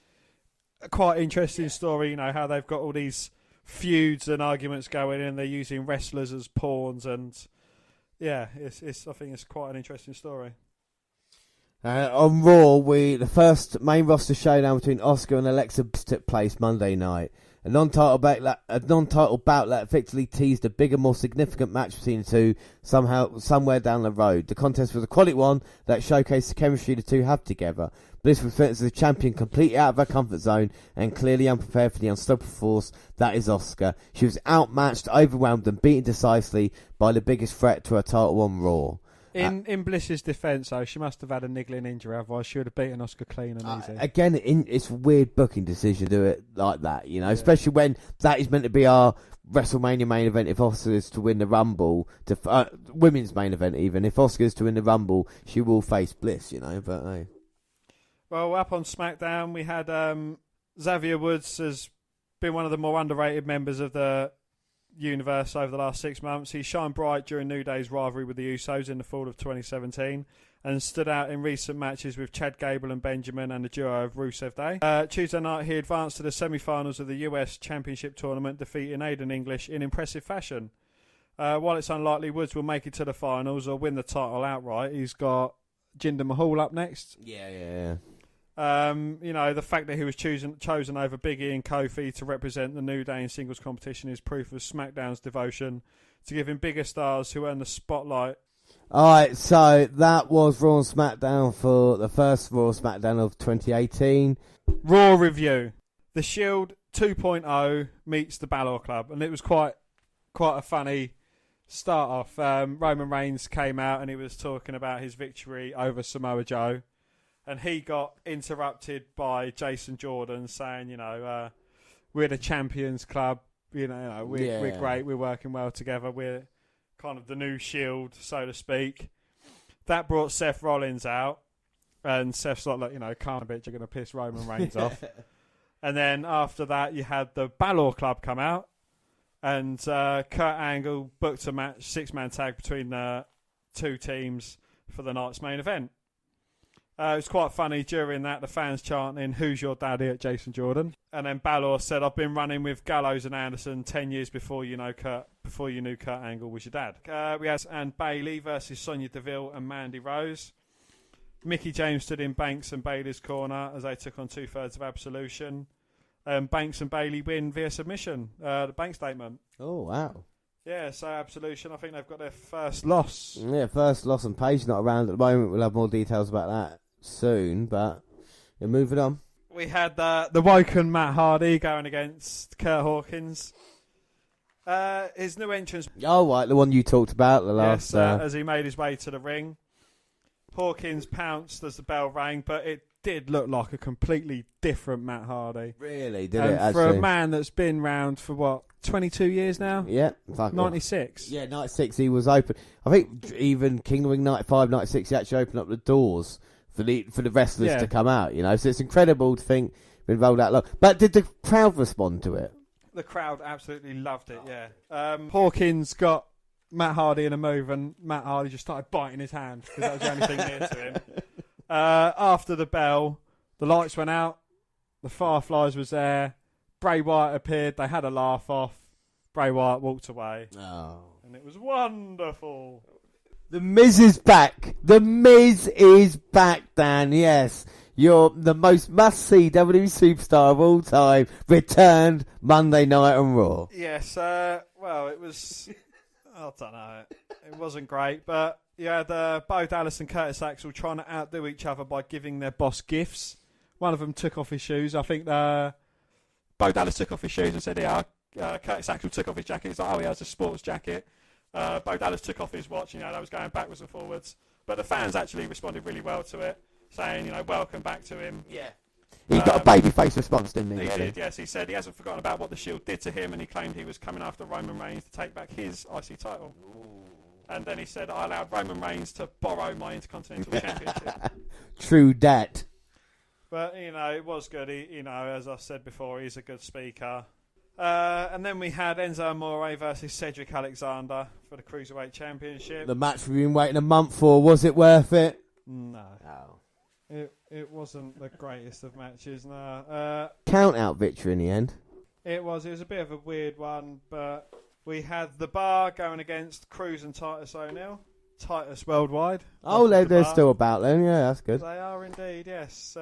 a quite interesting story, you know, how they've got all these feuds and arguments going in, they're using wrestlers as pawns, and yeah, I think it's quite an interesting story. On Raw, the first main roster showdown between Asuka and Alexa took place Monday night. A non-title bout that effectively teased a bigger, more significant match between the two somewhere down the road. The contest was a quality one that showcased the chemistry the two have together. Bliss reflects the champion completely out of her comfort zone and clearly unprepared for the unstoppable force that is Asuka. She was outmatched, overwhelmed, and beaten decisively by the biggest threat to her title on Raw. In Bliss's defence, though, she must have had a niggling injury, otherwise she would have beaten Asuka clean and easy. Again, it's a weird booking decision to do it like that, you know, especially when that is meant to be our WrestleMania main event. If Asuka is to win the Rumble, women's main event even, if Asuka is to win the Rumble, she will face Bliss, you know, but hey. Well, up on SmackDown, we had Xavier Woods has been one of the more underrated members of the universe over the last 6 months. He shined bright during New Day's rivalry with the Usos in the fall of 2017 and stood out in recent matches with Chad Gable and Benjamin and the duo of Rusev Day. Tuesday night, he advanced to the semi-finals of the US Championship Tournament, defeating Aiden English in impressive fashion. While it's unlikely Woods will make it to the finals or win the title outright, he's got Jinder Mahal up next. Yeah. You know, the fact that he was chosen over Big E and Kofi to represent the New Day in singles competition is proof of SmackDown's devotion to giving bigger stars who earn the spotlight. Alright, so that was Raw and SmackDown for the first Raw SmackDown of 2018. Raw review. The Shield 2.0 meets the Balor Club, and it was quite a funny start off. Roman Reigns came out and he was talking about his victory over Samoa Joe. And he got interrupted by Jason Jordan saying, you know, we're the Champions Club. You know, we're great. We're working well together. We're kind of the new Shield, so to speak. That brought Seth Rollins out. And Seth's like, you know, calm a bit. You're going to piss Roman Reigns off. And then after that, you had the Balor Club come out. And Kurt Angle booked a match, 6-man tag between the two teams for the night's main event. It was quite funny during that, the fans chanting, "Who's your daddy?" at Jason Jordan. And then Balor said, "I've been running with Gallows and Anderson 10 years before you knew Kurt Angle was your dad." We had and Bayley versus Sonya Deville and Mandy Rose. Mickie James stood in Banks and Bayley's corner as they took on 2/3 of Absolution. Banks and Bayley win via submission. The bank statement. Oh, wow. Yeah, so Absolution, I think they've got their first loss. Yeah, first loss, and Paige not around at the moment. We'll have more details about that soon, but you're moving on. We had the Woken Matt Hardy going against Kurt Hawkins. His new entrance. Oh, right, the one you talked about the last. Yes, as he made his way to the ring. Hawkins pounced as the bell rang, but it did look like a completely different Matt Hardy. Really, did And it for actually? a man that's been round for 22 years now? Yeah. 96. Yeah, 96 he was open. I think even King of the Ring 95, 96 he actually opened up the doors for the wrestlers to come out, you know. So it's incredible to think been rolled out long. But did the crowd respond to it? The crowd absolutely loved it, yeah. Hawkins got Matt Hardy in a move, and Matt Hardy just started biting his hand because that was the only thing near to him. After the bell, the lights went out, the Fireflies was there, Bray Wyatt appeared, they had a laugh off, Bray Wyatt walked away, and it was wonderful. The Miz is back. The Miz is back, Dan, yes. You're the most must-see WWE superstar of all time, returned Monday night on Raw. Yes, well, it was... I don't know. It wasn't great, but you had Bo Dallas and Curtis Axel trying to outdo each other by giving their boss gifts. One of them took off his shoes. I think Bo Dallas took off his shoes and said, yeah, Curtis Axel took off his jacket. He's like, oh, he has a sports jacket. Bo Dallas took off his watch. You know, that was going backwards and forwards. But the fans actually responded really well to it, saying, you know, welcome back to him. Yeah. He got a babyface response, didn't he? He did, yes. He said he hasn't forgotten about what the Shield did to him, and he claimed he was coming after Roman Reigns to take back his IC title. Ooh. And then he said, I allowed Roman Reigns to borrow my Intercontinental Championship. True dat. But, you know, it was good. He, you know, as I said before, he's a good speaker. And then we had Enzo Amore versus Cedric Alexander for the Cruiserweight Championship. The match we've been waiting a month for. Was it worth it? No. Oh. It wasn't the greatest of matches, no. Count-out victory in the end. It was a bit of a weird one, but we had The Bar going against Cruz and Titus O'Neil. Titus Worldwide. Oh, they're still about then, yeah, that's good. They are indeed, yes.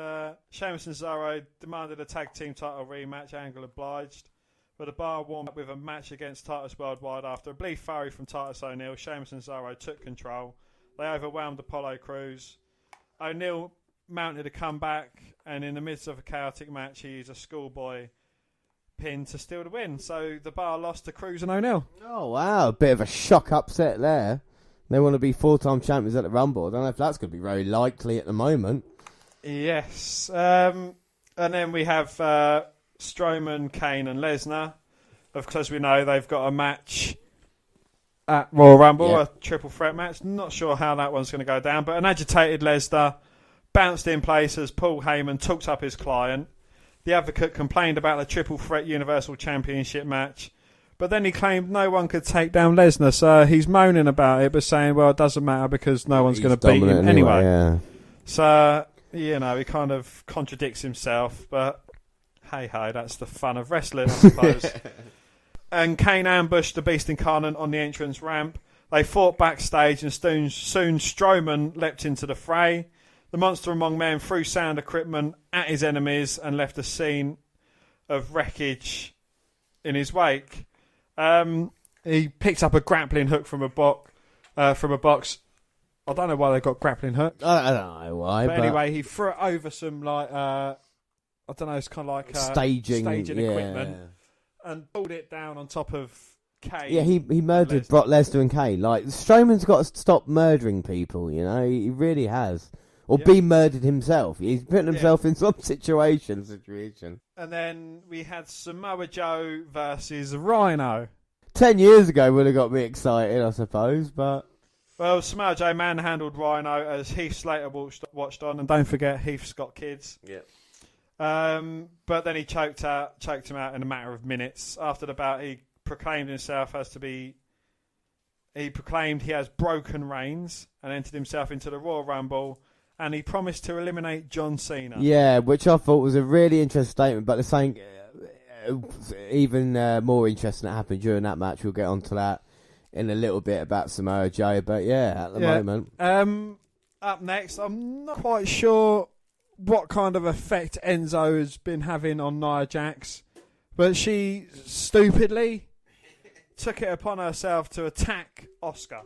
Sheamus and Cesaro demanded a tag team title rematch, Angle obliged. But The Bar warmed up with a match against Titus Worldwide after a brief flurry from Titus O'Neil. Sheamus and Cesaro took control. They overwhelmed Apollo Crews. O'Neil mounted a comeback, and in the midst of a chaotic match, he used a schoolboy pin to steal the win. So The Bar lost to Crews and O'Neil. Oh, wow. A bit of a shock upset there. They want to be 4-time champions at the Rumble. I don't know if that's going to be very likely at the moment. Yes. And then we have Strowman, Kane and Lesnar. Of course, we know they've got a match at Royal Rumble, a triple threat match. Not sure how that one's going to go down, but an agitated Lesnar bounced in place as Paul Heyman talked up his client. The Advocate complained about the triple threat Universal Championship match, but then he claimed no one could take down Lesnar, so he's moaning about it, but saying, well, it doesn't matter because no one's going to beat him anyway. Yeah. So, you know, he kind of contradicts himself, but hey, that's the fun of wrestling, I suppose. And Kane ambushed the Beast Incarnate on the entrance ramp. They fought backstage, and soon Strowman leapt into the fray. The Monster Among Men threw sound equipment at his enemies and left a scene of wreckage in his wake. He picked up a grappling hook from a box. I don't know why they got grappling hooks. I don't know why. But anyway, he threw it over some I don't know, it's kind of like staging equipment, and pulled it down on top of Kane. Yeah, he murdered Brock Lesnar and Kane. Like, Strowman's got to stop murdering people, you know? He really has. Or be murdered himself. He's putting himself in some situation. And then we had Samoa Joe versus Rhino. 10 years ago would have got me excited, I suppose, but... Well, Samoa Joe manhandled Rhino as Heath Slater watched on. And don't forget, Heath's got kids. Yeah. But then he choked him out in a matter of minutes. After the bout, he proclaimed himself He proclaimed he has broken reigns and entered himself into the Royal Rumble, and he promised to eliminate John Cena. Yeah, which I thought was a really interesting statement, but the same, even more interesting that happened during that match. We'll get onto that in a little bit about Samoa Joe, but at the moment. Up next, I'm not quite sure what kind of effect Enzo has been having on Nia Jax, but she stupidly took it upon herself to attack Asuka.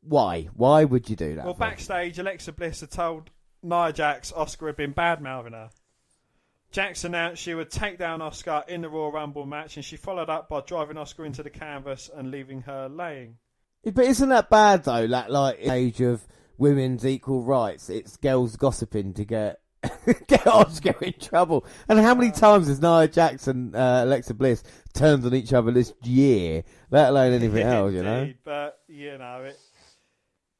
Why? Why would you do that? Well, backstage, Alexa Bliss had told Nia Jax Asuka had been bad-mouthing her. Jax announced she would take down Asuka in the Royal Rumble match, and she followed up by driving Asuka into the canvas and leaving her laying. But isn't that bad, though? That, like, age of women's equal rights, it's girls gossiping to get get Oscar in trouble. And how many times has Nia Jax and Alexa Bliss turned on each other this year, let alone anything else, you know? But, you know,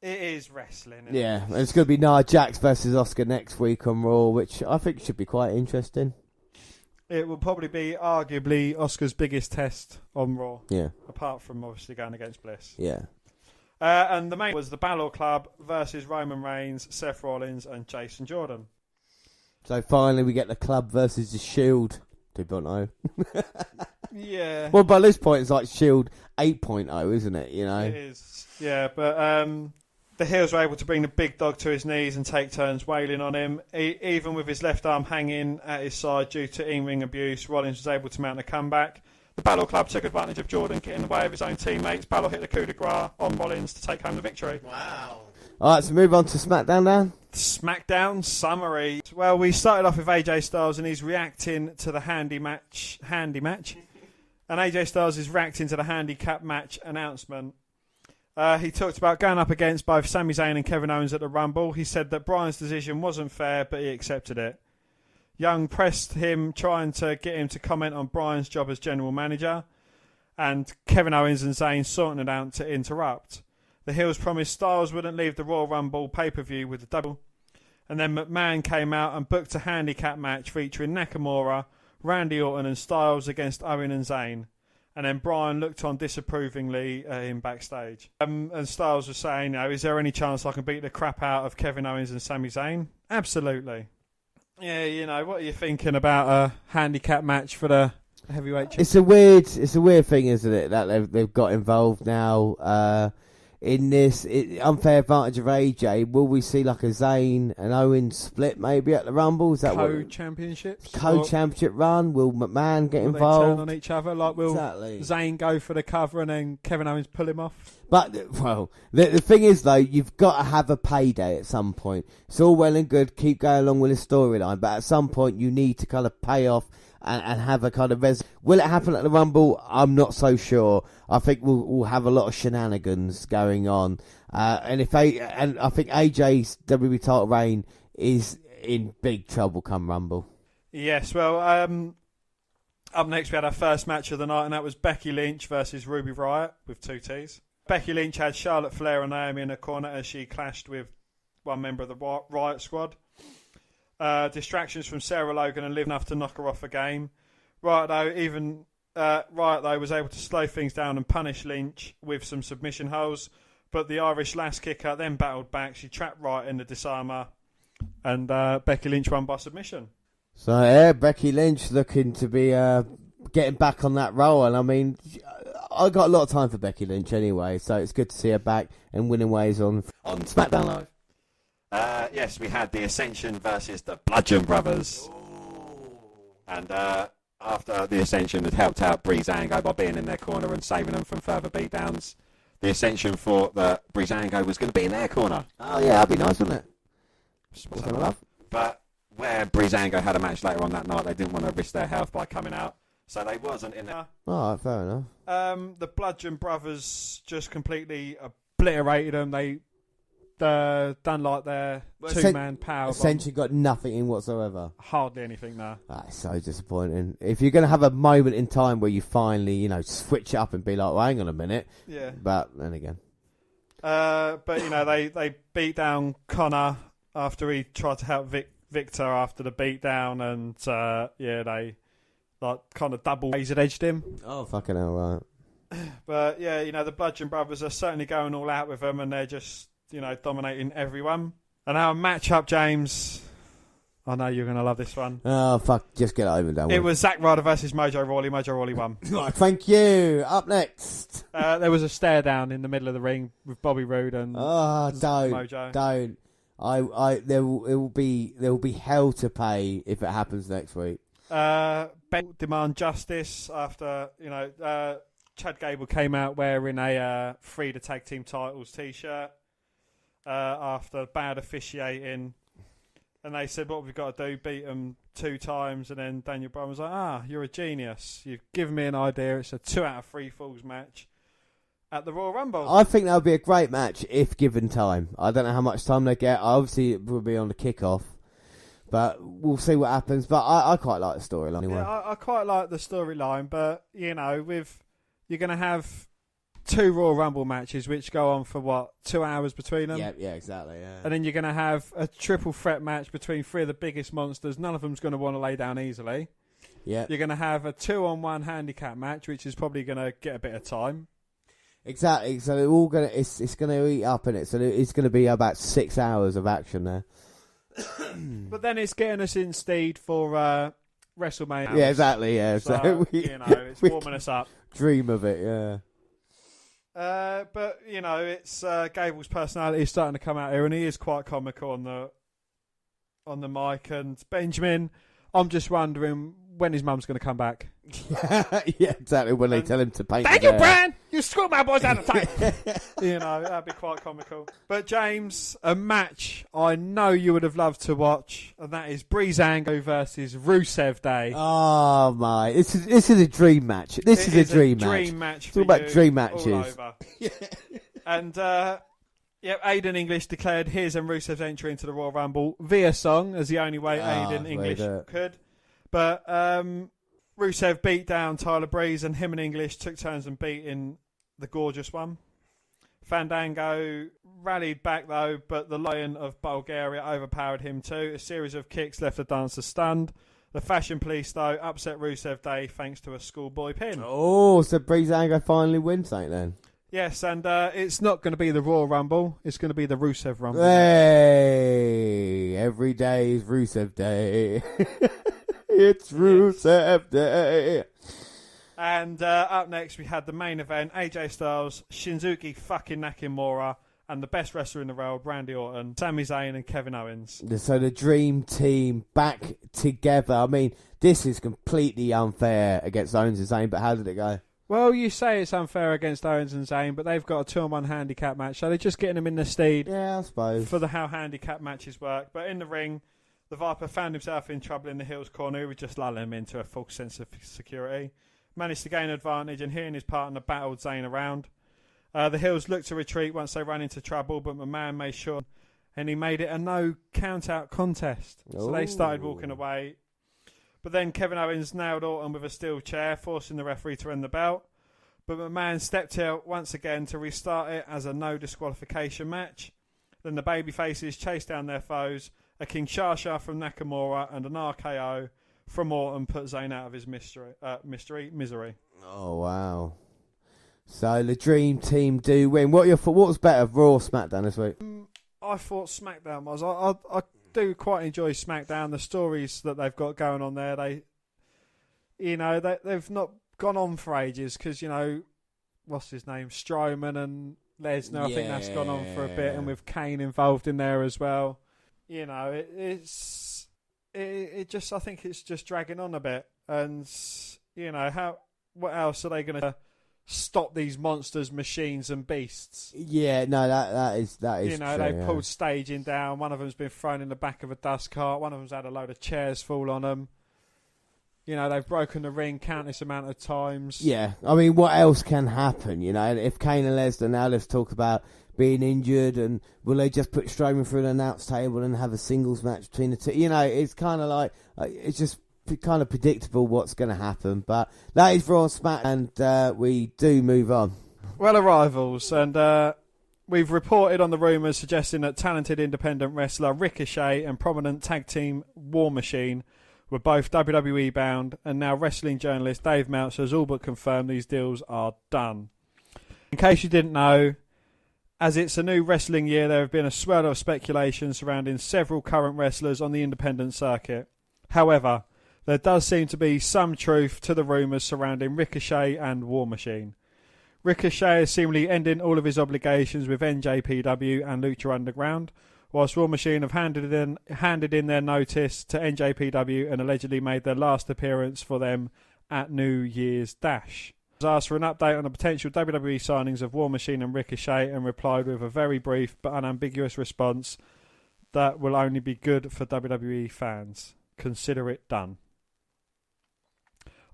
it is wrestling. Yeah, and it's going to be Nia Jax versus Oscar next week on Raw, which I think should be quite interesting. It will probably be arguably Oscar's biggest test on Raw. Yeah. Apart from obviously going against Bliss. Yeah. And the main was the Balor Club versus Roman Reigns, Seth Rollins, and Jason Jordan. So finally we get the Club versus the Shield 2.0. Yeah. Well, by this point it's like Shield 8.0, isn't it? You know. It is. Yeah, but the heels were able to bring the big dog to his knees and take turns wailing on him. Even with his left arm hanging at his side due to in-ring abuse, Rollins was able to mount a comeback. The Balor Club took advantage of Jordan getting in the way of his own teammates. Balor hit the coup de grace on Rollins to take home the victory. Wow. Alright, so move on to SmackDown now. SmackDown summary. Well, we started off with AJ Styles and he's reacting to the handy match. And AJ Styles is reacting to the handicap match announcement. He talked about going up against both Sami Zayn and Kevin Owens at the Rumble. He said that Bryan's decision wasn't fair, but he accepted it. Young pressed him, trying to get him to comment on Bryan's job as general manager, and Kevin Owens and Zayn sorting it out to interrupt. The heels promised Styles wouldn't leave the Royal Rumble pay-per-view with the double, and then McMahon came out and booked a handicap match featuring Nakamura, Randy Orton and Styles against Owen and Zayn. And then Bryan looked on disapprovingly at him backstage. And Styles was saying, is there any chance I can beat the crap out of Kevin Owens and Sami Zayn? Absolutely. Yeah, what are you thinking about a handicap match for the heavyweight championship? It's a weird thing, isn't it, that they've got involved now in this unfair advantage of AJ. Will we see like a Zayn and Owen split maybe at the Rumble? Is that Co-championships? Co-championship run? Will McMahon get involved? They turn on each other? Like, will Zayn go for the cover and then Kevin Owens pull him off? But, well, the thing is, though, you've got to have a payday at some point. It's all well and good, keep going along with the storyline, but at some point you need to kind of pay off and have a kind of Will it happen at the Rumble? I'm not so sure. I think we'll have a lot of shenanigans going on, and I think AJ's WWE title reign is in big trouble come Rumble. Yes, well, up next we had our first match of the night, and that was Becky Lynch versus Ruby Riott with 2 T's. Becky Lynch had Charlotte Flair and Naomi in a corner as she clashed with one member of the Riott squad. Distractions from Sarah Logan and Liv enough to knock her off a game. Riott though was able to slow things down and punish Lynch with some submission holds, but the Irish lass kicker then battled back. She trapped Riott in the disarmer, and Becky Lynch won by submission. So yeah, Becky Lynch looking to be getting back on that roll, and I mean, I got a lot of time for Becky Lynch anyway, so it's good to see her back and winning ways on SmackDown Live. Yes, we had the Ascension versus the Bludgeon Brothers. And after the Ascension had helped out Breezango by being in their corner and saving them from further beatdowns, the Ascension thought that Breezango was going to be in their corner. Oh yeah, that'd be nice, wouldn't it? But where Breezango had a match later on that night, they didn't want to risk their health by coming out, so they wasn't in there. Alright, fair enough. The Bludgeon Brothers just completely obliterated them. They done like their two-man power. Essentially got nothing in whatsoever. Hardly anything there. That's so disappointing. If you're going to have a moment in time where you finally, switch it up and be like, well, hang on a minute. Yeah. But then again. But, they beat down Connor after he tried to help Victor after the beatdown, and, they kind of double razor-edged him. Oh, fucking hell, right. But, the Bludgeon Brothers are certainly going all out with them, and they're just, dominating everyone. And our match-up, James, I know you're going to love this one. Oh, fuck, just get it over and done with. It was Zack Ryder versus Mojo Rawley. Mojo Rawley won. Right, thank you. Up next. There was a stare down in the middle of the ring with Bobby Roode and Mojo. Don't. There will be hell to pay if it happens next week. Ben demand justice after Chad Gable came out wearing a Free the Tag Team Titles t-shirt after bad officiating, and they said, what we've got to do, beat them 2 times, and then Daniel Bryan was like, you're a genius, you've given me an idea, it's a 2 out of 3 falls match at the Royal Rumble. I think that would be a great match if given time. I don't know how much time they get. Obviously it will be on the kickoff, But we'll see what happens. But I quite like the storyline anyway. Yeah, I quite like the storyline, but, you're going to have 2 Royal Rumble matches which go on for, 2 hours between them? Yeah, exactly, yeah. And then you're going to have a triple threat match between 3 of the biggest monsters. None of them's going to want to lay down easily. Yeah. You're going to have a 2-on-1 handicap match, which is probably going to get a bit of time. Exactly. So they're all gonna. It's going to eat up in it. So it's going to be about 6 hours of action there. But then it's getting us in steed for WrestleMania. Yeah, exactly. Yeah. So it's warming us up. Dream of it. Yeah. But it's Gable's personality is starting to come out here, and he is quite comical on the mic. And Benjamin, I'm just wondering when his mum's going to come back. Yeah, exactly. When they tell him to paint. Thank you, Bran. You screwed my boys out of time. That'd be quite comical. But James, a match I know you would have loved to watch, and that is Breezango versus Rusev Day. Oh my! This is a dream match. This is a dream match. Talk about dream matches. And Aiden English declared his and Rusev's entry into the Royal Rumble via song, as the only way Aiden English could. But Rusev beat down Tyler Breeze, and him and English took turns and beating the gorgeous one. Fandango rallied back though, but the Lion of Bulgaria overpowered him too. A series of kicks left the dancer stunned. The Fashion Police though upset Rusev Day thanks to a schoolboy pin. Oh, so Breezango finally wins something then? Yes, and it's not going to be the Royal Rumble. It's going to be the Rusev Rumble. Hey, every day is Rusev Day. It's Rusev Day. And up next, we had the main event: AJ Styles, Shinsuke fucking Nakamura, and the best wrestler in the world, Randy Orton, Sami Zayn, and Kevin Owens. So the dream team back together. I mean, this is completely unfair against Owens and Zayn, but how did it go? Well, you say it's unfair against Owens and Zayn, but they've got a 2-on-1 handicap match, so they're just getting them in the steed. Yeah, I suppose. For how handicap matches work. But in the ring, the Viper found himself in trouble in the Hills corner, who would just lull him into a false sense of security. Managed to gain advantage, and he and his partner battled Zayn around. The Hills looked to retreat once they ran into trouble, but McMahon made sure, and he made it a no count-out contest. So they started walking away. But then Kevin Owens nailed Orton with a steel chair, forcing the referee to end the bout. But McMahon stepped out once again to restart it as a no disqualification match. Then the babyfaces chased down their foes. A Kinshasa from Nakamura and an RKO from Orton put Zayn out of his misery. Oh, wow. So the dream team do win. What was better, Raw or SmackDown this week? I thought SmackDown was. I do quite enjoy SmackDown. The stories that they've got going on there, they've not gone on for ages because, what's his name? Strowman and Lesnar. I think that's gone on for a bit, and with Kane involved in there as well. I think it's just dragging on a bit. And, what else are they going to stop these monsters, machines and beasts? Yeah, no, that is true. They pulled staging down. One of them's been thrown in the back of a dust cart. One of them's had a load of chairs fall on them. They've broken the ring countless amount of times. Yeah, I mean, what else can happen? If Kane and Lesnar, now let's talk about being injured, and will they just put Strowman through an announce table and have a singles match between the two? It's kind of like, it's just kind of predictable what's going to happen. But that is Raw Smack, and we do move on. Well, arrivals, and we've reported on the rumours suggesting that talented independent wrestler Ricochet and prominent tag team War Machine were both WWE bound, and now wrestling journalist Dave Meltzer has all but confirmed these deals are done. In case you didn't know, as it's a new wrestling year, there have been a swell of speculation surrounding several current wrestlers on the independent circuit. However, there does seem to be some truth to the rumours surrounding Ricochet and War Machine. Ricochet is seemingly ending all of his obligations with NJPW and Lucha Underground, whilst War Machine have handed in their notice to NJPW and allegedly made their last appearance for them at New Year's Dash. I was asked for an update on the potential WWE signings of War Machine and Ricochet, and replied with a very brief but unambiguous response that will only be good for WWE fans. Consider it done.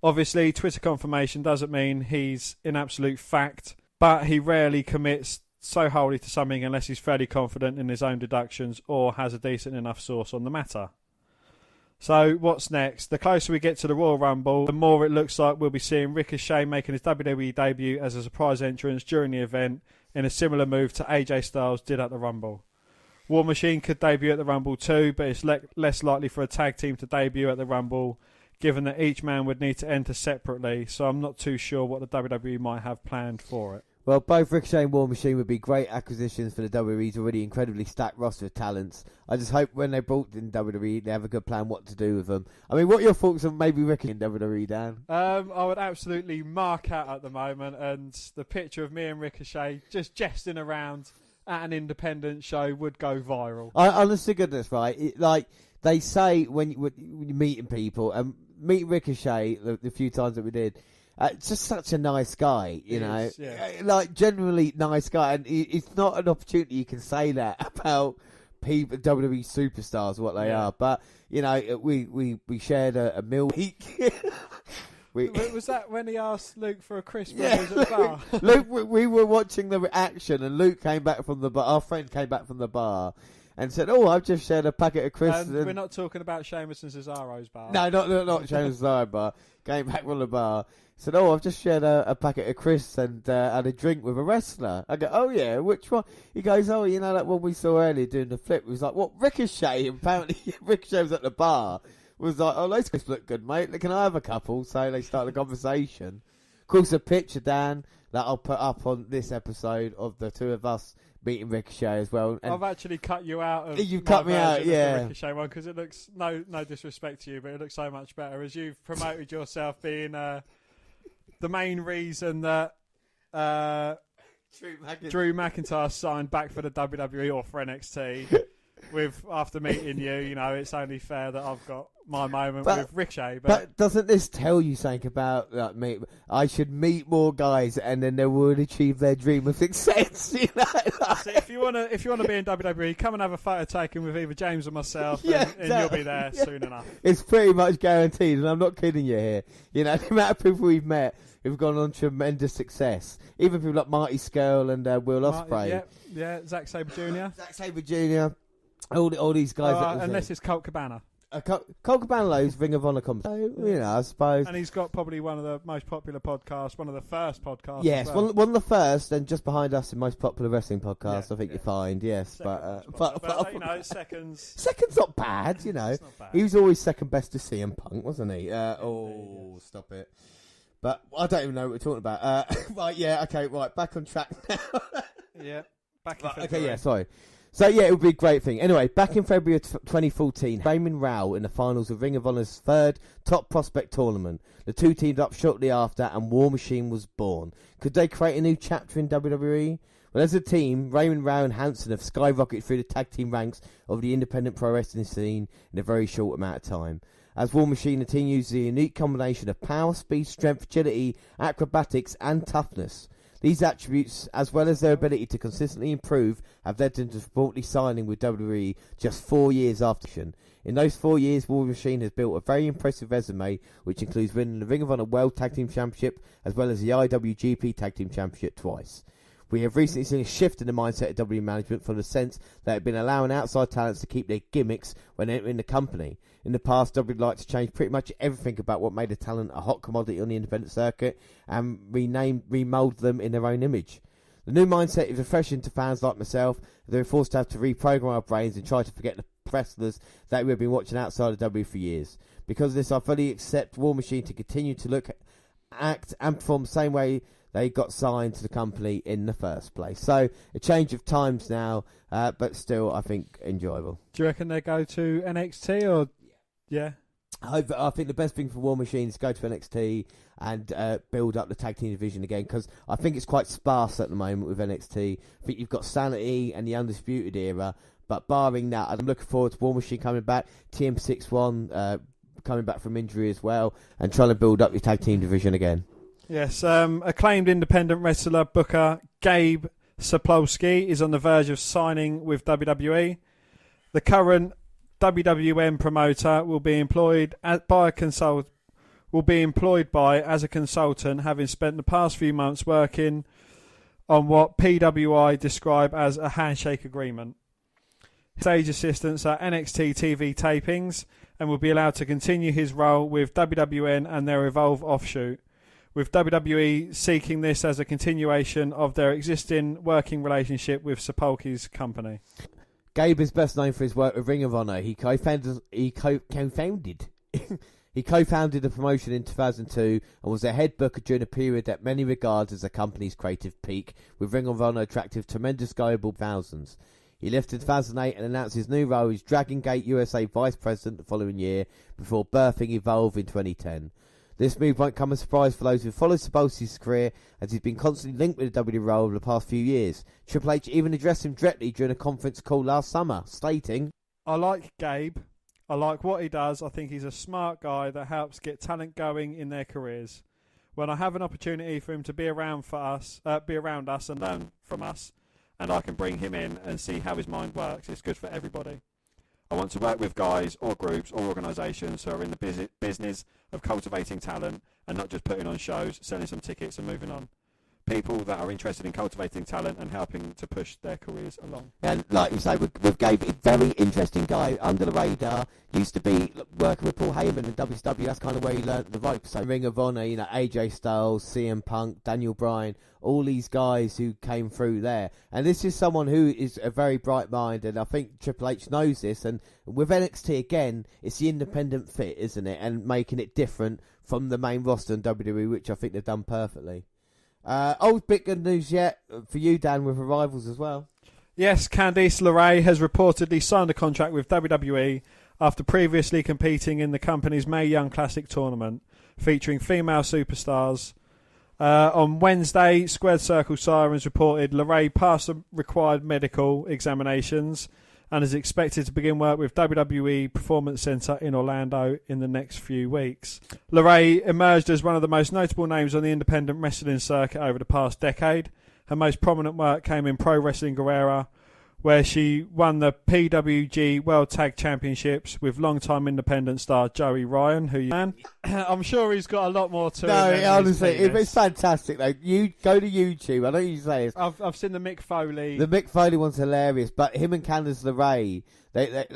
Obviously, Twitter confirmation doesn't mean he's in absolute fact, but he rarely commits so wholly to something unless he's fairly confident in his own deductions or has a decent enough source on the matter. So what's next? The closer we get to the Royal Rumble, the more it looks like we'll be seeing Ricochet making his WWE debut as a surprise entrance during the event in a similar move to AJ Styles did at the Rumble. War Machine could debut at the Rumble too, but it's less likely for a tag team to debut at the Rumble, given that each man would need to enter separately, so I'm not too sure what the WWE might have planned for it. Well, both Ricochet and War Machine would be great acquisitions for the WWE's already incredibly stacked roster of talents. I just hope when they brought in WWE, they have a good plan what to do with them. I mean, what are your thoughts on maybe Ricochet in WWE, Dan? I would absolutely mark out at the moment, and the picture of me and Ricochet just jesting around at an independent show would go viral. Honest to goodness, right? Like they say when you're meeting people, and meeting Ricochet the few times that we did, just such a nice guy, you know. Yeah. Like generally nice guy, and it's not an opportunity you can say that about people, WWE superstars, what they are. But you know, we shared a meal week. Was that when he asked Luke for a crisp when he was at the bar? Luke, we were watching the reaction, and Luke came back from the bar. Our friend came back from the bar and said, "Oh, I've just shared a packet of crisps." And we're not talking about Sheamus and Cesaro's bar. No, not Sheamus Cesaro's bar. Came back from the bar. Said, "Oh, I've just shared a packet of crisps and had a drink with a wrestler." I go, "Oh yeah, which one?" He goes, "Oh, you know that one we saw earlier doing the flip." He was like, "What, Ricochet?" And apparently Ricochet was at the bar. Was like, "Oh, those crisps look good, mate. Can I have a couple?" So they start a conversation. Of course, a picture, Dan, that I'll put up on this episode of the two of us meeting Ricochet as well. And I've actually cut you out of you've cut me out, yeah. The Ricochet one, because it looks no disrespect to you, but it looks so much better as you've promoted yourself being the main reason that Drew McIntyre signed back for the WWE or for NXT. After meeting you, you know, it's only fair that I've got my moment with Ricochet. But doesn't this tell you something about like me? I should meet more guys, and then they will achieve their dream of success. You know. So if you wanna be in WWE, come and have a photo taken with either James or myself, and you'll be there soon enough. It's pretty much guaranteed, and I'm not kidding you here. You know, the amount of people we've met who've gone on tremendous success. Even people like Marty Scurll and Will Ospreay. Yeah, Zack Sabre Jr. Zack Sabre Jr. All these guys. Unless it's Colt Cabana. Colt Cabana's Ring of Honor commentator, you know, I suppose. And he's got probably one of the most popular podcasts, one of the first podcasts. Yes, well. one of the first, and just behind us, the most popular wrestling podcast. I think you find, yes, but you know, seconds. Second's not bad, you know. He was always second best to CM Punk, wasn't he? Stop it. But I don't even know what we're talking about. Right, yeah, okay, right, back on track now. Yeah, back in February. Okay, yeah, sorry. So, yeah, it would be a great thing. Anyway, back in February of 2014, Raymond Rao in the finals of Ring of Honor's third top prospect tournament. The two teamed up shortly after, and War Machine was born. Could they create a new chapter in WWE? Well, as a team, Raymond Rao and Hanson have skyrocketed through the tag team ranks of the independent pro wrestling scene in a very short amount of time. As War Machine continues the unique combination of power, speed, strength, agility, acrobatics, and toughness. These attributes, as well as their ability to consistently improve, have led them to reportedly signing with WWE just 4 years after. In those 4 years, War Machine has built a very impressive resume, which includes winning the Ring of Honor World Tag Team Championship, as well as the IWGP Tag Team Championship twice. We have recently seen a shift in the mindset of WWE management from the sense that they've been allowing outside talents to keep their gimmicks when entering the company. In the past, WWE liked to change pretty much everything about what made a talent a hot commodity on the independent circuit and remold them in their own image. The new mindset is refreshing to fans like myself. They're forced to have to reprogram our brains and try to forget the wrestlers that we've been watching outside of WWE for years. Because of this, I fully accept War Machine to continue to look, act, and perform the same way they got signed to the company in the first place. So, a change of times now, but still, I think, enjoyable. Do you reckon they go to NXT or... Yeah. I think the best thing for War Machine is go to NXT and build up the tag team division again, because I think it's quite sparse at the moment with NXT. I think you've got Sanity and the Undisputed Era, but barring that, I'm looking forward to War Machine coming back, TM61 coming back from injury as well, and trying to build up your tag team division again. Yes, acclaimed independent wrestler booker Gabe Sapolsky is on the verge of signing with WWE. The current WWM promoter will be employed as a consultant, having spent the past few months working on what PWI describe as a handshake agreement. Stage assistants at NXT TV tapings and will be allowed to continue his role with WWN and their Evolve offshoot, with WWE seeking this as a continuation of their existing working relationship with Sapolsky's company. Gabe is best known for his work with Ring of Honor. He co-founded He co-founded the promotion in 2002 and was a head booker during a period that many regard as the company's creative peak, with Ring of Honor attracting tremendous global thousands. He left in 2008 and announced his new role as Dragon Gate USA Vice President the following year, before birthing Evolve in 2010. This move won't come as a surprise for those who follow Sapolsky's career, as he's been constantly linked with the WWE role over the past few years. Triple H even addressed him directly during a conference call last summer, stating, "I like Gabe. I like what he does. I think he's a smart guy that helps get talent going in their careers. When I have an opportunity for him to be around us and learn from us, and I can bring him in and see how his mind works, it's good for everybody. I want to work with guys or groups or organisations who are in the business of cultivating talent and not just putting on shows, selling some tickets and moving on. People that are interested in cultivating talent and helping to push their careers along." And like you say, with Gabe, a very interesting guy, under the radar, used to be working with Paul Heyman in WCW. That's kind of where he learnt the ropes. So Ring of Honor, AJ Styles, CM Punk, Daniel Bryan, all these guys who came through there. And this is someone who is a very bright mind, and I think Triple H knows this. And with NXT, again, it's the independent fit, isn't it? And making it different from the main roster in WWE, which I think they've done perfectly. Bit good news yet for you, Dan, with arrivals as well. Yes, Candice LeRae has reportedly signed a contract with WWE after previously competing in the company's Mae Young Classic tournament, featuring female superstars. On Wednesday, Squared Circle Sirens reported LeRae passed the required medical examinations and is expected to begin work with WWE Performance Center in Orlando in the next few weeks. LeRae emerged as one of the most notable names on the independent wrestling circuit over the past decade. Her most prominent work came in Pro Wrestling Guerrera, where she won the PWG World Tag Championships with longtime independent star Joey Ryan, I'm sure he's got a lot more to it. No, honestly, it's fantastic. Though. You go to YouTube. I know you say it. I've seen the Mick Foley. The Mick Foley one's hilarious, but him and Candice LeRae, they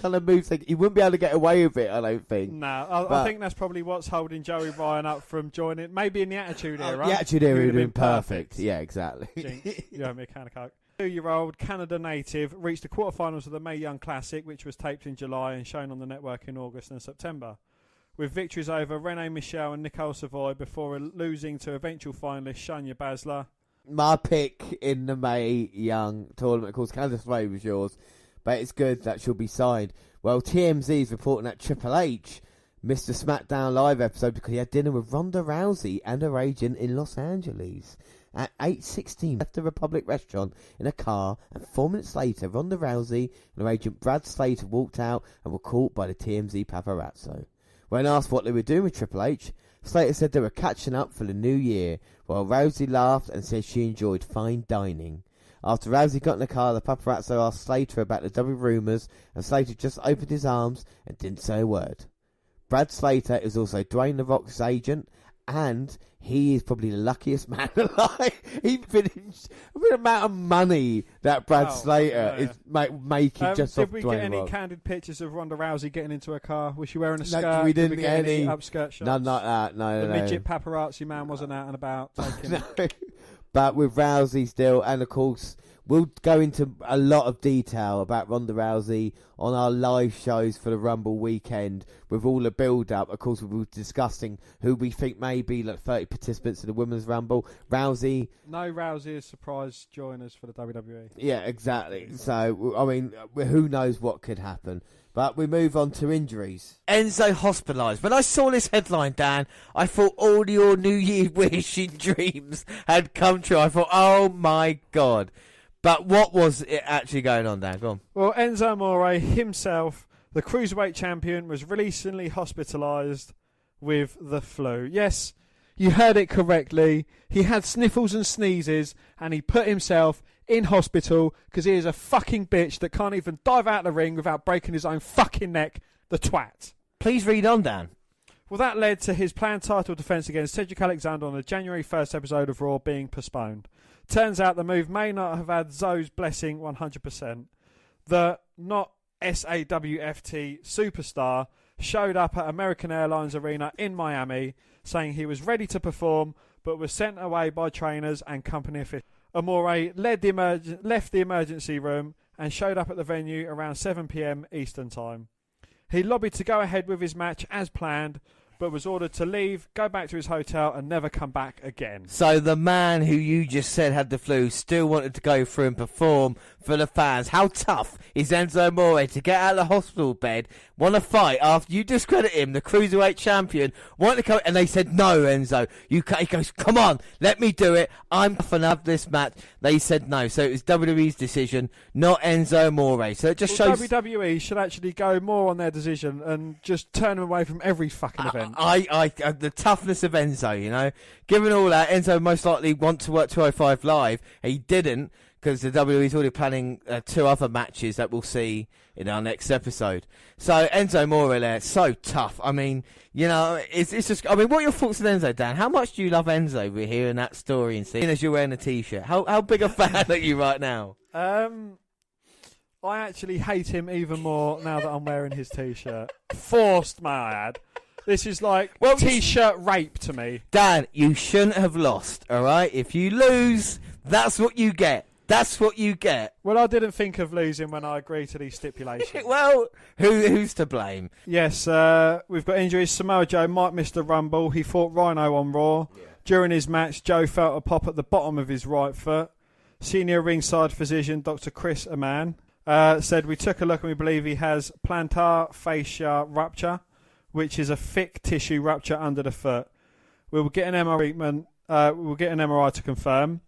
kind of moves. He wouldn't be able to get away with it, I don't think. No, I think that's probably what's holding Joey Ryan up from joining. Maybe in the Attitude Era. The Attitude Era would have been perfect. Yeah, exactly. Jinx, you owe me a can of Coke. 2-year-old Canada native reached the quarterfinals of the Mae Young Classic, which was taped in July and shown on the network in August and September, with victories over Renee Michelle and Nicole Savoy before losing to eventual finalist Shayna Bazsler. My pick in the Mae Young tournament, of course, Candice LeRae was yours, but it's good that she'll be signed. Well, TMZ is reporting that Triple H missed a SmackDown Live episode because he had dinner with Ronda Rousey and her agent in Los Angeles. At 8:16, left the Republic restaurant in a car, and 4 minutes later, Ronda Rousey and her agent Brad Slater walked out and were caught by the TMZ paparazzo. When asked what they were doing with Triple H, Slater said they were catching up for the new year, while Rousey laughed and said she enjoyed fine dining. After Rousey got in the car, the paparazzo asked Slater about the double Rumours, and Slater just opened his arms and didn't say a word. Brad Slater is also Dwayne The Rock's agent, and he is probably the luckiest man alive. He finished the amount of money that Brad Slater is making just off Dwayne. Did we get any Rock. candid pictures of Ronda Rousey getting into a car? Was she wearing a skirt? No, we didn't get any upskirt shots? None like that. No, the midget paparazzi man wasn't out and about taking no. But with Rousey still, and of course, we'll go into a lot of detail about Ronda Rousey on our live shows for the Rumble weekend with all the build-up. Of course, we'll be discussing who we think may be 30 participants in the Women's Rumble. Rousey. No Rousey is surprise joiners for the WWE. Yeah, exactly. So, I mean, who knows what could happen. But we move on to injuries. Enzo hospitalised. When I saw this headline, Dan, I thought all your New Year's wish and dreams had come true. I thought, oh my God. But what was it actually going on, Dan? Go on. Well, Enzo Amore himself, the Cruiserweight champion, was recently hospitalised with the flu. Yes, you heard it correctly. He had sniffles and sneezes, and he put himself in hospital because he is a fucking bitch that can't even dive out the ring without breaking his own fucking neck, the twat. Please read on, Dan. Well, that led to his planned title defence against Cedric Alexander on the January 1st episode of Raw being postponed. Turns out the move may not have had Zoe's blessing 100%. The not SAWFT superstar, showed up at American Airlines Arena in Miami, saying he was ready to perform, but was sent away by trainers and company officials. Amore left the emergency room and showed up at the venue around 7 p.m. Eastern Time. He lobbied to go ahead with his match as planned, but was ordered to leave, go back to his hotel and never come back again. So the man who you just said had the flu still wanted to go through and perform for the fans. How tough is Enzo Amore to get out of the hospital bed, want to fight after you discredit him, the Cruiserweight champion, want to come, and they said, no, Enzo. He goes, come on, let me do it. I'm going to have this match. They said no. So it was WWE's decision, not Enzo Amore. So it just shows... WWE should actually go more on their decision and just turn him away from every fucking event. The toughness of Enzo, you know. Given all that, Enzo most likely want to work 205 Live. He didn't, because the WWE's already planning 2 other matches that we'll see in our next episode. So Enzo Amore there, so tough. I mean, you know, it's just. I mean, what are your thoughts on Enzo, Dan? How much do you love Enzo? We're hearing that story and seeing as you're wearing a T-shirt. How big a fan are you right now? I actually hate him even more now that I'm wearing his T-shirt. Forced, may I add. This is like T-shirt rape to me. Dan, you shouldn't have lost, all right? If you lose, that's what you get. That's what you get. Well, I didn't think of losing when I agreed to these stipulations. Well, who's to blame? Yes, we've got injuries. Samoa Joe might miss the Rumble. He fought Rhino on Raw. Yeah. During his match, Joe felt a pop at the bottom of his right foot. Senior ringside physician, Dr. Chris Amann, said, we took a look and we believe he has plantar fascia rupture, which is a thick tissue rupture under the foot. We will get an MRI treatment. We'll get an MRI to confirm.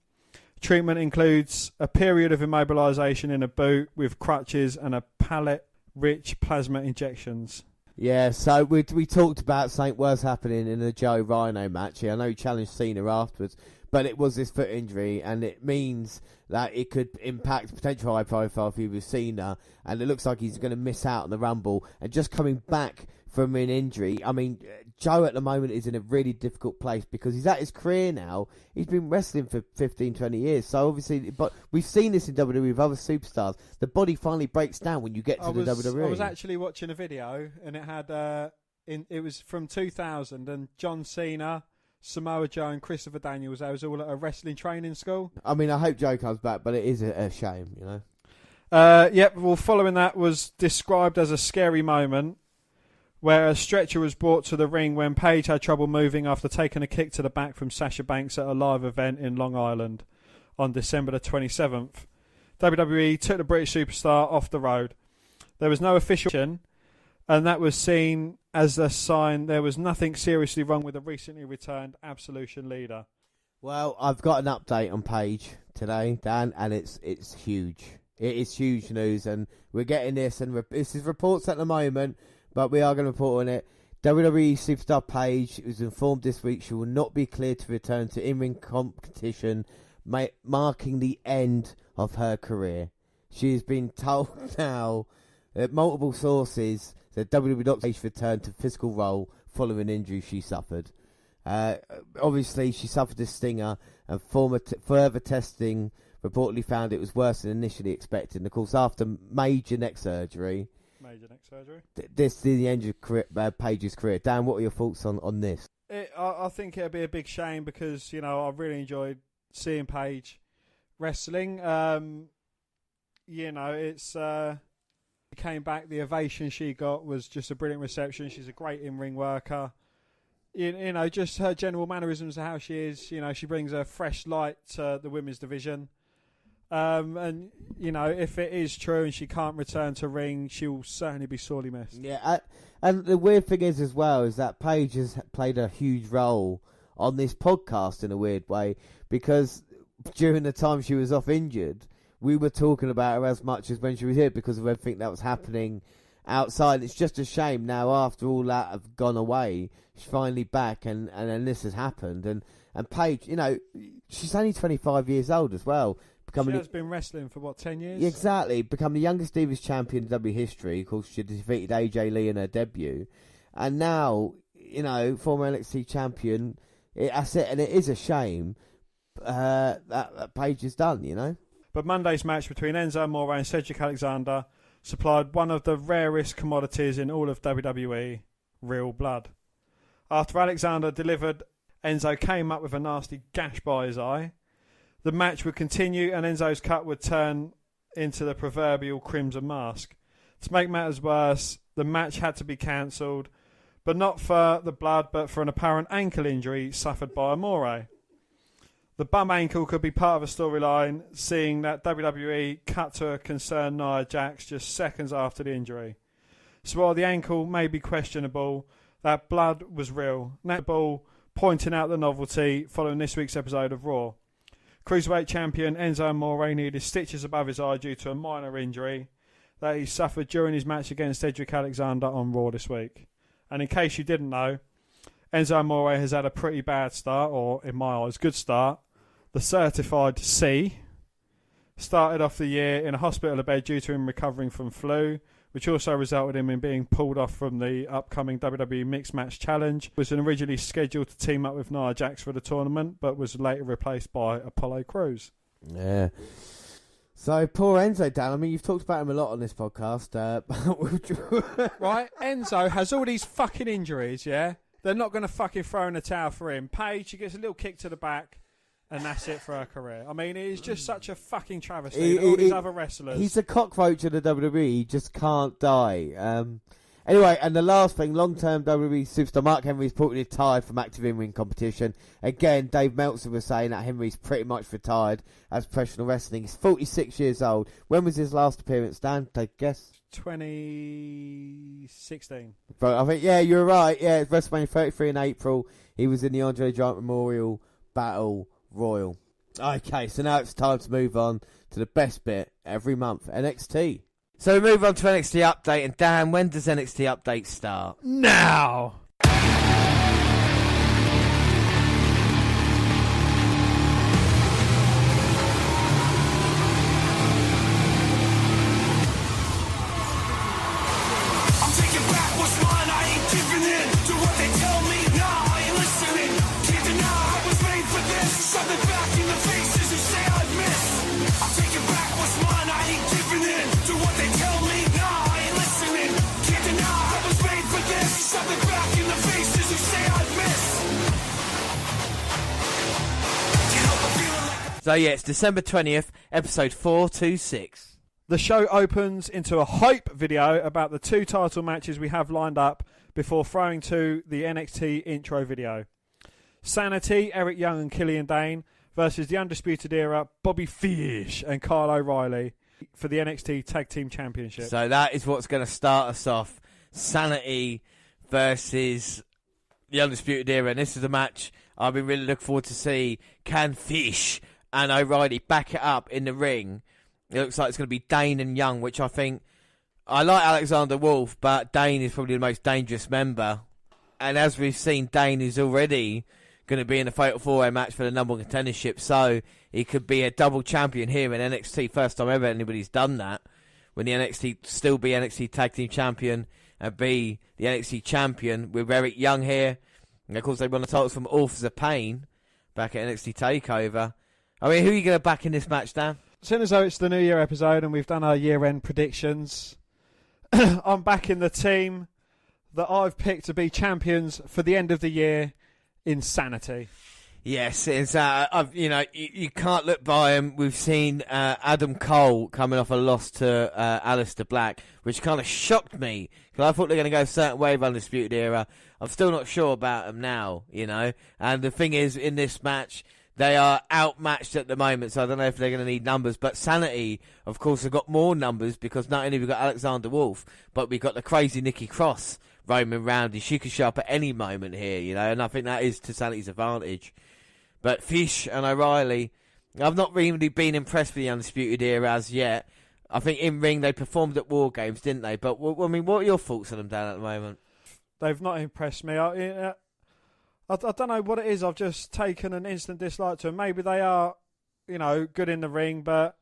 Treatment includes a period of immobilisation in a boot with crutches and a pallet-rich plasma injections. Yeah, so we talked about something worse happening in the Joe Rhino match here. I know he challenged Cena afterwards, but it was this foot injury, and it means that it could impact potential high profile if he was Cena, and it looks like he's going to miss out on the Rumble. And just coming back from an injury, I mean, Joe at the moment is in a really difficult place because he's at his career now. He's been wrestling for 15, 20 yeyears. So obviously, but we've seen this in WWE with other superstars. The body finally breaks down when you get to the WWE. I was actually watching a video, and it had it was from 2000, and John Cena, Samoa Joe, and Christopher Daniels. They was all at a wrestling training school. I mean, I hope Joe comes back, but it is a shame, you know. Yep. Well, following that was described as a scary moment, where a stretcher was brought to the ring when Paige had trouble moving after taking a kick to the back from Sasha Banks at a live event in Long Island on December the 27th. WWE took the British superstar off the road. There was no official action, and that was seen as a sign there was nothing seriously wrong with the recently returned Absolution leader. Well, I've got an update on Paige today, Dan, and it's huge. It is huge news, and we're getting this, and this is reports at the moment, but we are going to report on it. WWE superstar Paige was informed this week she will not be cleared to return to in-ring competition, marking the end of her career. She has been told now that multiple sources that WWE will not Paige return to physical role following injury she suffered. Obviously, she suffered a stinger, and further testing reportedly found it was worse than initially expected. And of course, after major neck surgery. This is the end of Paige's career. Dan, what are your thoughts on this? I think it'll be a big shame because, you know, I really enjoyed seeing Paige wrestling. You know, it's came back. The ovation she got was just a brilliant reception. She's a great in-ring worker. You know, just her general mannerisms of how she is. You know, she brings a fresh light to the women's division. And, you know, if it is true and she can't return to ring, she will certainly be sorely missed. Yeah, and the weird thing is as well is that Paige has played a huge role on this podcast in a weird way, because during the time she was off injured, we were talking about her as much as when she was here because of everything that was happening outside. It's just a shame now after all that have gone away, she's finally back and then this has happened. And Paige, you know, she's only 25 years old as well. She has been wrestling for, 10 years? Exactly. Become the youngest Divas champion in W history. Of course, she defeated AJ Lee in her debut. And now, you know, former NXT champion, that's it. And it is a shame that Paige is done, you know. But Monday's match between Enzo Amore and Cedric Alexander supplied one of the rarest commodities in all of WWE, real blood. After Alexander delivered, Enzo came up with a nasty gash by his eye. The match would continue and Enzo's cut would turn into the proverbial crimson mask. To make matters worse, the match had to be cancelled, but not for the blood, but for an apparent ankle injury suffered by Amore. The bum ankle could be part of a storyline, seeing that WWE cut to a concerned Nia Jax just seconds after the injury. So while the ankle may be questionable, that blood was real. Nat Ball pointing out the novelty following this week's episode of Raw. Cruiserweight champion Enzo Amore needed stitches above his eye due to a minor injury that he suffered during his match against Cedric Alexander on Raw this week. And in case you didn't know, Enzo Amore has had a pretty bad start, or in my eyes, good start. The certified C started off the year in a hospital bed due to him recovering from flu, which also resulted in him being pulled off from the upcoming WWE Mixed Match Challenge. Was originally scheduled to team up with Nia Jax for the tournament, but was later replaced by Apollo Crews. Yeah. So, poor Enzo, Dan. I mean, you've talked about him a lot on this podcast. Right? Enzo has all these fucking injuries, yeah? They're not going to fucking throw in a towel for him. Paige, she gets a little kick to the back, and that's it for her career. I mean, it is just such a fucking travesty. All these other wrestlers. He's a cockroach of the WWE. He just can't die. Anyway, and the last thing, long-term WWE superstar Mark Henry's reportedly retired from active in-ring competition. Again, Dave Meltzer was saying that Henry's pretty much retired as professional wrestling. He's 46 years old. When was his last appearance, Dan? Take a guess. 2016. But I think, yeah, you're right. Yeah, it's WrestleMania 33 in April. He was in the Andre the Giant Memorial Battle Royal. Okay, so now it's time to move on to the best bit every month, NXT. So we move on to NXT Update, and Dan, when does NXT Update start? Now! So yeah, it's December 20th, episode 426. The show opens into a hype video about the two title matches we have lined up before throwing to the NXT intro video. Sanity, Eric Young and Killian Dane versus the Undisputed Era, Bobby Fish and Kyle O'Reilly for the NXT Tag Team Championship. So that is what's going to start us off. Sanity versus the Undisputed Era. And this is a match I've been really looking forward to see. Can Fish and O'Reilly back it up in the ring? It looks like it's going to be Dane and Young, which I think... I like Alexander Wolf, but Dane is probably the most dangerous member. And as we've seen, Dane is already going to be in the Fatal 4-Way match for the number one contendership, so he could be a double champion here in NXT. First time ever anybody's done that. When the NXT still be NXT Tag Team Champion and be the NXT Champion with Eric Young here. And of course, they won the titles from Authors of Pain back at NXT TakeOver. I mean, who are you going to back in this match, Dan? Seeing as though it's the New Year episode and we've done our year-end predictions, I'm backing the team that I've picked to be champions for the end of the year, Insanity. Yes, it's you can't look by him. We've seen Adam Cole coming off a loss to Aliester Black, which kind of shocked me because I thought they were going to go a certain way of Undisputed Era. I'm still not sure about them now, you know. And the thing is, in this match, they are outmatched at the moment, so I don't know if they're going to need numbers. But Sanity, of course, have got more numbers because not only have we got Alexander Wolf, but we've got the crazy Nikki Cross roaming around. She could show up at any moment here, you know, and I think that is to Sanity's advantage. But Fish and O'Reilly, I've not really been impressed with the Undisputed Era as yet. I think in ring they performed at War Games, didn't they? But I mean, what are your thoughts on them, Dan, at the moment? They've not impressed me. I don't know what it is. I've just taken an instant dislike to them. Maybe they are, you know, good in the ring, but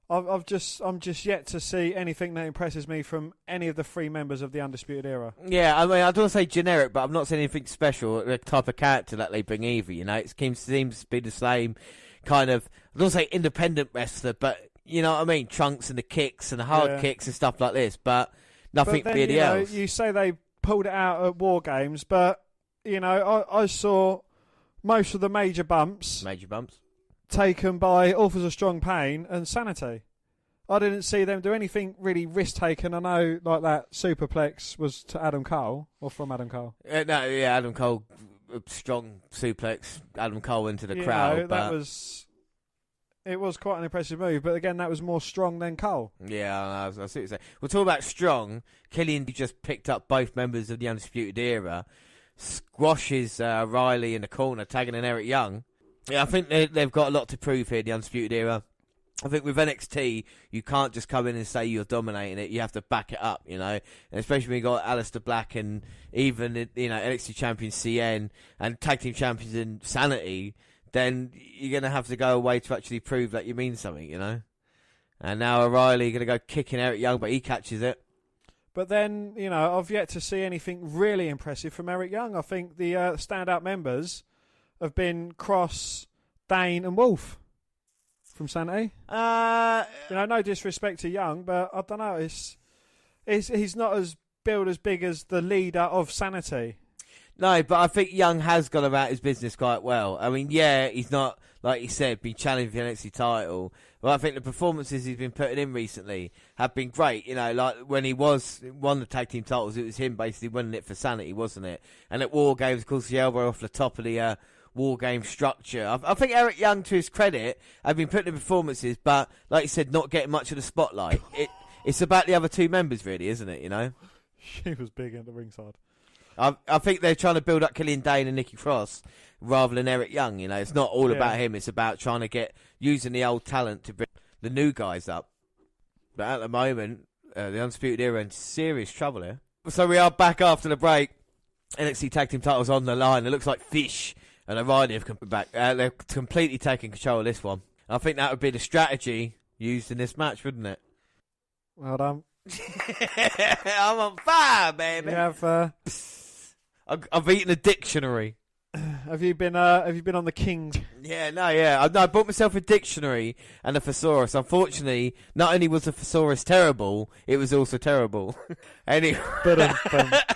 I'm just yet to see anything that impresses me from any of the three members of the Undisputed Era. Yeah, I mean, I don't want to say generic, but I'm not saying anything special. The type of character that they bring either, you know, it seems to be the same kind of. I don't want to say independent wrestler, but You know what I mean? Trunks and the kicks and the hard kicks and stuff like this, but nothing but then, really else. You say they pulled it out at War Games, but, I saw most of the major bumps taken by Authors of Strong Pain and Sanity. I didn't see them do anything really risk-taken. I know, like that superplex was to Adam Cole, or from Adam Cole. Adam Cole, strong suplex, Adam Cole into the crowd. It was quite an impressive move, but again, that was more strong than Cole. Yeah, I see what you're saying. We'll talk about strong. Killian just picked up both members of the Undisputed Era, squashes Riley in the corner, tagging in Eric Young. Yeah, I think they've got a lot to prove here, the Undisputed Era. I think with NXT, you can't just come in and say you're dominating it. You have to back it up, And especially when you got Aliester Black and even, NXT champion CN and tag team champions in Sanity, then you're going to have to go away to actually prove that you mean something, And now O'Reilly going to go kicking Eric Young, but he catches it. But then, I've yet to see anything really impressive from Eric Young. I think the standout members have been Cross, Dane and Wolf. From Sanity, no disrespect to Young, but I don't know. He's not as billed as big as the leader of Sanity. No, but I think Young has gone about his business quite well. I mean, he's not, like you said, been challenging for the NXT title. But I think the performances he's been putting in recently have been great. Like when he won the tag team titles, it was him basically winning it for Sanity, wasn't it? And at War Games, of course, the elbow off the top of the War Game structure. I think Eric Young, to his credit, have been putting in performances, but like you said, not getting much of the spotlight. It's about the other two members, really, isn't it? She was big at the ringside. I think they're trying to build up Killian Dane and Nikki Cross rather than Eric Young. It's not all about him. It's about trying to using the old talent to bring the new guys up. But at the moment, the Undisputed Era in serious trouble here. So we are back after the break. NXT Tag Team titles on the line. It looks like Fish and O'Reilly have come back. They're completely taking control of this one. I think that would be the strategy used in this match, wouldn't it? Well done. I'm on fire, baby. You have, I've eaten a dictionary. Have you been on the King's? I bought myself a dictionary and a thesaurus. Unfortunately, not only was the thesaurus terrible, it was also terrible. Anyway,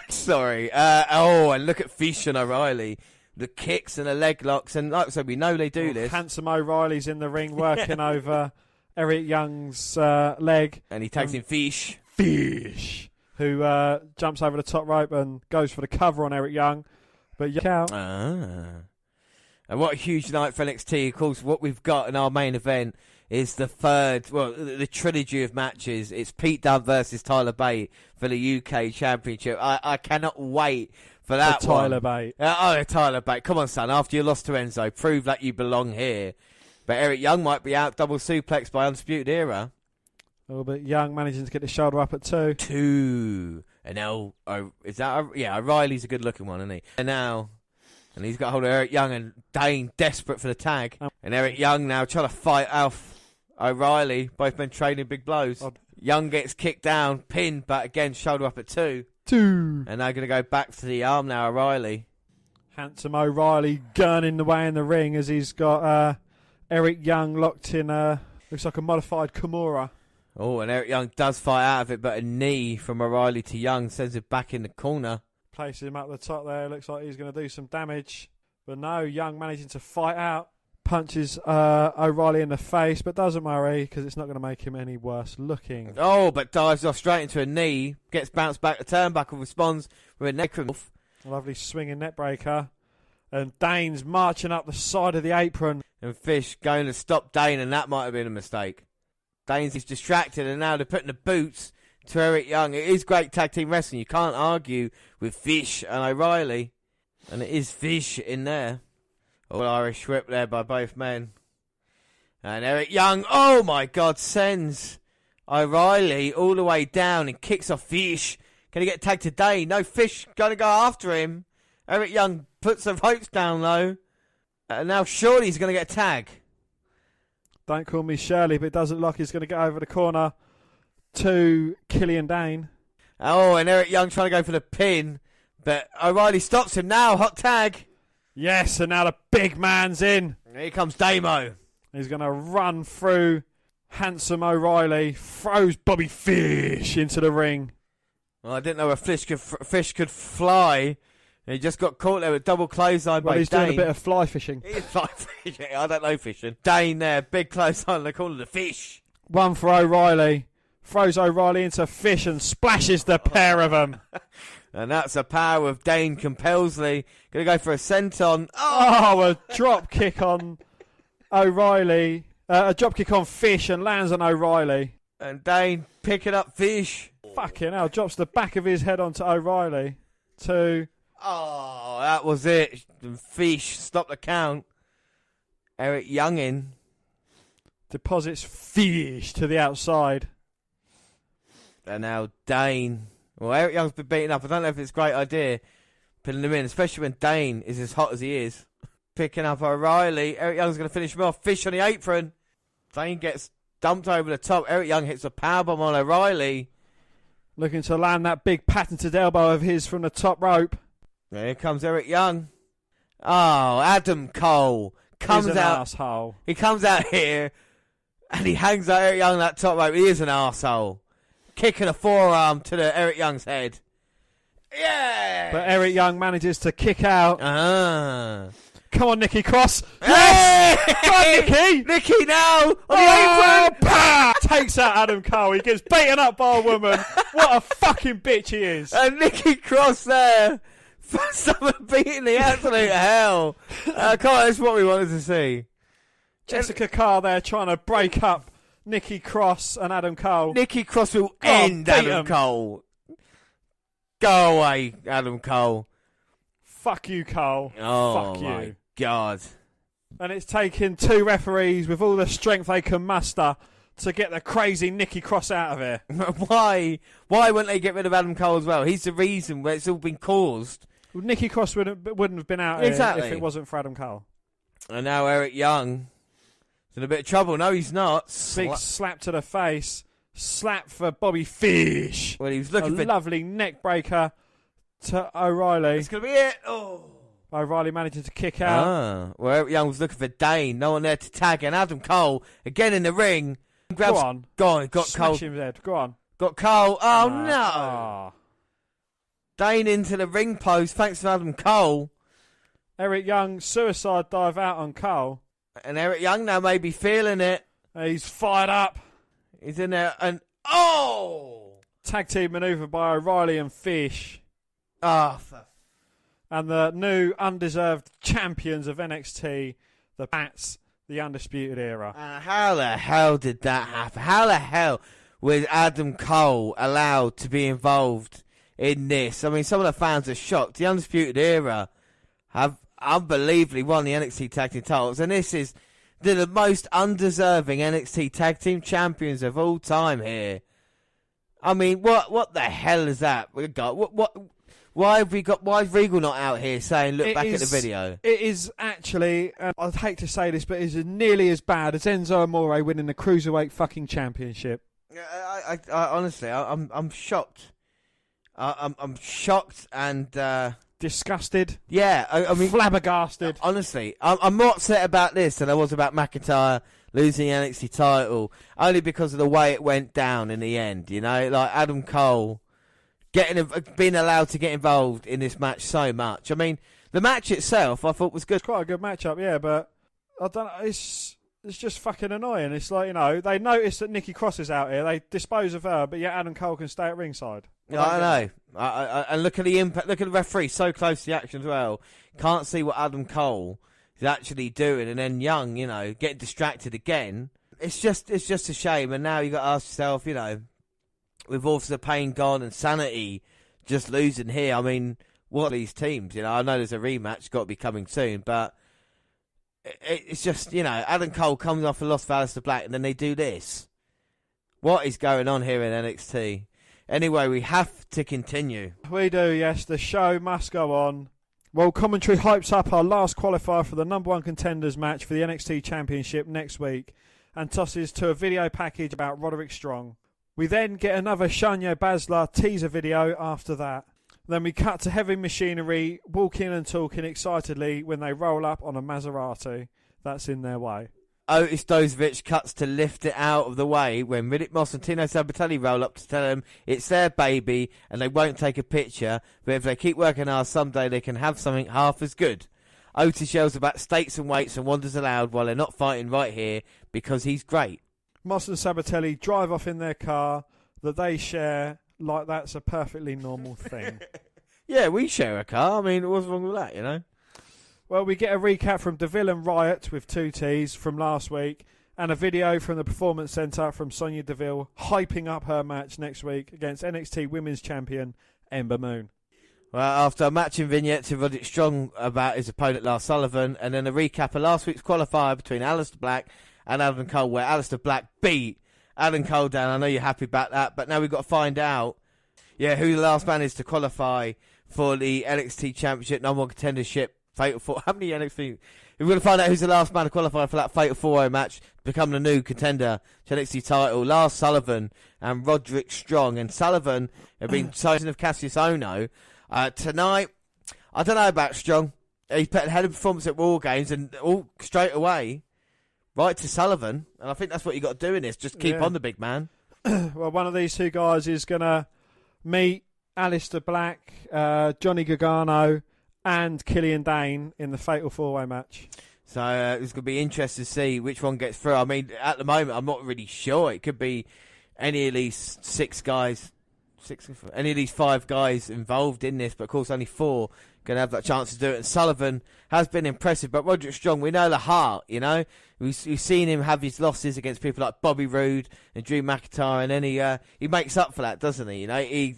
sorry. And look at Fish and O'Reilly. The kicks and the leg locks, and like I said, we know they do this. Handsome O'Reilly's in the ring working over Eric Young's leg. And he tags in Fish, who jumps over the top rope and goes for the cover on Eric Young. But count. And what a huge night for NXT. Of course, what we've got in our main event is the trilogy of matches. It's Pete Dunne versus Tyler Bate for the UK Championship. I cannot wait for that Tyler Bate. Tyler Bate. Come on, son. After you lost to Enzo, prove that you belong here. But Eric Young might be out double suplex by Undisputed Era. Oh, but Young managing to get the shoulder up at 2. And now, O'Reilly's a good looking one, isn't he? And he's got hold of Eric Young, and Dane desperate for the tag. And Eric Young now trying to fight off O'Reilly. Both men trading big blows. Young gets kicked down, pinned, but again, shoulder up at 2. And they're going to go back to the arm now, O'Reilly. Handsome O'Reilly gurning the way in the ring as he's got Eric Young locked in, looks like a modified Kimura. Oh, and Eric Young does fight out of it, but a knee from O'Reilly to Young sends it back in the corner. Places him up the top there, looks like he's going to do some damage. But no, Young managing to fight out. Punches O'Reilly in the face, but doesn't worry because it's not going to make him any worse looking. Oh, but dives off straight into a knee, gets bounced back, the turnbuckle responds with a neck. A lovely swinging neck breaker. And Dane's marching up the side of the apron. And Fish going to stop Dane, and that might have been a mistake. Dane's distracted, and now they're putting the boots to Eric Young. It is great tag team wrestling. You can't argue with Fish and O'Reilly. And it is Fish in there. All Irish whip there by both men. And Eric Young, oh my God, sends O'Reilly all the way down and kicks off Fish. Can he get tagged today? No, Fish going to go after him. Eric Young puts the ropes down low. And now surely he's going to get a tag. Don't call me Shirley, but it doesn't look like he's going to get over the corner to Killian Dane. Oh, and Eric Young trying to go for the pin. But O'Reilly stops him now. Hot tag. Yes, and now the big man's in. Here comes Damo. He's going to run through Handsome O'Reilly throws Bobby Fish into the ring. Well, I didn't know a fish could fly. He just got caught there with double clothesline by Dane. He's doing a bit of fly fishing. He's fly fishing. I don't know fishing. Dane there, big clothesline. They call it the fish. One for O'Reilly. Throws O'Reilly into Fish and splashes the pair of them. And that's the power of Dane Compelsley. Going to go for a senton. Oh, a drop kick on O'Reilly. A drop kick on Fish and lands on O'Reilly. And Dane picking up Fish. Fucking hell, drops the back of his head onto O'Reilly. 2. Oh, that was it. Fish stopped the count. Eric Young in. Deposits Fish to the outside. And now Dane. Well, Eric Young's been beaten up. I don't know if it's a great idea putting him in, especially when Dane is as hot as he is. Picking up O'Reilly. Eric Young's going to finish him off. Fish on the apron. Dane gets dumped over the top. Eric Young hits a powerbomb on O'Reilly. Looking to land that big patented elbow of his from the top rope. And here comes Eric Young. Oh, Adam Cole comes He's an out. Asshole. He comes out here and he hangs out Eric Young that top rope. He is an arsehole. Kicking a forearm to the Eric Young's head. Yeah! But Eric Young manages to kick out. Come on, Nikki Cross. Yes! Come on, Nikki! Nikki now! On the apron! Bah! Takes out Adam Cole. He gets beaten up by a woman. What a fucking bitch he is. And Nikki Cross there. For someone beating the absolute hell. Come on, that's what we wanted to see. Jessica Carr there trying to break up Nikki Cross and Adam Cole. Nikki Cross will end Adam Cole. Go away, Adam Cole. Fuck you, Cole. Oh, Fuck my you. God. And it's taken 2 referees with all the strength they can muster to get the crazy Nikki Cross out of here. Why? Why wouldn't they get rid of Adam Cole as well? He's the reason where it's all been caused. Well, Nikki Cross wouldn't have been out here if it wasn't for Adam Cole. And now Eric Young is in a bit of trouble. No, he's not. Big slap to the face. Slap for Bobby Fish. Well, he was looking for a lovely neck breaker to O'Reilly. It's going to be it. Oh. O'Reilly managing to kick out. Well, Eric Young was looking for Dane. No one there to tag. And Adam Cole, again in the ring. Go on. Got Smash Cole. him head. Go on. Got Cole. Oh, no. Oh. Dane into the ring post. Thanks to Adam Cole. Eric Young, suicide dive out on Cole. And Eric Young now may be feeling it. He's fired up. He's in there. And, oh! Tag team maneuver by O'Reilly and Fish. Oh, and the new undeserved champions of NXT, the Bats, the Undisputed Era. How the hell did that happen? How the hell was Adam Cole allowed to be involved in this? I mean, some of the fans are shocked. The Undisputed Era have unbelievably won the NXT Tag Team titles, and this is the most undeserving NXT Tag Team champions of all time here. I mean, what the hell is that? We got what? Why is Regal not out here saying, look back at the video? It is actually, I'd hate to say this, but it is nearly as bad as Enzo Amore winning the Cruiserweight fucking championship. I honestly, I'm shocked. I'm shocked and disgusted. Yeah, I mean, flabbergasted. Honestly, I'm more upset about this than I was about McIntyre losing the NXT title, only because of the way it went down in the end. You know, like Adam Cole being allowed to get involved in this match so much. I mean, the match itself I thought was good. It's quite a good matchup, yeah, but I don't know, it's just fucking annoying. It's like, you know, they notice that Nikki Cross is out here, they dispose of her, but yet Adam Cole can stay at ringside. I know. And look at the impact. Look at the referee, so close to the action as well. Can't see what Adam Cole is actually doing, and then Young, you know, getting distracted again. It's just a shame. And now you got to ask yourself, you know, with Authors of Pain gone and Sanity just losing here, I mean, what are these teams? You know, I know there's a rematch got to be coming soon, but it's just, you know, Adam Cole comes off a loss for Aliester Black, and then they do this. What is going on here in NXT? Anyway, we have to continue. We do, yes. The show must go on. Well, commentary hypes up our last qualifier for the number 1 contenders match for the NXT Championship next week and tosses to a video package about Roderick Strong. We then get another Shayna Bazsler teaser video after that. Then we cut to Heavy Machinery walking and talking excitedly when they roll up on a Maserati that's in their way. Otis Dozovic cuts to lift it out of the way when Riddick Moss and Tino Sabatelli roll up to tell him it's their baby and they won't take a picture, but if they keep working hard someday they can have something half as good. Otis yells about stakes and weights and wanders aloud while they're not fighting right here because he's great. Moss and Sabatelli drive off in their car that they share like that's a perfectly normal thing. Yeah, we share a car. I mean, what's wrong with that, you know? Well, we get a recap from DeVille and Riot with 2 T's from last week and a video from the Performance Centre from Sonya Deville hyping up her match next week against NXT Women's Champion Ember Moon. Well, after a matching vignette to Roderick Strong about his opponent Lars Sullivan, and then a recap of last week's qualifier between Aliester Black and Adam Cole, where Aliester Black beat Adam Cole down. I know you're happy about that, but now we've got to find out, who the last man is to qualify for the NXT Championship, No. 1 Contendership, Fatal 4. How many NXT? We're going to find out who's the last man to qualify for that Fatal 4-0 match, become the new contender to NXT title. Lars Sullivan and Roderick Strong. And Sullivan have been chosen of Cassius Ohno. Tonight, I don't know about Strong. He had a performance at War Games and all straight away, right to Sullivan. And I think that's what you got to do in this. Just keep on the big man. Well, one of these 2 guys is going to meet Aliester Black, Johnny Gargano, and Killian Dane in the Fatal 4-Way match. So it's going to be interesting to see which one gets through. I mean, at the moment, I'm not really sure. It could be any of these 6 guys. Any of these 5 guys involved in this, but of course only 4 going to have that chance to do it. And Sullivan has been impressive, but Roderick Strong, we know the heart, you know. We've seen him have his losses against people like Bobby Roode and Drew McIntyre, and then he makes up for that, doesn't he? You know,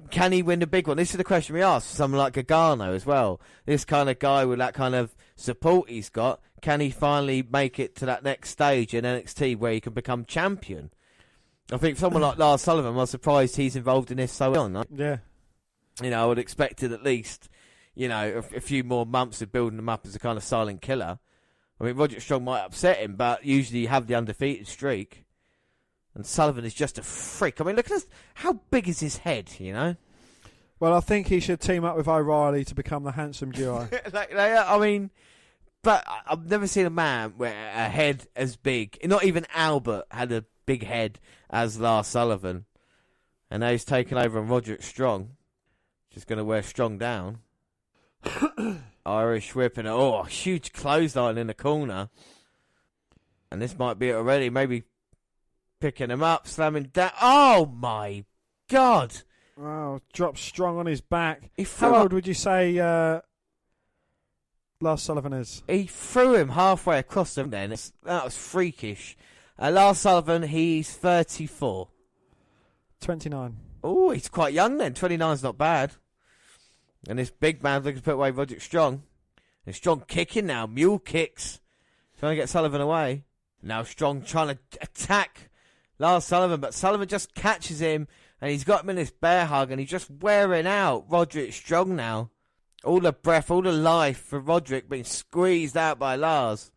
can he win the big one? This is the question we ask for someone like Gargano as well. This kind of guy with that kind of support he's got, can he finally make it to that next stage in NXT where he can become champion? I think someone like Lars Sullivan, I'm surprised he's involved in this so early on. Yeah. You know, I would expect it at least, you know, a few more months of building him up as a kind of silent killer. I mean, Roderick Strong might upset him, but usually you have the undefeated streak. And Sullivan is just a freak. I mean, look at this. How big is his head, you know? Well, I think he should team up with O'Reilly to become the handsome duo. I mean, but I've never seen a man with a head as big. Not even Albert had a big head as Lars Sullivan. And now he's taken over on Roderick Strong. Just going to wear Strong down. Irish whip and a huge clothesline in the corner. And this might be it already. Maybe picking him up, slamming down. Oh my God! Oh, drops Strong on his back. How old would you say Lars Sullivan is? He threw him halfway across them then. That was freakish. Lars Sullivan, he's 34. 29. Oh, he's quite young then. 29's not bad. And this big man looking to put away Roderick Strong. And Strong kicking now. Mule kicks. Trying to get Sullivan away. Now Strong trying to attack Lars Sullivan, but Sullivan just catches him, and he's got him in this bear hug, and he's just wearing out Roderick Strong now. All the breath, all the life for Roderick being squeezed out by Lars.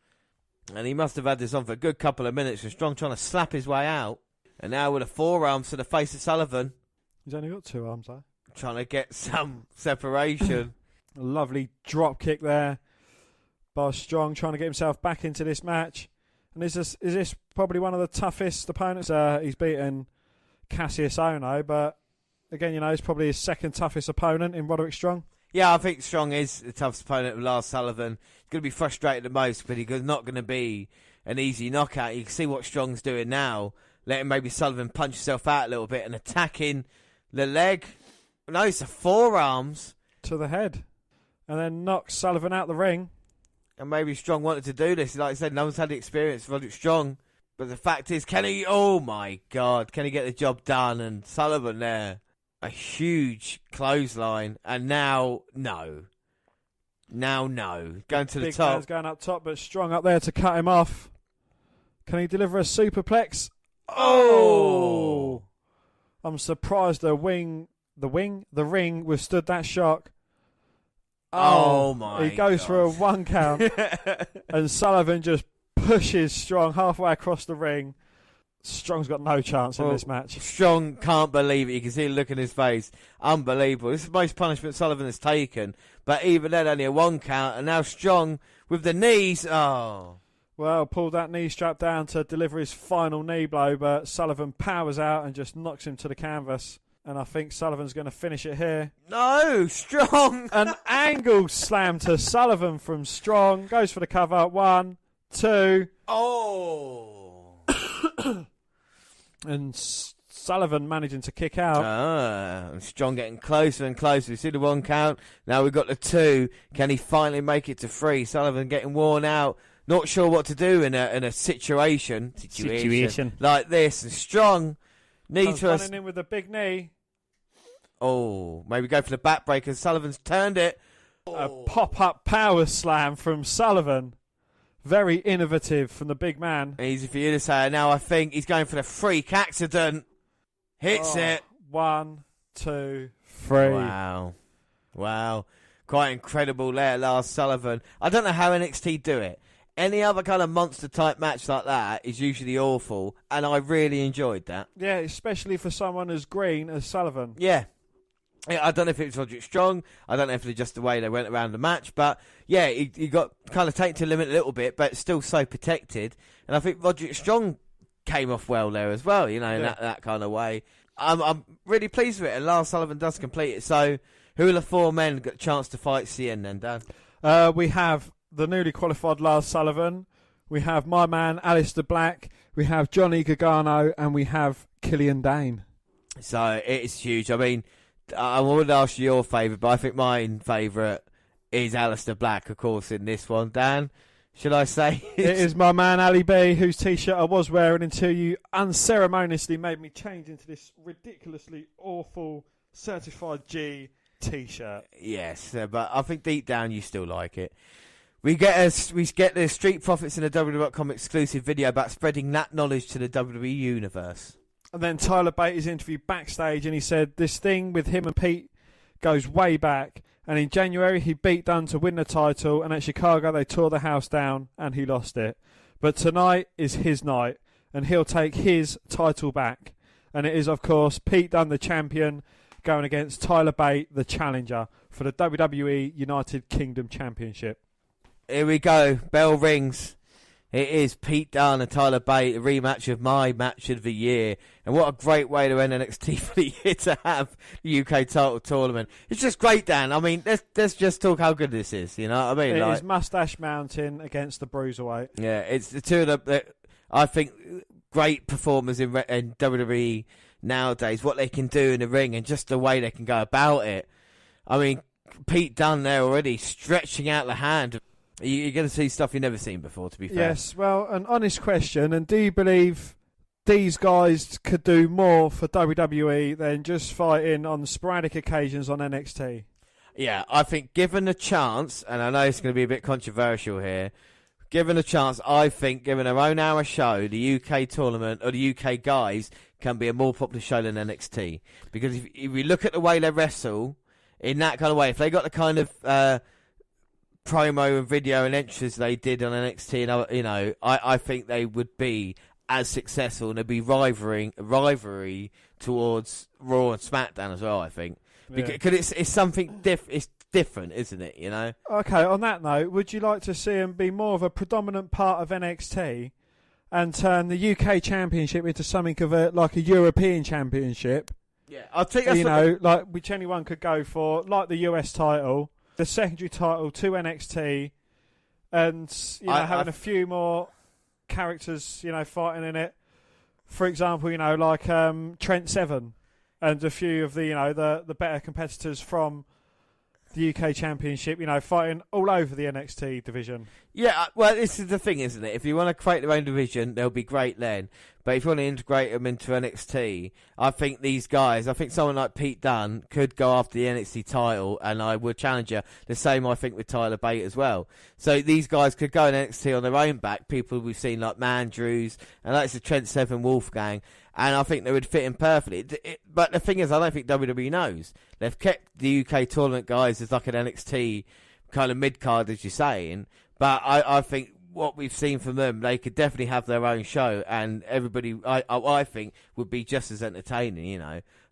And he must have had this on for a good couple of minutes, and Strong trying to slap his way out. And now with a forearms to the face of Sullivan. He's only got 2 arms, though. Trying to get some separation. A lovely drop kick there by Strong, trying to get himself back into this match. And is this probably one of the toughest opponents? He's beaten Cassius Ohno, but again, you know, he's probably his second toughest opponent in Roderick Strong. Yeah, I think Strong is the toughest opponent of Lars Sullivan. He's going to be frustrated the most, but he's not going to be an easy knockout. You can see what Strong's doing now, letting maybe Sullivan punch himself out a little bit and attacking the leg. No, it's the forearms. To the head. And then knocks Sullivan out the ring. And maybe Strong wanted to do this. Like I said, no one's had the experience. Roderick Strong. But the fact is, can he... Oh, my God. Can he get the job done? And Sullivan there. A huge clothesline. And now, no. Now, no. Going to the Big top. man's going up top, but Strong up there to cut him off. Can he deliver a superplex? Oh! I'm surprised the ring withstood that shock. Oh my! He goes for a 1 count, and Sullivan just pushes Strong halfway across the ring. Strong's got no chance in this match. Strong can't believe it. You can see the look in his face. Unbelievable. This is the most punishment Sullivan has taken. But even then, only a 1 count, and now Strong with the knees. Oh! Well, pulled that knee strap down to deliver his final knee blow, but Sullivan powers out and just knocks him to the canvas. And I think Sullivan's going to finish it here. No, Strong. An angle slam to Sullivan from Strong. Goes for the cover. 1, 2. Oh. And Sullivan managing to kick out. Strong getting closer and closer. We see the 1 count. Now we've got the 2. Can he finally make it to 3? Sullivan getting worn out. Not sure what to do in a situation like this. And Strong needs to... running in with a big knee. Oh, maybe go for the backbreaker. Sullivan's turned it. A pop-up power slam from Sullivan. Very innovative from the big man. Easy for you to say. Now I think he's going for the freak accident. Hits it. 1, 2, 3. Wow. Quite incredible there, Lars Sullivan. I don't know how NXT do it. Any other kind of monster-type match like that is usually awful, and I really enjoyed that. Yeah, especially for someone as green as Sullivan. Yeah, I don't know if it was Roderick Strong. I don't know if it was just the way they went around the match. But, yeah, he got kind of taken to the limit a little bit, but still so protected. And I think Roderick Strong came off well there as well, in that kind of way. I'm really pleased with it, and Lars Sullivan does complete it. So, who are the 4 men got a chance to fight CN then, Dan? We have the newly qualified Lars Sullivan. We have my man, Aliester Black. We have Johnny Gargano, and we have Killian Dane. So, it's huge. I mean, I would ask you your favourite, but I think my favourite is Aliester Black, of course, in this one. Dan, should I say? It is my man, Ali B, whose T-shirt I was wearing until you unceremoniously made me change into this ridiculously awful Certified G T-shirt. Yes, but I think deep down you still like it. We get the Street Profits in a WWE.com exclusive video about spreading that knowledge to the WWE universe. And then Tyler Bate is interviewed backstage, and he said this thing with him and Pete goes way back. And in January, he beat Dunn to win the title, and at Chicago, they tore the house down, and he lost it. But tonight is his night, and he'll take his title back. And it is, of course, Pete Dunn, the champion, going against Tyler Bate, the challenger, for the WWE United Kingdom Championship. Here we go. Bell rings. It is Pete Dunne and Tyler Bate, a rematch of my match of the year. And what a great way to end NXT for the year to have the UK title tournament. It's just great, Dan. I mean, let's just talk how good this is. You know what I mean? It is Mustache Mountain against the Bruiserweight. Yeah, it's the two of the I think, great performers in WWE nowadays. What they can do in the ring and just the way they can go about it. I mean, Pete Dunne there already stretching out the hand. You're going to see stuff you've never seen before, to be fair. Yes, well, an honest question. And do you believe these guys could do more for WWE than just fighting on sporadic occasions on NXT? Yeah, I think given a chance, and I know it's going to be a bit controversial here, given a chance, I think given their own hour show, the UK tournament, or the UK guys, can be a more popular show than NXT. Because if we look at the way they wrestle, in that kind of way, if they got the kind of promo and video and entries they did on NXT, and I think they would be as successful, and there'd be rivalry towards Raw and SmackDown as well. I think because it's something it's different, isn't it? You know. Okay. On that note, would you like to see them be more of a predominant part of NXT and turn the UK Championship into something of a European Championship? Yeah, I think that's like which anyone could go for, like the US title. The secondary title to NXT, and having a few more characters, fighting in it. For example, like Trent Seven, and a few of the better competitors from the UK Championship, fighting all over the NXT division. Yeah, well, this is the thing, isn't it? If you want to create their own division, they'll be great then. But if you want to integrate them into NXT, I think these guys, I think someone like Pete Dunne could go after the NXT title, and I would challenge you. The same, I think, with Tyler Bate as well. So these guys could go in NXT on their own back. People we've seen like Mandrews, and that's the Trent Seven Wolfgang. And I think they would fit in perfectly. But the thing is, I don't think WWE knows. They've kept the UK tournament guys as like an NXT kind of mid-card, as you're saying. But I think what we've seen from them, they could definitely have their own show. And everybody, I think, would be just as entertaining,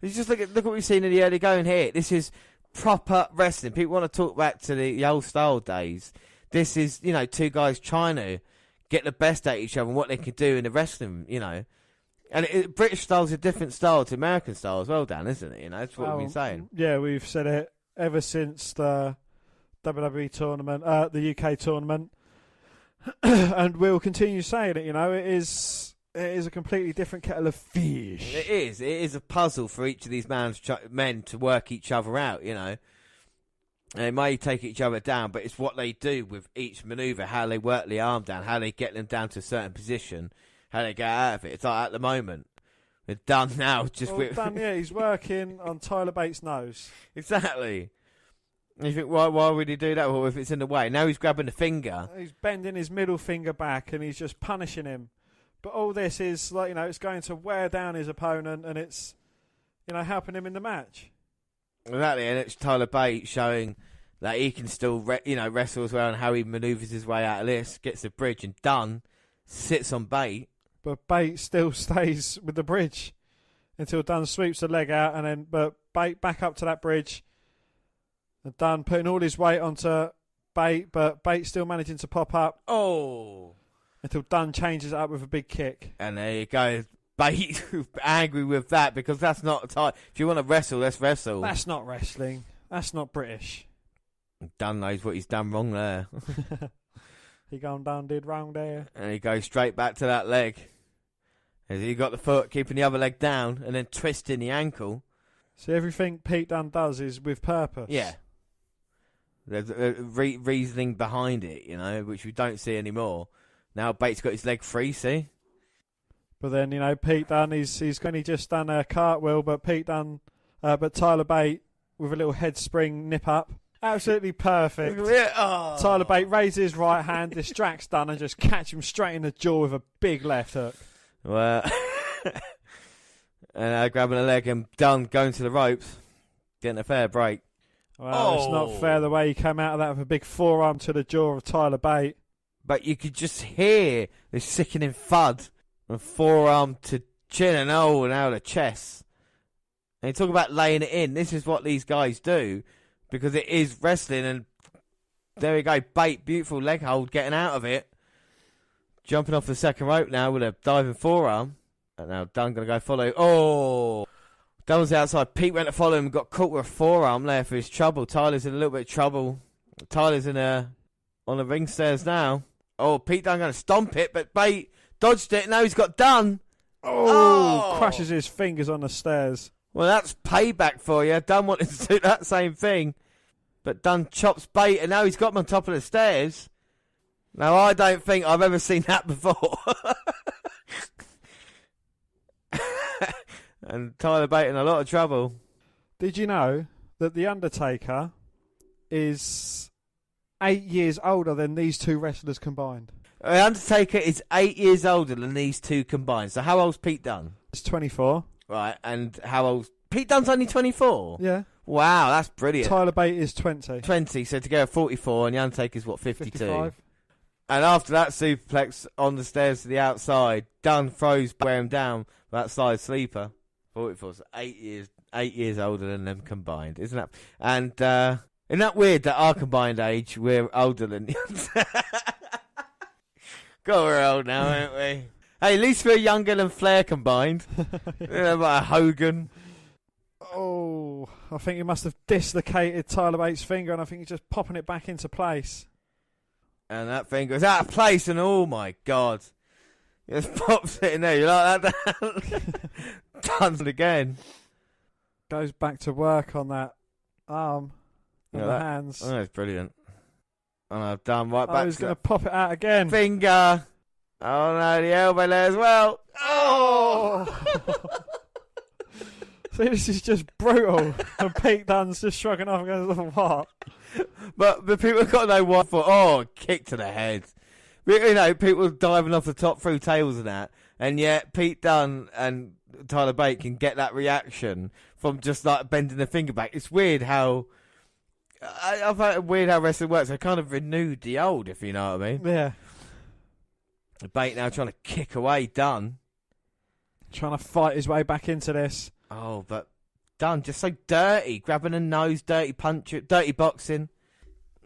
Just look what we've seen in the early going here. This is proper wrestling. People want to talk back to the old style days. This is, two guys trying to get the best at each other and what they can do in the wrestling, you know. And British style is a different style to American style as well, Dan, isn't it? You know, that's what we've been saying. Yeah, we've said it ever since the WWE tournament, the UK tournament, and we'll continue saying it. You know, it is a completely different kettle of fish. It is. It is a puzzle for each of these men to work each other out. You know, and they may take each other down, but it's what they do with each manoeuvre, how they work the arm down, how they get them down to a certain position, how they get out of it. It's like at the moment, it's done now. Done. Yeah, he's working on Tyler Bates' nose. Exactly. And you think, why would he do that? Well, if it's in the way. Now he's grabbing the finger. He's bending his middle finger back and he's just punishing him. But all this is, like, you know, it's going to wear down his opponent and it's, you know, helping him in the match. Exactly, and it's Tyler Bates showing that he can still, wrestle as well and how he manoeuvres his way out of this, gets the bridge and done, sits on Bates. But Bates still stays with the bridge until Dunn sweeps the leg out but Bates back up to that bridge. And Dunn putting all his weight onto Bates, but Bates still managing to pop up. Oh! Until Dunn changes it up with a big kick. And there you go. Bates angry with that because that's not tight. If you want to wrestle, let's wrestle. That's not wrestling. That's not British. Dunn knows what he's done wrong there. He gone down, did wrong there. And he goes straight back to that leg. As he got the foot, keeping the other leg down, and then twisting the ankle. See, everything Pete Dunne does is with purpose. Yeah. There's a reasoning behind it, you know, which we don't see anymore. Now Bates got his leg free, see? But then, you know, Pete Dunne, he's only just done a cartwheel, but Tyler Bate with a little head spring nip up. Absolutely perfect. Oh. Tyler Bate raises his right hand, distracts Dunne, and just catch him straight in the jaw with a big left hook. Well, and grabbing a leg and Dunne going to the ropes, getting a fair break. Well, It's not fair the way he came out of that with a big forearm to the jaw of Tyler Bate. But you could just hear the sickening thud and forearm to chin and now the chest. And you talk about laying it in. This is what these guys do because it is wrestling. And there we go, Bate, beautiful leg hold, getting out of it. Jumping off the second rope now with a diving forearm. And now Dunn going to go follow. Oh! Dunn was outside. Pete went to follow him and got caught with a forearm there for his trouble. Tyler's in a little bit of trouble. Tyler's on the ring stairs now. Oh, Pete Dunne going to stomp it, but Bate dodged it. Now he's got Dunne. Oh! Crushes his fingers on the stairs. Well, that's payback for you. Dunne wanted to do that same thing. But Dunne chops Bate, and now he's got him on top of the stairs. Now, I don't think I've ever seen that before. And Tyler Bate in a lot of trouble. Did you know that The Undertaker is 8 years older than these two wrestlers combined? The Undertaker is 8 years older than these two combined. So how old's Pete Dunne? He's 24. Right, and how old's... Pete Dunne's only 24? Yeah. Wow, that's brilliant. Tyler Bate is 20. 20, so together 44, and The Undertaker's, 52? 55. And after that superplex on the stairs to the outside, Dunne throws Graham down that side sleeper. 44, so 8 years older than them combined, isn't that? And isn't that weird that our combined age, we're older than the God, we're old now, aren't we? Hey, at least we're younger than Flair combined. You know, like Hogan. Oh, I think he must have dislocated Tyler Bates' finger, and I think he's just popping it back into place. And that finger is out of place, and oh my God. He just pops it in there. You like that? Done it again. Goes back to work on that arm and the hands. Oh, that's brilliant. And I've done right back. He's going to pop it out again. Finger. Oh no, the elbow there as well. Oh! See, this is just brutal. And Pete Dunne's just shrugging off and going, what? But the people have got to know what for. Oh, kick to the head. You know, people diving off the top through tables and that. And yet Pete Dunne and Tyler Bate can get that reaction from just like bending the finger back. It's weird how... I find it weird how wrestling works. They kind of renewed the old, if you know what I mean. Yeah. Bate now trying to kick away Dunne. Trying to fight his way back into this. Oh, but Dunne just so dirty. Grabbing a nose, dirty punch, dirty boxing.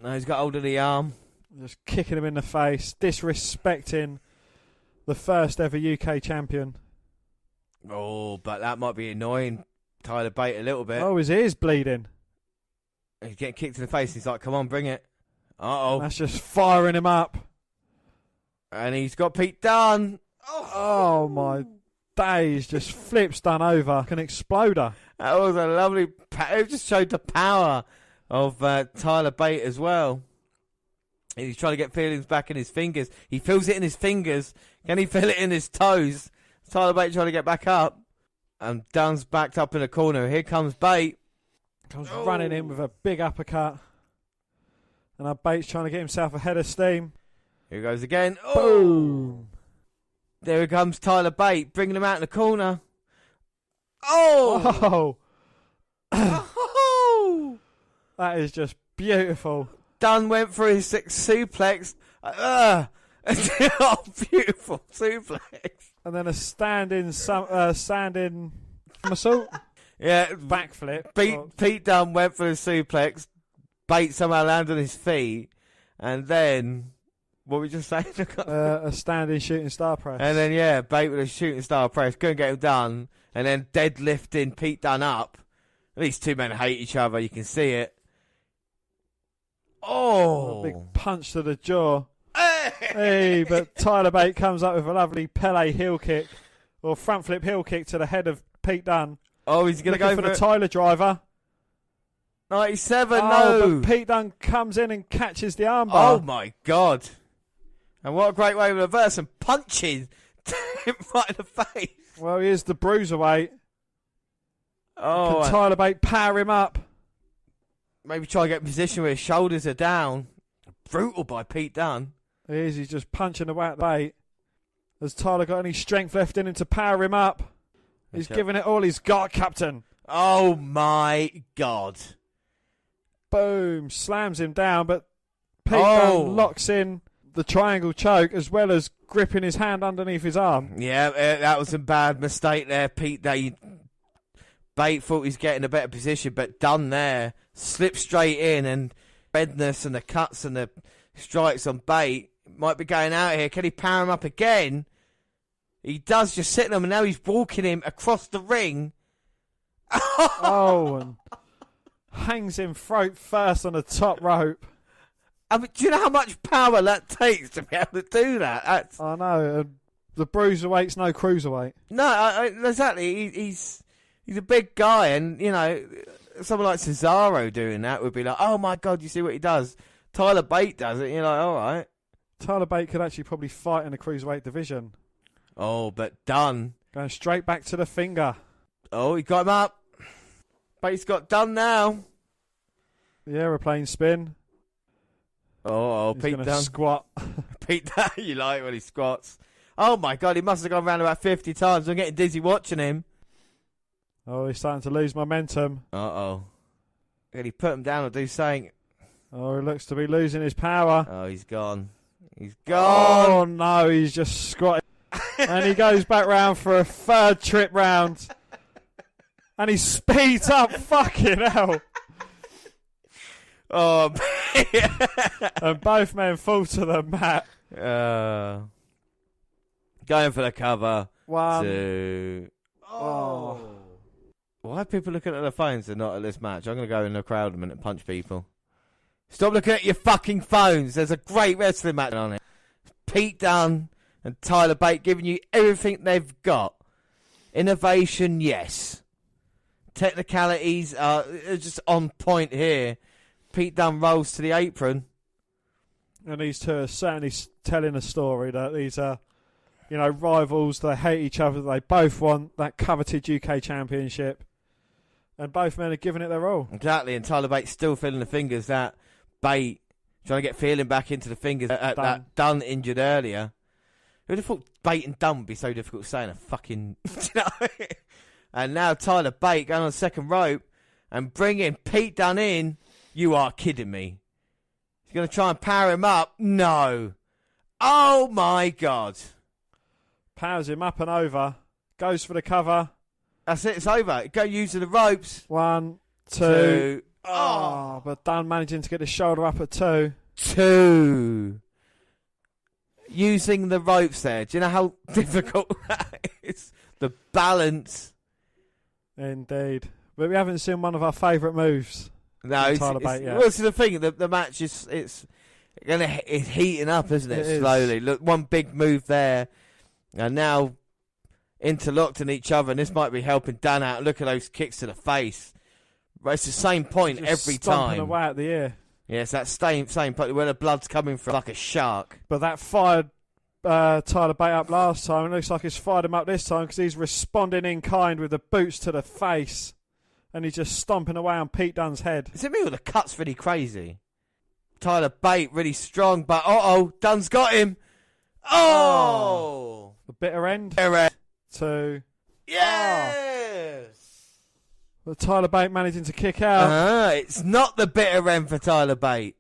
Now he's got hold of the arm. Just kicking him in the face, disrespecting the first ever UK champion. Oh, but that might be annoying Tyler Bate a little bit. Oh, his ear's bleeding. He's getting kicked in the face. He's like, come on, bring it. Uh-oh. That's just firing him up. And he's got Pete Dunne. Oh my days. Just flips Dunne over like an exploder. That was a lovely... It just showed the power of Tyler Bate as well. He's trying to get feelings back in his fingers. He feels it in his fingers. Can he feel it in his toes? Tyler Bate trying to get back up. And Dunne's backed up in the corner. Here comes Bate. Comes running in with a big uppercut. And now Bate's trying to get himself a head of steam. Here he goes again. Boom. There comes Tyler Bate, bringing him out in the corner. Oh! Oh! That is just beautiful. Dunne went for his suplex. Oh, beautiful suplex. And then a standing somersault. Yeah. Backflip. Pete Dunne went for his suplex. Bate somehow landed on his feet. And then, what were we just saying? A standing shooting star press. And then, Bate with a shooting star press. Couldn't get him done. And then deadlifting Pete Dunne up. These two men hate each other. You can see it. Oh. A big punch to the jaw. Hey, but Tyler Bate comes up with a lovely Pele heel kick. Or front flip heel kick to the head of Pete Dunne. Oh, he's going to go for the Tyler driver. 97, no. no. But Pete Dunne comes in and catches the armbar. Oh, my God. And what a great way to reverse and punches him right in the face. Well, he is the bruiserweight. Oh. Can Tyler Bate power him up? Maybe try to get in a position where his shoulders are down. Brutal by Pete Dunne. He is. He's just punching away at Bate. Has Tyler got any strength left in him to power him up? He's giving it all he's got, Captain. Oh, my God. Boom. Slams him down, but Pete Dunne locks in the triangle choke as well as gripping his hand underneath his arm. Yeah, that was a bad mistake there, Pete. Bate thought he's getting a better position, but Dunne there slipped straight in, and redness and the cuts and the strikes on Bate might be going out here. Can he power him up again? He does, just sitting him, and now he's walking him across the ring. And hangs him throat first on the top rope. I mean, do you know how much power that takes to be able to do that? I know. The bruiserweight's no cruiserweight. No, exactly. He's a big guy, and, you know, someone like Cesaro doing that would be like, oh, my God, you see what he does? Tyler Bate does it, and you're like, all right. Tyler Bate could actually probably fight in the cruiserweight division. Oh, but Dunne. Going straight back to the finger. Oh, he got him up. Bate's got Dunne now. The aeroplane spin. Oh, He's Pete Dunne. Squat. Pete Dunne, you like when he squats. Oh, my God, he must have gone around about 50 times. I'm getting dizzy watching him. Oh, he's starting to lose momentum. Uh-oh. Can he put him down or do something? Oh, he looks to be losing his power. Oh, he's gone. He's gone. Oh, no, he's just squatting. And he goes back round for a third trip round. And he speeds up. Fucking hell. Oh, and both men fall to the mat. Going for the cover. 1, 2. Oh. Why are people looking at their phones and not at this match? I'm going to go in the crowd a minute and punch people. Stop looking at your fucking phones. There's a great wrestling match on it. Pete Dunne and Tyler Bate giving you everything they've got. Innovation, yes. Technicalities are just on point here. Pete Dunne rolls to the apron. And these two are certainly telling a story that these are, you know, rivals. They hate each other. They both want that coveted UK championship. And both men are giving it their all. Exactly, and Tyler Bate's still feeling the fingers. That Bate trying to get feeling back into the fingers that Dunne injured earlier. Who'd have thought Bate and Dunne would be so difficult to say in a fucking... You know? And now Tyler Bate going on the second rope and bringing Pete Dunne in. You are kidding me. He's going to try and power him up. No. Oh, my God. Powers him up and over. Goes for the cover. That's it. It's over. Go using the ropes. 1, 2. Oh, but Dunne managing to get his shoulder up at 2. 2. Using the ropes there. Do you know how difficult that is? The balance. Indeed. But we haven't seen one of our favourite moves. No, it's the thing. The match it's heating up, isn't it? Slowly. Look, one big move there, and now interlocked in each other, and this might be helping Dan out. Look at those kicks to the face. But it's the same point every time. Away at the ear. Yeah, it's that same point where the blood's coming from like a shark. But that fired Tyler Bate up last time. It looks like it's fired him up this time because he's responding in kind with the boots to the face. And he's just stomping away on Pete Dunne's head. Is it me or the cut's really crazy? Tyler Bate really strong, but Dunne's got him. Oh! The bitter end. To... Yes! But Tyler Bate managing to kick out. It's not the bitter end for Tyler Bate.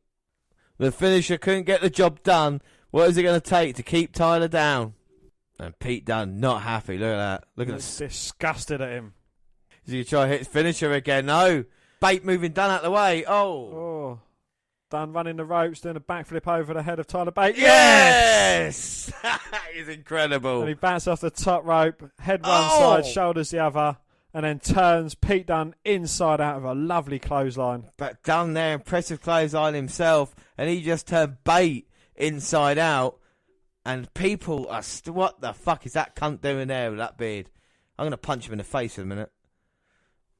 The finisher couldn't get the job done. What is it going to take to keep Tyler down? And Pete Dunne not happy. Look at that. Look at this. Disgusted at him. Is he going to try to hit his finisher again? No. Bate moving Dunne out the way. Oh. Dunne running the ropes, doing a backflip over the head of Tyler Bate. Yes! That is incredible. And he bounced off the top rope, head one side, shoulders the other, and then turns Pete Dunne inside out of a lovely clothesline. But Dunne there, impressive clothesline himself, and he just turned Bate inside out, and people are... what the fuck is that cunt doing there with that beard? I'm going to punch him in the face in a minute.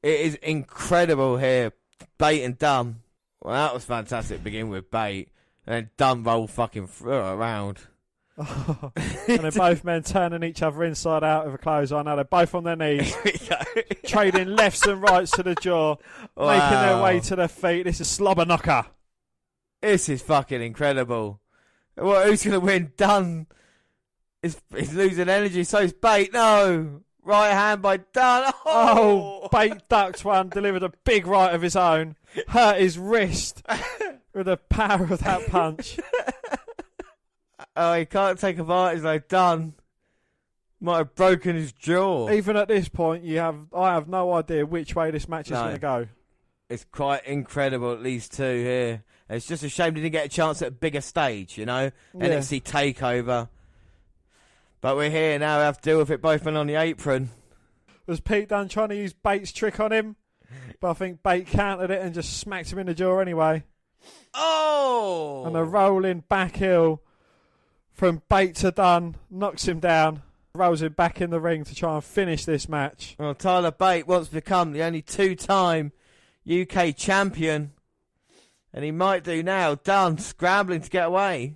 It is incredible here. Bate and Dunne. Well, that was fantastic to begin with, Bate. And then Dunne rolled fucking around. And then both men turning each other inside out of a clothesline. Now they're both on their knees. Trading lefts and rights to the jaw. Wow. Making their way to their feet. This is slobber knocker. This is fucking incredible. Well, who's going to win? Dunne is losing energy. So is Bate. No. Right hand by Dunne. Bate ducked one, delivered a big right of his own, hurt his wrist with the power of that punch. He can't take advantage like Dunne. Might have broken his jaw. Even at this point, I have no idea which way this match is going to go. It's quite incredible, at least two here. It's just a shame they didn't get a chance at a bigger stage, NXT TakeOver. But we're here now, we have to deal with it, both men on the apron. Was Pete Dunne trying to use Bate's trick on him? But I think Bate countered it and just smacked him in the jaw anyway. Oh! And a rolling back heel from Bate to Dunne knocks him down, rolls him back in the ring to try and finish this match. Well, Tyler Bate wants to become the only two-time UK champion. And he might do now. Dunne scrambling to get away.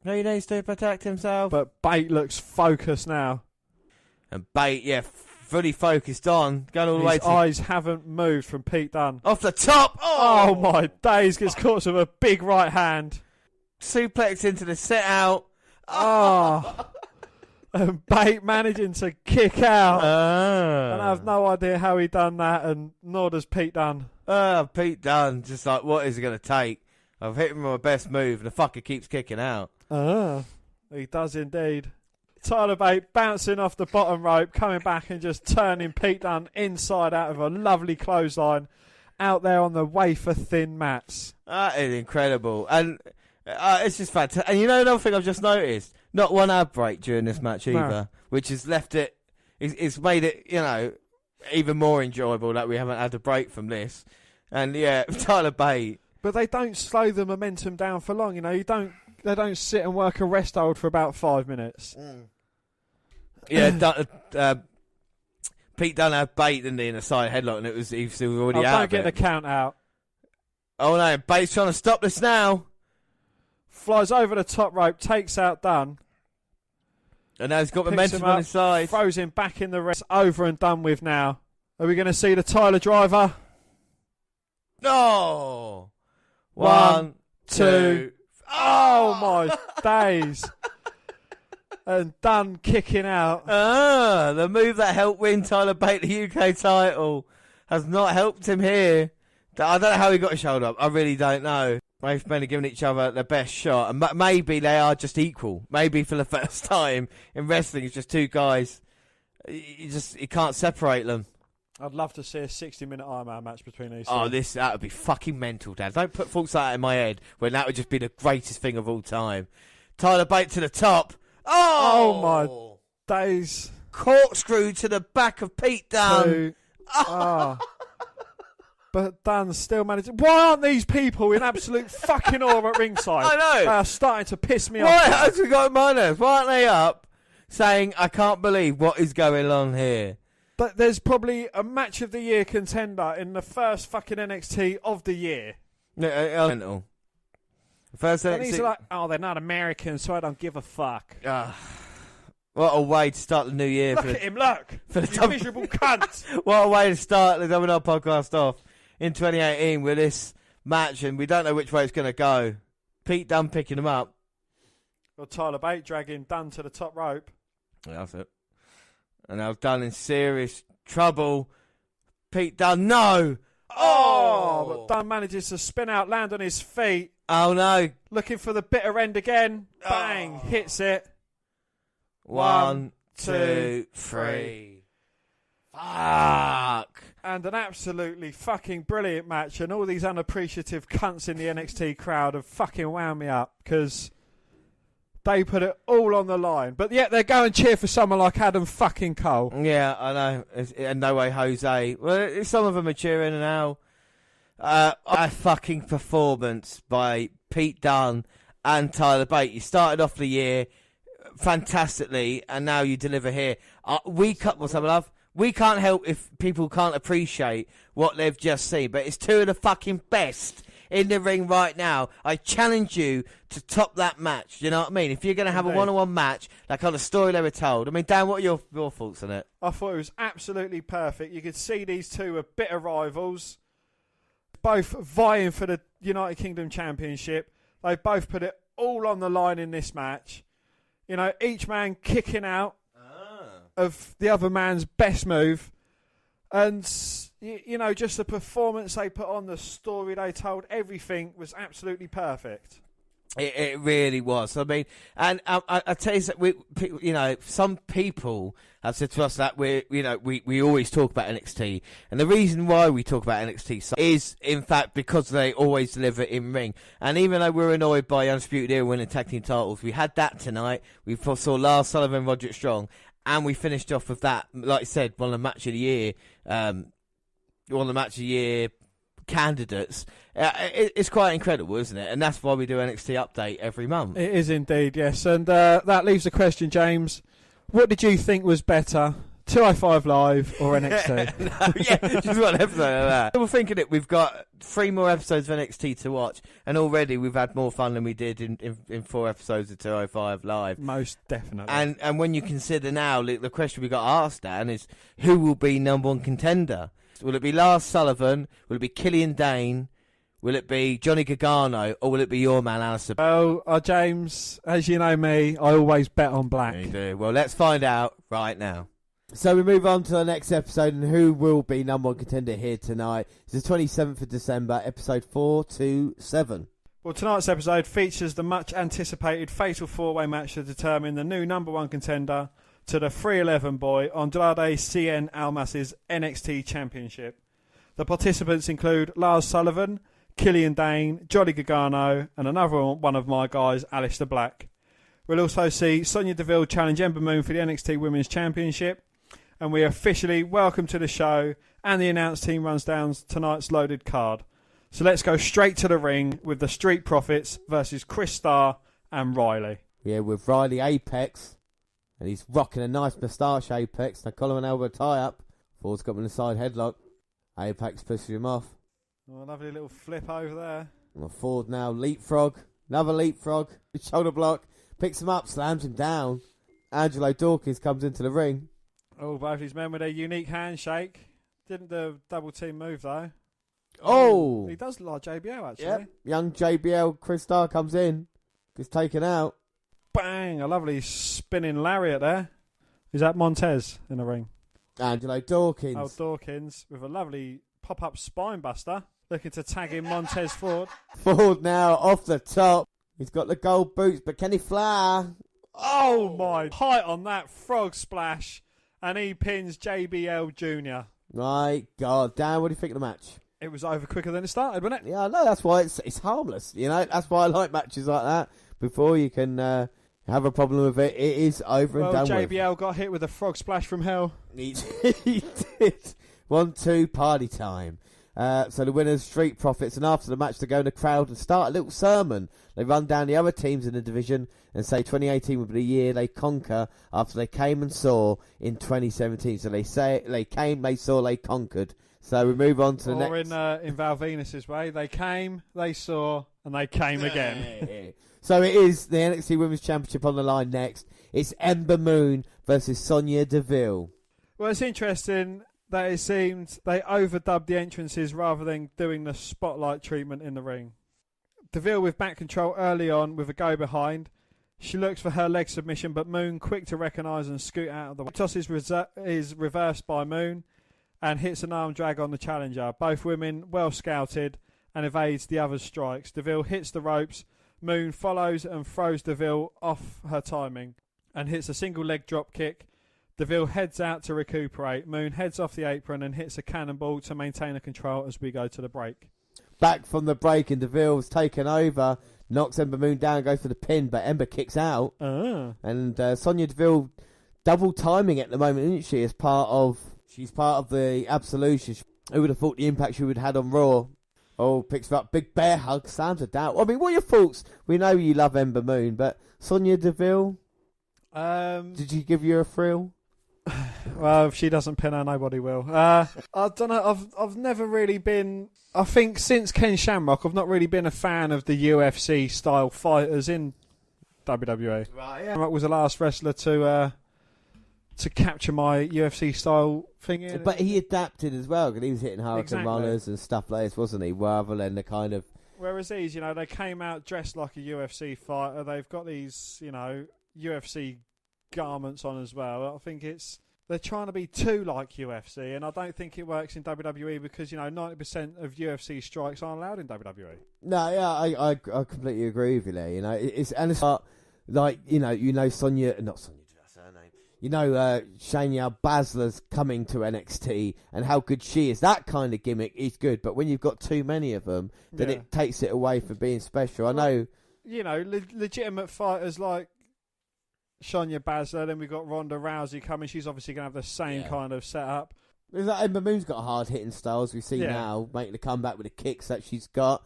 No, he needs to protect himself. But Bate looks focused now. And Bate, fully focused on. Going all the way His eyes haven't moved from Pete Dunne. Off the top! Oh my days. Gets caught with a big right hand. Suplex into the set out. And Bate managing to kick out. And I have no idea how he done that, and nor does Pete Dunne. Pete Dunne, just like, what is it going to take? I've hit him with my best move, and the fucker keeps kicking out. He does indeed. Tyler Bate bouncing off the bottom rope, coming back and just turning Pete Dunne inside out of a lovely clothesline out there on the wafer-thin mats. That is incredible. And it's just fantastic. And another thing I've just noticed, not one ad break during this match either, which has left it, it's made it, even more enjoyable that we haven't had a break from this. And Tyler Bate. But they don't slow the momentum down for long, They don't sit and work a rest hold for about 5 minutes. Pete Dunne had Bate in the side headlock, and he was already out. Don't get the count out. Oh no, Bate's trying to stop this now. Flies over the top rope, takes out Dunne. And now he's got momentum on his side. Throws him back in the rest. Over and done with now. Are we going to see the Tyler driver? No. 1, 2. Oh my days. And Dunne kicking out. The move that helped win Tyler Bate the UK title has not helped him here. I don't know how he got his shoulder up. I really don't know. Both men are giving each other their best shot. And maybe they are just equal. Maybe for the first time in wrestling, it's just two guys. You can't separate them. I'd love to see a 60-minute Iron Man match between these two. Oh, that would be fucking mental, Dad. Don't put thoughts like that in my head when that would just be the greatest thing of all time. Tyler Bate to the top. Oh my days. Corkscrew to the back of Pete Dunne. But Dunne still managed. Why aren't these people in absolute fucking awe at ringside? I know. They are starting to piss me off. Why has we got my nerves? Why aren't they up saying, I can't believe what is going on here? But there's probably a match of the year contender in the first fucking NXT of the year. Mental. First And NXT. he's like, oh, they're not American, so I don't give a fuck. What a way to start the new year. Look at him, look. You miserable cunt. What a way to start the WNR podcast off in 2018 with this match, and we don't know which way it's going to go. Pete Dunne picking him up. Well, Tyler Bate dragging Dunne to the top rope. Yeah, that's it. And now Dunne in serious trouble. Pete Dunne, no! But Dunne manages to spin out, land on his feet. Oh, no. Looking for the bitter end again. Bang, hits it. 1, 2, 3. Fuck. And an absolutely fucking brilliant match, and all these unappreciative cunts in the NXT crowd have fucking wound me up, because they put it all on the line. But yet they go and cheer for someone like Adam fucking Cole. Yeah, I know. And no way Jose. Well, some of them are cheering now. A fucking performance by Pete Dunne and Tyler Bate. You started off the year fantastically, and now you deliver here. We can't help if people can't appreciate what they've just seen, but it's two of the fucking best in the ring right now. I challenge you to top that match. You know what I mean? If you're going to have a one-on-one match, that kind of story they were told. I mean, Dan, what are your thoughts on it? I thought it was absolutely perfect. You could see these two were bitter rivals, both vying for the United Kingdom Championship. They both put it all on the line in this match. You know, each man kicking out of the other man's best move. And, you know, just the performance they put on, the story they told, everything was absolutely perfect. It really was. I mean, and I tell you, some people have said to us that we always talk about NXT, and the reason why we talk about NXT is, in fact, because they always deliver in ring. And even though we're annoyed by Unisputed Era winning tag team titles, we had that tonight. We saw Lars Sullivan, Roderick Strong, and we finished off with that. Like I said, one of the match of the year candidates. It's quite incredible, isn't it? And that's why we do NXT Update every month. It is indeed, yes. And that leaves the question, James. What did you think was better, 205 Live or NXT? Just one episode of that. We're thinking it. We've got 3 more episodes of NXT to watch, and already we've had more fun than we did in 4 episodes of 205 Live. Most definitely. And when you consider now, the question we got asked, Dan, is who will be number 1 contender? Will it be Lars Sullivan? Will it be Killian Dane? Will it be Johnny Gargano? Or will it be your man, Aliester? Well, James, as you know me, I always bet on Black. You do. Well, let's find out right now. So we move on to the next episode, and who will be number 1 contender here tonight? It's the 27th of December, episode 427. Well, tonight's episode features the much-anticipated Fatal 4-Way match to determine the new number 1 contender to the 311 boy Andrade Cien Almas's NXT Championship. The participants include Lars Sullivan, Killian Dane, Johnny Gargano, and another one of my guys, Aliester Black. We'll also see Sonya Deville challenge Ember Moon for the NXT Women's Championship. And we officially welcome to the show, and the announce team runs down tonight's loaded card. So let's go straight to the ring with the Street Profits versus Chris Starr and Riley. Yeah, with Riley Apex. And he's rocking a nice moustache, Apex. Now collar and elbow tie-up. Ford's got him in the side headlock. Apex pushes him off. Oh, lovely little flip over there. And Ford now leapfrog. Another leapfrog. Shoulder block. Picks him up, slams him down. Angelo Dawkins comes into the ring. Oh, both these men with a unique handshake. Didn't the double team move, though. Oh! He does look like JBL, actually. Yep. Young JBL, Chris Starr comes in. Gets taken out. Bang! A lovely spinning lariat there. Is that Montez in the ring? Angelo Dawkins. Oh, Dawkins with a lovely pop-up spine buster. Looking to tag in Montez Ford. Ford now off the top. He's got the gold boots, but can he fly? Oh, my. Height on that frog splash. And he pins JBL Jr. My God, Dan, what do you think of the match? It was over quicker than it started, wasn't it? Yeah, I know. That's why it's harmless. You know, that's why I like matches like that. Before you can have a problem with it, it is over and done with. JBL got hit with a frog splash from hell. He did. 1-2 party time. So the winners, Street Profits, and after the match they go in the crowd and start a little sermon. They run down the other teams in the division and say 2018 will be the year they conquer after they came and saw in 2017. So they say they came, they saw, they conquered. So we move on to the next. Or in Val Venus's way, they came, they saw, and they came again. So it is the NXT Women's Championship on the line next. It's Ember Moon versus Sonya Deville. Well, it's interesting that it seemed they overdubbed the entrances rather than doing the spotlight treatment in the ring. Deville with back control early on with a go behind. She looks for her leg submission, but Moon, quick to recognise and scoot out of the way. Toss is reversed by Moon and hits an arm drag on the challenger. Both women well scouted and evades the other's strikes. Deville hits the ropes. Moon follows and throws Deville off her timing and hits a single leg drop kick. Deville heads out to recuperate. Moon heads off the apron and hits a cannonball to maintain the control as we go to the break. Back from the break and Deville's taken over, knocks Ember Moon down, goes for the pin, but Ember kicks out. And Sonya Deville double timing at the moment, isn't she? She's part of the Absolution. Who would have thought the impact she would have had on Raw? Oh, picks her up, big bear hug, sounds of doubt. I mean, what are your thoughts? We know you love Ember Moon, but Sonya Deville, did she give you a thrill? Well, if she doesn't pin her, nobody will. I don't know. I've never really been. I think since Ken Shamrock, I've not really been a fan of the UFC style fighters in WWE. Right. Yeah. Shamrock was the last wrestler to capture my UFC style thing. But he adapted as well, because he was hitting Hurricane Runners and stuff like this, wasn't he? Rather than the kind of. Whereas these, they came out dressed like a UFC fighter. They've got these, UFC garments on as well. I think they're trying to be too like UFC, and I don't think it works in WWE because 90% of UFC strikes aren't allowed in WWE. No, yeah, I completely agree with you there. It's like Sonya, not Sonya, that's her name. Shayna Bazsler's coming to NXT, and how good she is. That kind of gimmick is good, but when you've got too many of them, then it takes it away from being special. I know. Legitimate fighters like Shayna Bazsler, then we've got Ronda Rousey coming. She's obviously going to have the same kind of setup. Ember Moon's got a hard hitting style, as we see now, making the comeback with the kicks that she's got.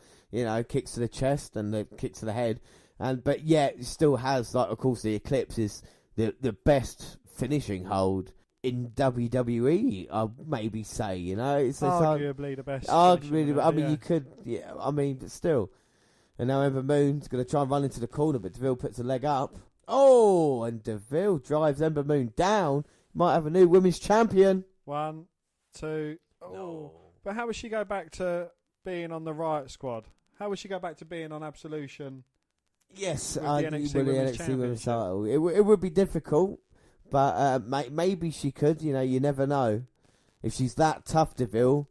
Kicks to the chest and the kicks to the head, but it still has, like, of course, the Eclipse is the best finishing hold in WWE. I'll maybe say, it's arguably the best. Arguably, you could, but still. And now Ember Moon's going to try and run into the corner, but Deville puts a leg up. Oh, and Deville drives Ember Moon down. Might have a new women's champion. 1, 2. Oh. No. But how would she go back to being on the Riot Squad? How would she go back to being on Absolution? Yes, with the NXT Women's title. It would be difficult, but maybe she could. You never know. If she's that tough, Deville,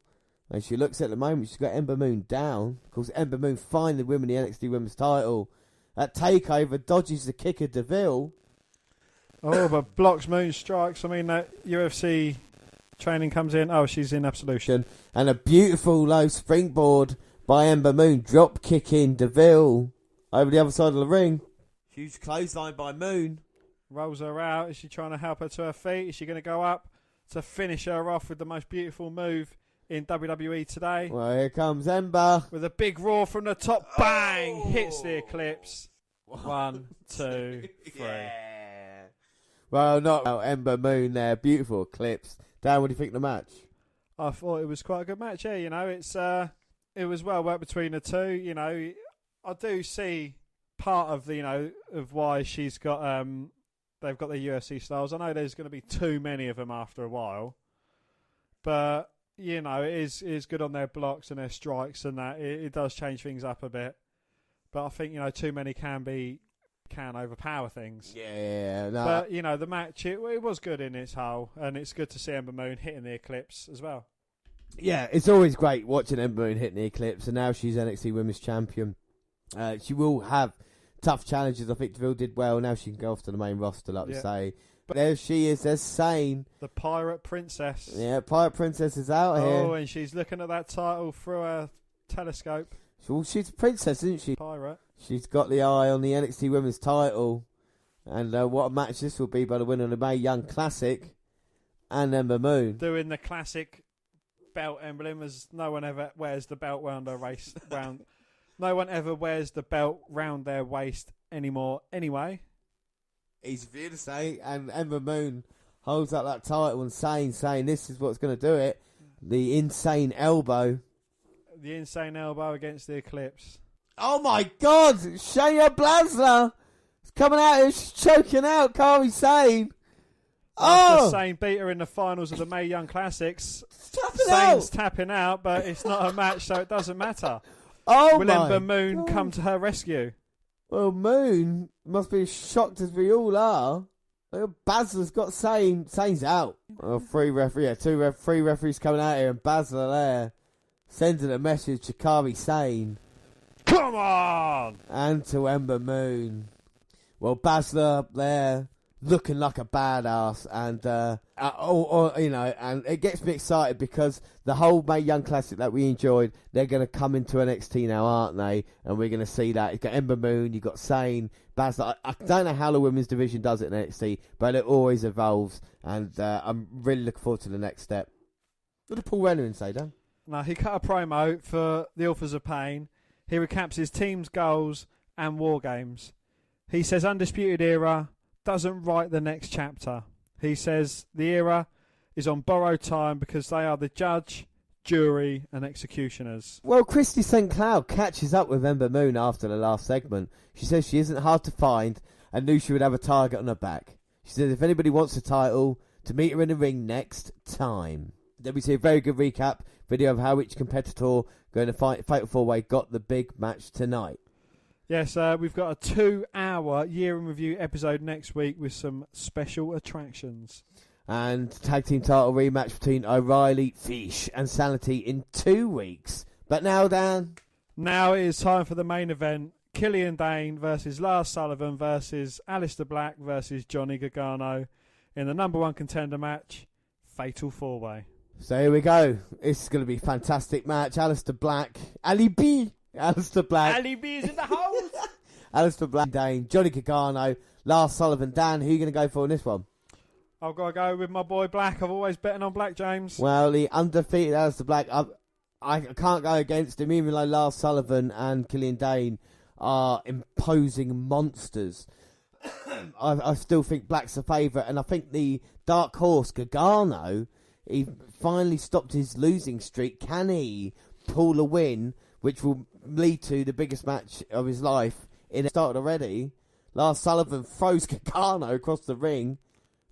and she looks at the moment, she's got Ember Moon down. Of course, Ember Moon finally winning the NXT Women's title. That takeover dodges the kick of Deville. Oh, but blocks Moon strikes. I mean, that UFC training comes in. Oh, she's in Absolution. And a beautiful low springboard by Ember Moon. Drop kicking Deville over the other side of the ring. Huge clothesline by Moon. Rolls her out. Is she trying to help her to her feet? Is she going to go up to finish her off with the most beautiful move in WWE today? Well, here comes Ember. With a big roar from the top. Bang! Hits the Eclipse. 1, 2, 3. Yeah. Well, not Ember Moon there. Beautiful Eclipse. Dan, what do you think of the match? I thought it was quite a good match. Yeah, it was well worked between the two. I do see part of of why she's got they've got the UFC styles. I know there's going to be too many of them after a while, but it is good on their blocks and their strikes, and that it does change things up a bit. But I think too many can overpower things. Yeah. No. But the match it was good in its whole, and it's good to see Ember Moon hitting the Eclipse as well. Yeah, it's always great watching Ember Moon hitting the Eclipse, and now she's NXT Women's Champion. She will have tough challenges. I think Deville did well. Now she can go off to the main roster, like we say. But there she is. There's Sane. the Pirate Princess. Yeah, Pirate Princess is out here. Oh, and she's looking at that title through a telescope. Well, she's a princess, isn't she? Pirate. She's got the eye on the NXT Women's title. And what a match this will be by the winner of the Mae Young Classic and Ember Moon. Doing the classic belt emblem, as no one ever wears the belt round their waist. No one ever wears the belt round their waist anymore anyway. He's for you to say. And Ember Moon holds up that title and saying this is what's going to do it. The insane elbow. The insane elbow against the Eclipse. Oh my God! Shayna Bazsler is coming out here, she's choking out, can't be sane. After Sane beat her in the finals of the Mae Young Classics. Sane's tapping out, but it's not a match, so it doesn't matter. Will Ember Moon come to her rescue? Well, Moon must be as shocked as we all are. Bazler's got Sane. Sane's out. Well, three referees coming out here, and Bazler there sending a message to Kairi Sane. Come on! And to Ember Moon. Well, Bazler there looking like a badass, and and it gets me excited because the whole Mae Young Classic that we enjoyed, they're going to come into NXT now, aren't they? And we're going to see that. You've got Ember Moon, you've got Sane, Bazler. I don't know how the women's division does it in NXT, but it always evolves, and I'm really looking forward to the next step. What did Paul Renner say, Dan? No, he cut a promo for the Authors of Pain. He recaps his team's goals and war games. He says Undisputed Era doesn't write the next chapter. He says the era is on borrowed time because they are the judge, jury and executioners. Well, Christy St. Cloud catches up with Ember Moon after the last segment. She says she isn't hard to find and knew she would have a target on her back. She says if anybody wants a title, to meet her in the ring next time. Then we see a very good recap video of how each competitor going to fight Fatal 4-Way got the big match tonight. Yes, we've got a 2-hour year in review episode next week with some special attractions. And tag team title rematch between O'Reilly, Fish and Sanity in 2 weeks. But now, Dan? Now it is time for the main event. Killian Dane versus Lars Sullivan versus Aliester Black versus Johnny Gargano in the number one contender match, Fatal 4-Way. So here we go. This is going to be a fantastic match. Aliester Black, Ali B. Aliester Black. Ali B is in the house. Aliester Black, Dane, Johnny Gargano, Lars Sullivan. Dan, who are you going to go for in this one? I've got to go with my boy Black. I've always betting on Black, James. Well, the undefeated Aliester Black, I can't go against him, even though Lars Sullivan and Killian Dane are imposing monsters. I still think Black's a favourite, and I think the dark horse, Gargano, he finally stopped his losing streak. Can he pull a win, which will lead to the biggest match of his life? It started already. Lars Sullivan throws Gargano across the ring,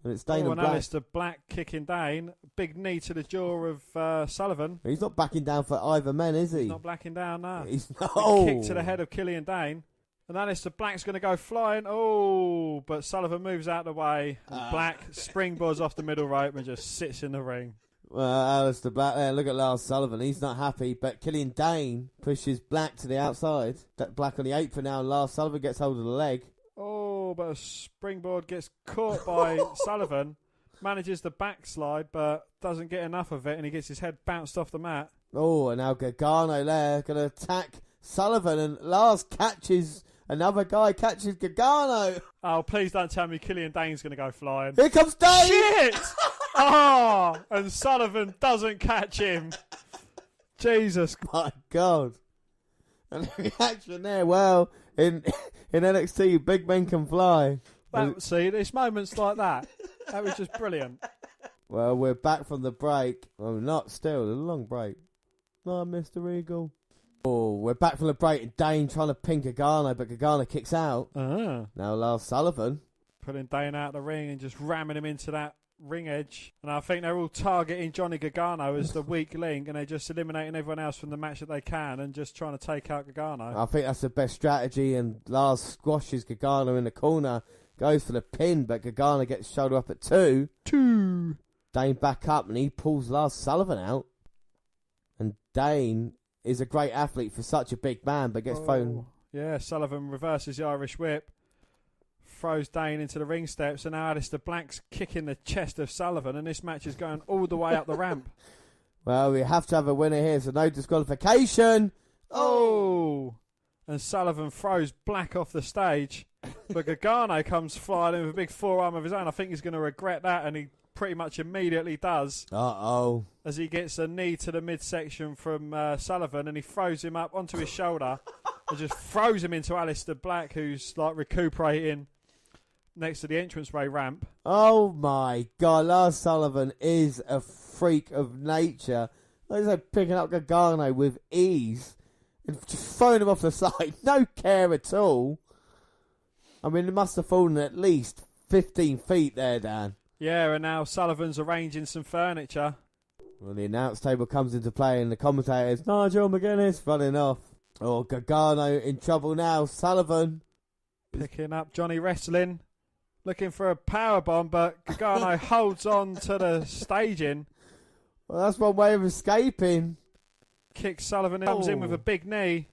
and it's Dane and Black. Aliester Black kicking Dane. Big knee to the jaw of Sullivan. He's not backing down for either men, is he? He's not backing down, no. He's not. Kick to the head of Killian Dane. And Aliester Black's going to go flying. Oh, but Sullivan moves out of the way. And Black springboards off the middle rope and just sits in the ring. Well, Aliester Black there. Look at Lars Sullivan. He's not happy. But Killian Dane pushes Black to the outside. Black on the apron now. And Lars Sullivan gets hold of the leg. Oh, but a springboard gets caught by Sullivan. Manages the backslide, but doesn't get enough of it. And he gets his head bounced off the mat. Oh, and now Gargano there. Going to attack Sullivan. And Lars catches... Another guy catches Gargano. Oh, please don't tell me Killian Dane's going to go flying. Here comes Dane. Shit! And Sullivan doesn't catch him. Jesus. My God. And the reaction there, well, in NXT, big men can fly. See, it's moments like that. That was just brilliant. Well, we're back from the break. Well, not still. A long break. No, Mr. Eagle. Oh, we're back from the break and Dane trying to pin Gargano, but Gargano kicks out. Now Lars Sullivan. Putting Dane out of the ring and just ramming him into that ring edge. And I think they're all targeting Johnny Gargano as the weak link and they're just eliminating everyone else from the match that they can and just trying to take out Gargano. I think that's the best strategy, and Lars squashes Gargano in the corner, goes for the pin, but Gargano gets shoulder up at 2. Dane back up and he pulls Lars Sullivan out. And Dane is a great athlete for such a big man, but gets thrown. Yeah, Sullivan reverses the Irish whip. throws Dane into the ring steps, and now Aliester Black's kicking the chest of Sullivan, and this match is going all the way up the ramp. Well, we have to have a winner here, so no disqualification. Oh! And Sullivan throws Black off the stage, but Gargano comes flying in with a big forearm of his own. I think he's going to regret that, and he pretty much immediately does. Uh-oh. As he gets a knee to the midsection from Sullivan, and he throws him up onto his shoulder and just throws him into Aliester Black, who's like recuperating next to the entranceway ramp. Oh my God, Lars Sullivan is a freak of nature. Like I said, picking up Gargano with ease and just throwing him off the side. No care at all. I mean, it must have fallen at least 15 feet there, Dan. Yeah, and now Sullivan's arranging some furniture. Well, the announce table comes into play and the commentators, Nigel McGuinness, running off. Oh, Gargano in trouble now. Sullivan picking up Johnny Wrestling, looking for a powerbomb, but Gargano holds on to the staging. Well, that's one way of escaping. Kicks Sullivan, comes in with a big knee.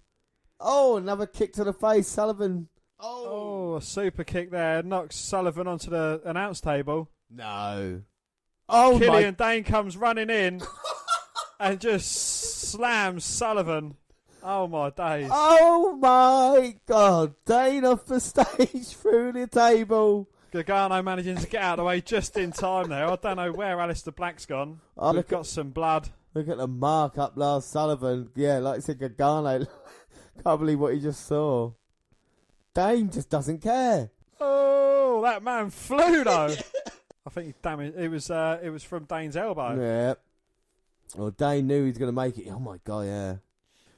Oh, another kick to the face. Sullivan. Oh, a super kick there. Knocks Sullivan onto the announce table. No. Oh, Killian Dane comes running in and just slams Sullivan. Oh, my days. Oh, my God. Dane off the stage through the table. Gargano managing to get out of the way just in time there. I don't know where Aliester Black's gone. Oh, We've got some blood. Look at the mark up Lars Sullivan. Yeah, like I said, Gargano. Can't believe what he just saw. Dane just doesn't care. Oh, that man flew though. I think he damaged. It was from Dane's elbow. Yeah. Well, Dane knew he was going to make it. Oh my God, yeah.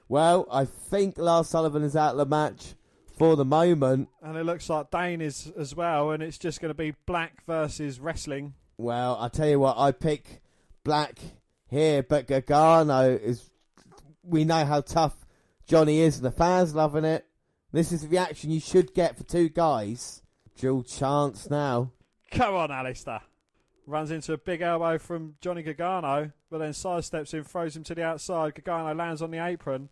Well, I think Lars Sullivan is out of the match for the moment. And it looks like Dane is as well, and it's just going to be Black versus Wrestling. Well, I tell you what, I pick Black here, but Gargano is. We know how tough Johnny is, and the fans loving it. This is the reaction you should get for two guys. Dual chance now. Come on, Alister. Runs into a big elbow from Johnny Gargano, but then sidesteps him, throws him to the outside. Gargano lands on the apron.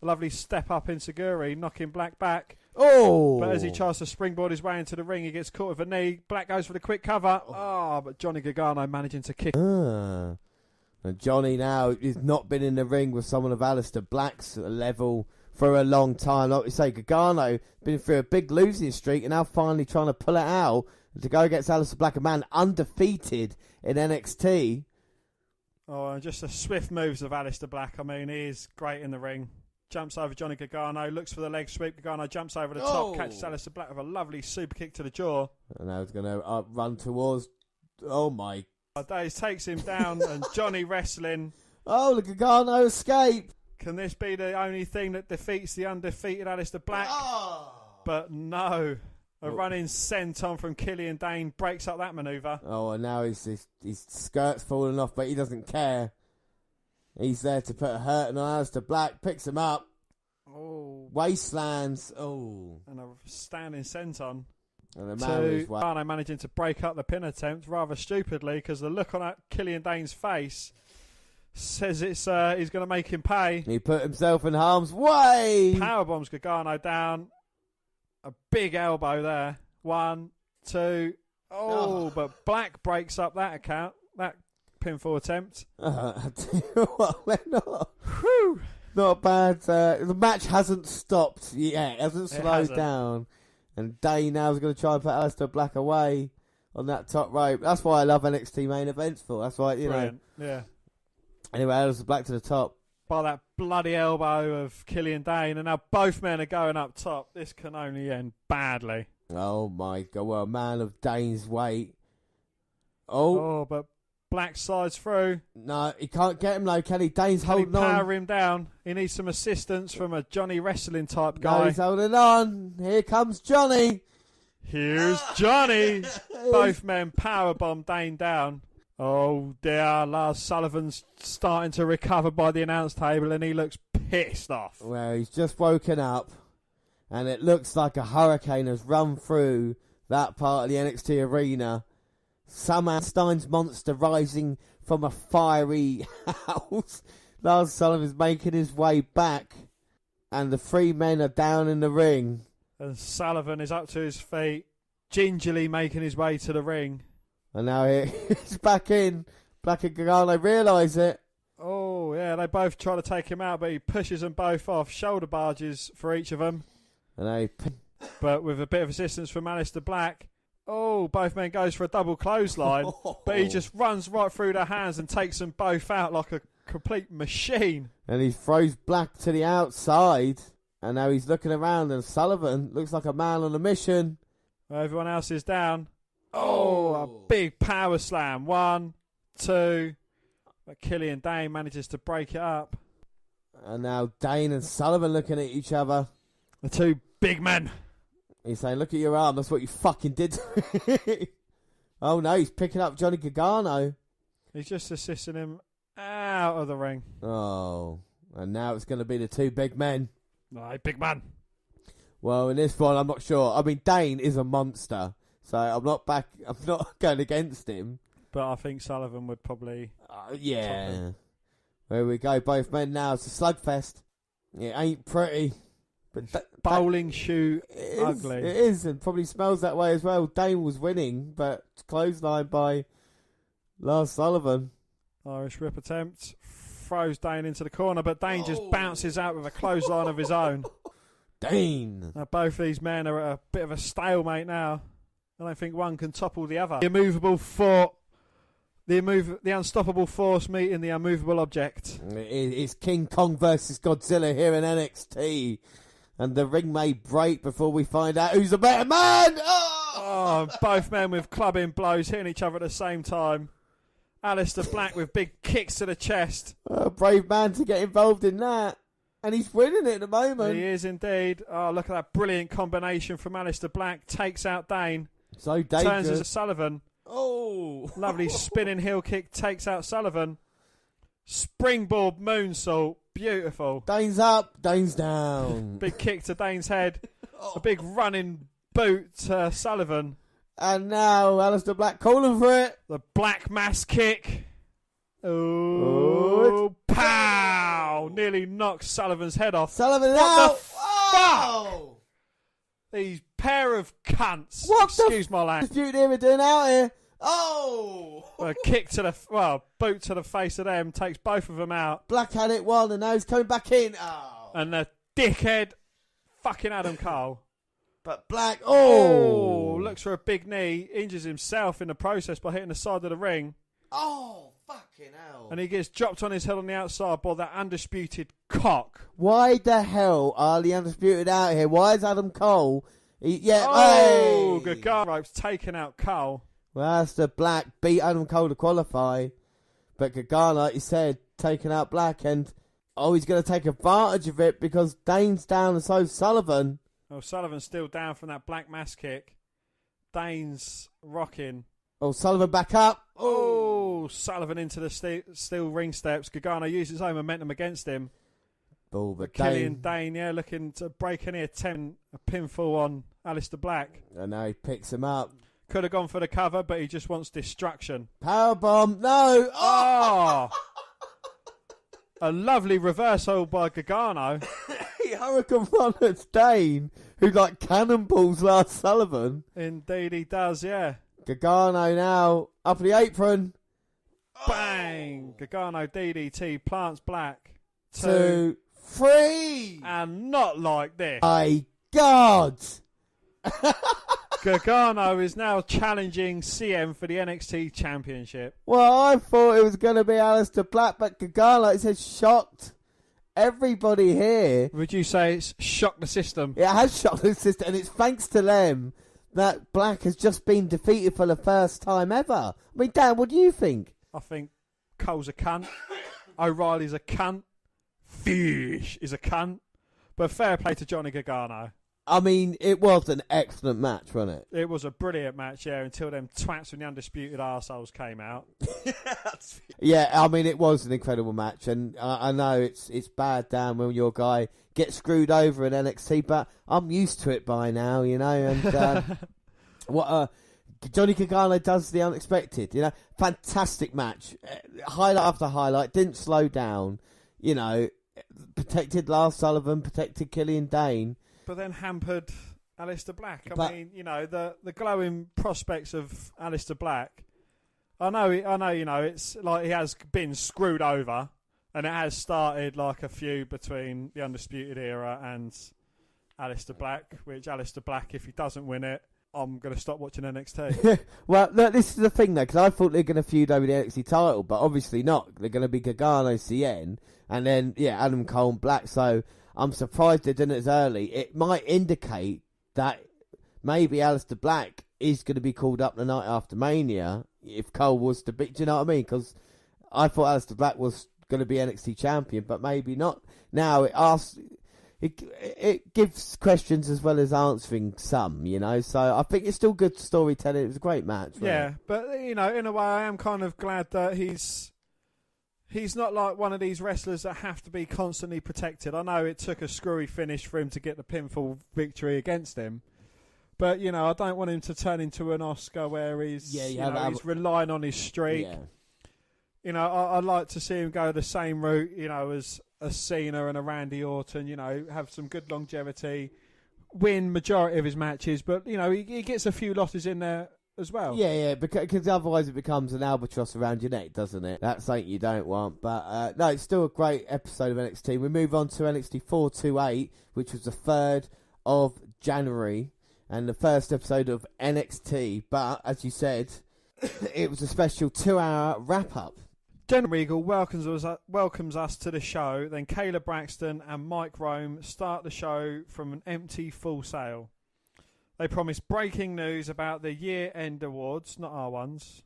A lovely step up Inseguri, knocking Black back. Oh! But as he tries to springboard his way into the ring, he gets caught with a knee. Black goes for the quick cover. Oh, but Johnny Gargano managing to kick. And Johnny now has not been in the ring with someone of Alister Black's level for a long time. Like we say, Gargano been through a big losing streak and now finally trying to pull it out to go against Alister Black, a man undefeated in NXT. Oh, and just the swift moves of Alister Black. I mean, he is great in the ring. Jumps over Johnny Gargano, looks for the leg sweep. Gargano jumps over the top, catches Alister Black with a lovely super kick to the jaw. And now he's going to run towards... Oh, my... Days takes him down, and Johnny Wrestling. Oh, the Gargano escape. Can this be the only thing that defeats the undefeated Alister Black? Oh. But no. A running senton from Killian Dane breaks up that manoeuvre. Oh, and now his skirt's falling off, but he doesn't care. He's there to put a hurting on Alister Black, picks him up. Oh. Wastelands. Oh. And a standing senton. And the man Gargano managing to break up the pin attempt rather stupidly, because the look on that Killian Dane's face says it's he's going to make him pay. He put himself in harm's way. Powerbombs Gargano down. A big elbow there. 1, 2. Oh, but Black breaks up that pinfall attempt. I tell you what, we're not. Whew. Not bad. The match hasn't stopped yet. It hasn't slowed down. And Dane now is going to try and put Alister Black away on that top rope. That's why I love NXT main events for. That's why, Brilliant. Yeah. Anyway, Alister Black to the top. By that bloody elbow of Killian Dane, and now both men are going up top. This can only end badly. Oh my God! Well, a man of Dane's weight. Oh, but Black slides through. No, he can't get him though, can he? Dane's holding on. Power him down. He needs some assistance from a Johnny Wrestling type guy. No, he's holding on. Here comes Johnny. Here's Johnny. Both men powerbomb Dane down. Oh dear, Lars Sullivan's starting to recover by the announce table, and he looks pissed off. Well, he's just woken up, and it looks like a hurricane has run through that part of the NXT arena. Somehow Stein's monster rising from a fiery house. Lars Sullivan's making his way back, and the three men are down in the ring. And Sullivan is up to his feet. gingerly making his way to the ring. And now he's back in. Black and Gargano realise it. Oh, yeah, they both try to take him out, but he pushes them both off. Shoulder barges for each of them. But with a bit of assistance from Aliester Black. Oh, both men goes for a double clothesline. But he just runs right through their hands and takes them both out like a complete machine. And he throws Black to the outside. And now he's looking around, and Sullivan looks like a man on a mission. Everyone else is down. Oh, a big power slam. 1, 2. But Killian Dane manages to break it up. And now Dane and Sullivan looking at each other. The two big men. He's saying, look at your arm, that's what you fucking did to me. Oh no, he's picking up Johnny Gargano. He's just assisting him out of the ring. Oh, and now it's going to be the two big men. Right, big man. Well, in this one, I'm not sure. I mean, Dane is a monster, so I'm not going against him. But I think Sullivan would probably... yeah. There we go, both men now. It's a slugfest. It ain't pretty. But bowling shoe ugly. It is, and probably smells that way as well. Dane was winning, but clotheslined by Lars Sullivan. Irish whip attempt. Throws Dane into the corner, but Dane just bounces out with a clothesline of his own. Dane. Both these men are at a bit of a stalemate now. I don't think one can topple the other. The immovable fort. The unstoppable force meeting the unmovable object. It's King Kong versus Godzilla here in NXT. And the ring may break before we find out who's the better man. Both men with clubbing blows hitting each other at the same time. Aliester Black with big kicks to the chest. A brave man to get involved in that. And he's winning it at the moment. He is indeed. Oh, look at that brilliant combination from Aliester Black. Takes out Dane. So dangerous. Turns as a Sullivan. Oh. Lovely spinning heel kick. Takes out Sullivan. Springboard moonsault. Beautiful. Dane's up. Dane's down. Big kick to Dane's head. A big running boot to Sullivan. And now Aliester Black calling for it. The black mass kick. Oh, pow! Nearly knocks Sullivan's head off. Sullivan what out. The fuck? These pair of cunts. Excuse my language. What the f*** doing out here? Oh! A kick to boot to the face of them. Takes both of them out. Black had it one and now he's coming back in. Oh. And the dickhead fucking Adam Cole. But Black, looks for a big knee, injures himself in the process by hitting the side of the ring. Oh, fucking hell. And he gets dropped on his head on the outside by that undisputed cock. Why the hell are the Undisputed out here? Why is Adam Cole? Gargano ropes taking out Cole. Well, Aliester Black beat Adam Cole to qualify. But Gargano, like you said, taking out Black. And, he's going to take advantage of it because Dane's down and so's Sullivan. Oh, Sullivan's still down from that black mass kick. Dane's rocking. Oh, Sullivan back up. Oh, Sullivan into the steel ring steps. Gargano uses his own momentum against him. Oh, but Killian Dane, looking to break any attempt, a pinfall on Aliester Black. And now he picks him up. Could have gone for the cover, but he just wants destruction. Powerbomb, no. Oh! A lovely reversal by Gargano. He Hurricane Run at Dane, who cannonballs Lars Sullivan. Indeed he does, yeah. Gargano now up the apron. Bang! Gargano DDT plants Black. 2, 3. And not like this. My God! Gargano is now challenging CM for the NXT Championship. Well, I thought it was going to be Aliester Black, but Gargano, it says shocked everybody here. Would you say it's shocked the system? It has shocked the system, and it's thanks to them that Black has just been defeated for the first time ever. I mean, Dan, what do you think? I think Cole's a cunt. O'Reilly's a cunt. Fish is a cunt. But fair play to Johnny Gargano. I mean, it was an excellent match, wasn't it? It was a brilliant match, yeah, until them twats from the Undisputed arseholes came out. Yeah, I mean, it was an incredible match, and I know it's bad, Dan, when your guy gets screwed over in NXT, but I'm used to it by now, and Johnny Gargano does the unexpected, fantastic match, highlight after highlight, didn't slow down, protected Lars Sullivan, protected Killian Dane. But then hampered Aliester Black. I mean, you know, the glowing prospects of Aliester Black. I know, you know, it's like he has been screwed over, and it has started like a feud between the Undisputed Era and Aliester Black, which Aliester Black, if he doesn't win it, I'm going to stop watching NXT. Well, look, this is the thing, though, because I thought they were going to feud over the NXT title, but obviously not. They're going to be Gargano, CN, and then, Adam Cole and Black, so I'm surprised they did it as early. It might indicate that maybe Aliester Black is going to be called up the night after Mania if Cole was to beat. Do you know what I mean? Because I thought Aliester Black was going to be NXT champion, but maybe not. Now it gives questions as well as answering some, you know. So I think it's still good storytelling. It was a great match. Yeah, but you know, in a way, I am kind of glad that he's not like one of these wrestlers that have to be constantly protected. I know it took a screwy finish for him to get the pinfall victory against him. But, you know, I don't want him to turn into an Oscar where he's, he's relying on his streak. Yeah. You know, I'd like to see him go the same route, you know, as a Cena and a Randy Orton, you know, have some good longevity, win majority of his matches, but, you know, he gets a few losses in there as well. Yeah, because otherwise it becomes an albatross around your neck, doesn't it? That's something you don't want. But, no, it's still a great episode of NXT. We move on to NXT 428, which was the 3rd of January. And the first episode of NXT, but as you said, it was a special 2-hour wrap-up. Jen Regal welcomes us to the show. Then Kayla Braxton and Mike Rome start the show from an empty Full Sail. They promise breaking news about the year-end awards, not our ones,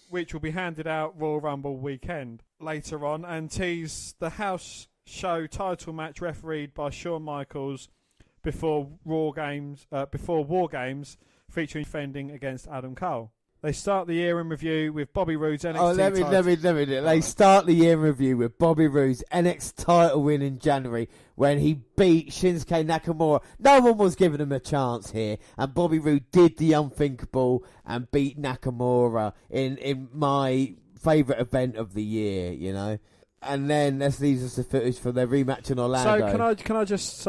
which will be handed out Royal Rumble weekend later on, and tease the house show title match refereed by Shawn Michaels before War Games, featuring defending against Adam Cole. They start the year in review with Bobby Roode's NXT title. Let me. They start the year in review with Bobby Roode's NXT title win in January when he beat Shinsuke Nakamura. No one was giving him a chance here, and Bobby Roode did the unthinkable and beat Nakamura in my favourite event of the year, you know. And then this leaves us the footage for their rematch in Orlando. So can I just...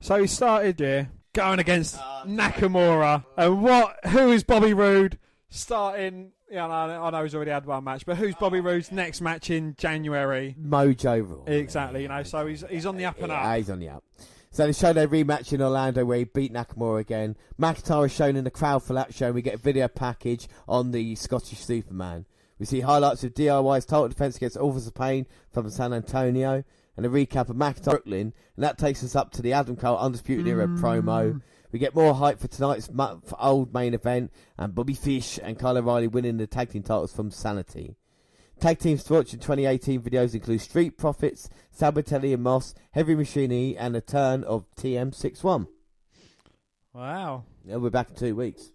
So he started going against Nakamura. And who is Bobby Roode starting? Yeah, I know he's already had one match, but who's Bobby Roode's next match in January? Mojo Raw. Exactly, you know, so he's on the up and up. Yeah, he's on the up. So they show their rematch in Orlando where he beat Nakamura again. McIntyre is shown in the crowd for that show, and we get a video package on the Scottish Superman. We see highlights of DIY's title defense against Authors of Pain from San Antonio, and a recap of McIntyre Brooklyn, and that takes us up to the Adam Cole Undisputed Era promo. We get more hype for tonight's old main event, and Bobby Fish and Kyle O'Reilly winning the tag team titles from Sanity. Tag teams to watch in 2018 videos include Street Profits, Sabatelli and Moss, Heavy Machinery, and a turn of TM61. Wow. Yeah, we're back in 2 weeks.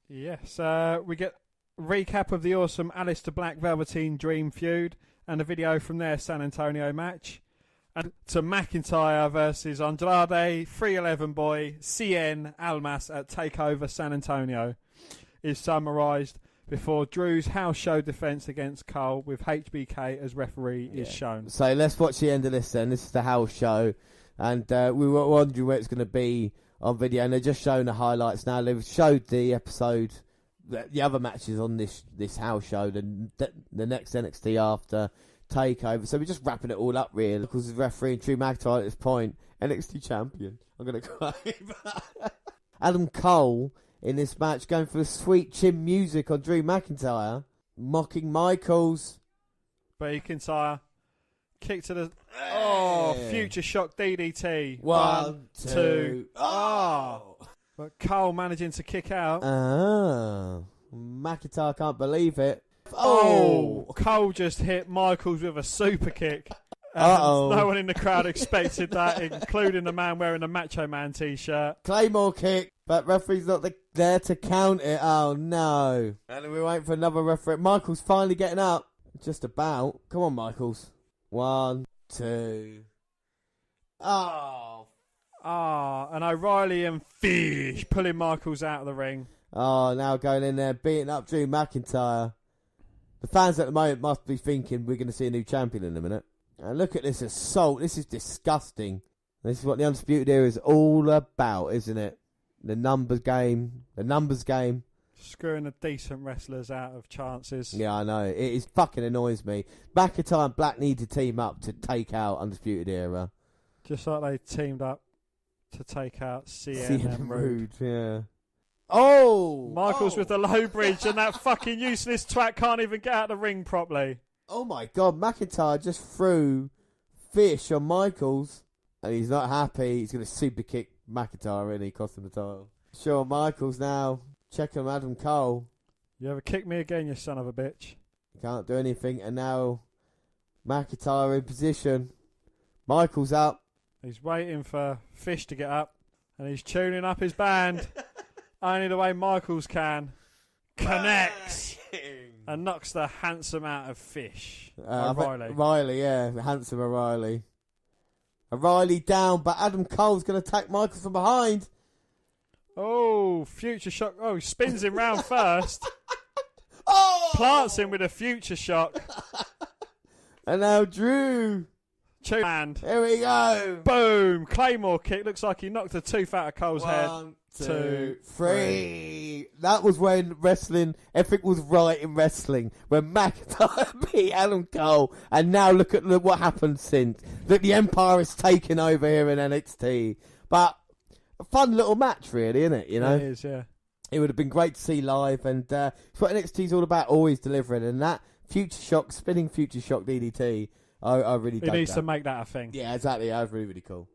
Yes, we get a recap of the awesome Aliester Black Velveteen Dream feud, and a video from their San Antonio match. And to McIntyre versus Andrade, 311 boy, CN Almas at TakeOver San Antonio is summarised before Drew's house show defence against Cole with HBK as referee is shown. So let's watch the end of this then. This is the house show. And we were wondering where it's going to be on video. And they're just showing the highlights now. They've showed the episode, the other matches on this house show, the next NXT after TakeOver. So we're just wrapping it all up really, because the referee and Drew McIntyre at this point, NXT champion. I'm going to cry. Adam Cole in this match going for the sweet chin music on Drew McIntyre, mocking Michaels. But McIntyre kick to the future shock DDT. One, two. But Cole managing to kick out. McIntyre can't believe it. Cole just hit Michaels with a super kick. No one in the crowd expected that, including the man wearing the Macho Man t-shirt. Claymore kick, but referee's not there to count it. Oh no. And we're waiting for another referee. Michaels finally getting up. Just about. Come on, Michaels. 1, 2. And O'Reilly and Fish pulling Michaels out of the ring. Now going in there, beating up Drew McIntyre. The fans at the moment must be thinking we're going to see a new champion in a minute. And look at this assault. This is disgusting. This is what the Undisputed Era is all about, isn't it? The numbers game. Screwing the decent wrestlers out of chances. Yeah, I know. It is fucking annoys me. McIntyre and Black need to team up to take out Undisputed Era. Just like they teamed up to take out CN and Rude. Yeah. Oh! Michaels with the low bridge, and that fucking useless twat can't even get out of the ring properly. Oh my God, McIntyre just threw fish on Michaels, and he's not happy. He's going to super kick McIntyre and he cost him the title. Shawn Michaels now checking on Adam Cole. You ever kick me again, you son of a bitch? He can't do anything, and now McIntyre in position. Michaels up. He's waiting for Fish to get up, and he's tuning up his band. Only the way Michaels can. Connects. And knocks the handsome out of Fish. O'Reilly. O'Reilly, yeah. Handsome O'Reilly. O'Reilly down, but Adam Cole's going to attack Michaels from behind. Oh, Future Shock. Oh, he spins him round first. Oh! Plants him with a Future Shock. And now Drew. And here we go. Boom. Claymore kick. Looks like he knocked a tooth out of Cole's head. 1, 2, 3. That was when wrestling, everything was right in wrestling. When McIntyre beat Adam Cole. And now look what happened since. Look, the Empire is taking over here in NXT. But a fun little match, really, isn't it? You know? It is, yeah. It would have been great to see live. And it's what NXT's all about, always delivering. And that Future Shock, spinning Future Shock DDT, I really dug that. He needs to make that a thing. Yeah, exactly. That was really, really cool.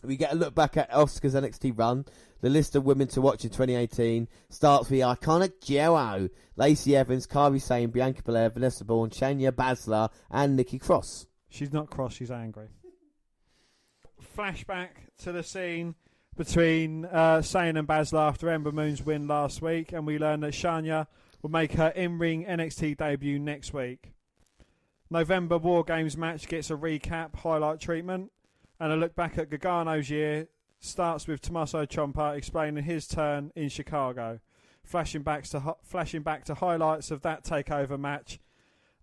We get a look back at Oscar's NXT run. The list of women to watch in 2018 starts with the iconic duo: Lacey Evans, Kairi Sane, Bianca Belair, Vanessa Bourne, Shayna Bazsler, and Nikki Cross. She's not cross, she's angry. Flashback to the scene between Sane and Bazsler after Ember Moon's win last week, and we learn that Shayna will make her in-ring NXT debut next week. November War Games match gets a recap, highlight treatment, and a look back at Gargano's year starts with Tommaso Ciampa explaining his turn in Chicago, flashing back to highlights of that takeover match,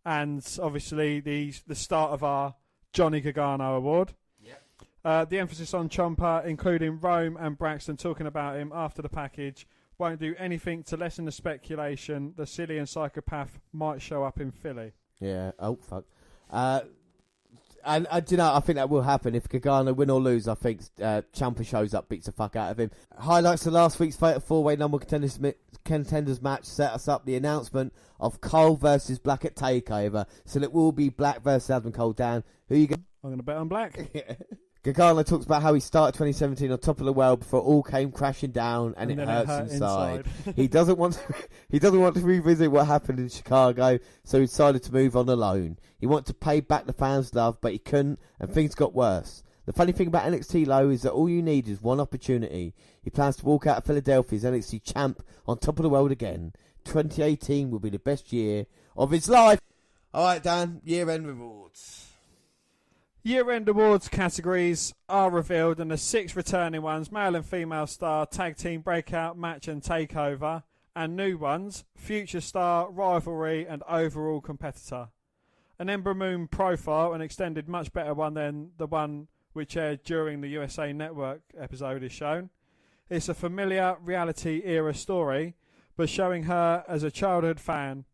and obviously the start of our Johnny Gargano award. Yep. The emphasis on Ciampa, including Rome and Braxton talking about him after the package, won't do anything to lessen the speculation the silly and psychopath might show up in Philly. Yeah. Oh fuck. And do you know, I think that will happen if Gargano win or lose. I think Ciampa shows up, beats the fuck out of him. Highlights of last week's Fatal 4-Way number contenders match set us up the announcement of Cole versus Black at Takeover. So it will be Black versus Adam Cole. Dan, who you going? I'm going to bet on Black. Gargano talks about how he started 2017 on top of the world before it all came crashing down, and it hurts inside. He doesn't want to revisit what happened in Chicago, so he decided to move on alone. He wanted to pay back the fans' love, but he couldn't, and things got worse. The funny thing about NXT Low is that all you need is one opportunity. He plans to walk out of Philadelphia as NXT champ on top of the world again. 2018 will be the best year of his life. All right, Dan, year-end rewards. Year-end awards categories are revealed, and the 6 returning ones, male and female star, tag team breakout, match and takeover, and new ones, future star, rivalry and overall competitor. An Ember Moon profile, an extended much better one than the one which aired during the USA Network episode, is shown. It's a familiar reality era story, but showing her as a childhood fan.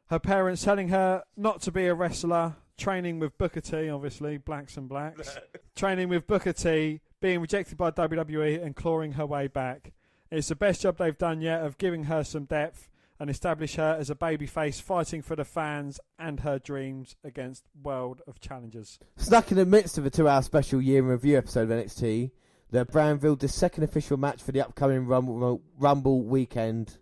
Her parents telling her not to be a wrestler, training with Booker T, obviously, blacks and blacks. Training with Booker T, being rejected by WWE and clawing her way back. It's the best job they've done yet of giving her some depth and establish her as a babyface fighting for the fans and her dreams against World of Challengers. Stuck in the midst of a 2-hour special year in review episode of NXT, the brand revealed the second official match for the upcoming Rumble weekend.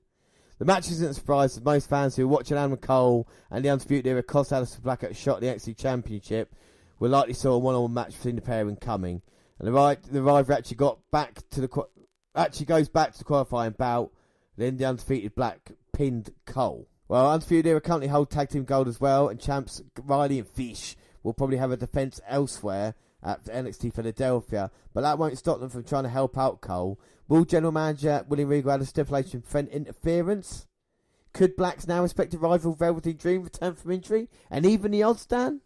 The match isn't a surprise to most fans who are watching Adam Cole and the Undisputed Era cost Aliester Black a shot at the NXT Championship were likely saw a one-on-one match between the pair incoming. And the rivalry actually goes back to the qualifying bout. Then the Undisputed Black pinned Cole. Well, Undisputed Era currently hold tag team gold as well, and champs Riley and Fish will probably have a defence elsewhere at NXT Philadelphia, but that won't stop them from trying to help out Cole. Will General Manager William Regal add a stipulation to prevent interference? Could Blacks now expect a rival Velveteen Dream return from injury? And even the odds, Dan?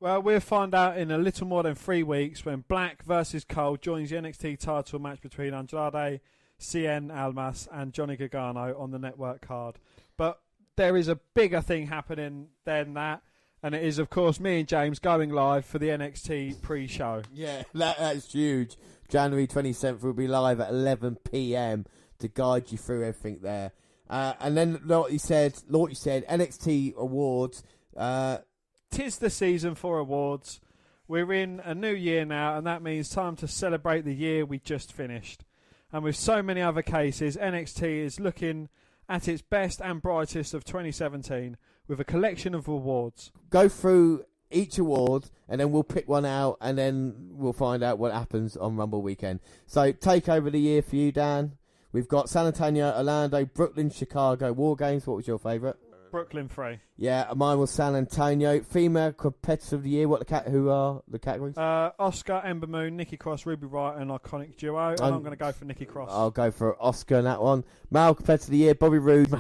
Well, we'll find out in a little more than 3 weeks when Black versus Cole joins the NXT title match between Andrade Cien Almas, and Johnny Gargano on the network card. But there is a bigger thing happening than that, and it is, of course, me and James going live for the NXT pre-show. Yeah, that's huge. January 27th, we'll be live at 11 p.m. to guide you through everything there. And then, like you said, NXT Awards. 'Tis the season for awards. We're in a new year now, and that means time to celebrate the year we just finished. And with so many other cases, NXT is looking at its best and brightest of 2017 with a collection of awards. Go through each award, and then we'll pick one out, and then we'll find out what happens on Rumble weekend. So, take over the year for you, Dan. We've got San Antonio, Orlando, Brooklyn, Chicago, War Games. What was your favourite? Brooklyn 3. Yeah, mine was San Antonio. Female Competitor of the Year. Who are the categories? Oscar, Ember Moon, Nikki Cross, Ruby Riott, and Iconic Duo. And I'm going to go for Nikki Cross. I'll go for Oscar in that one. Male Competitor of the Year, Bobby Roode,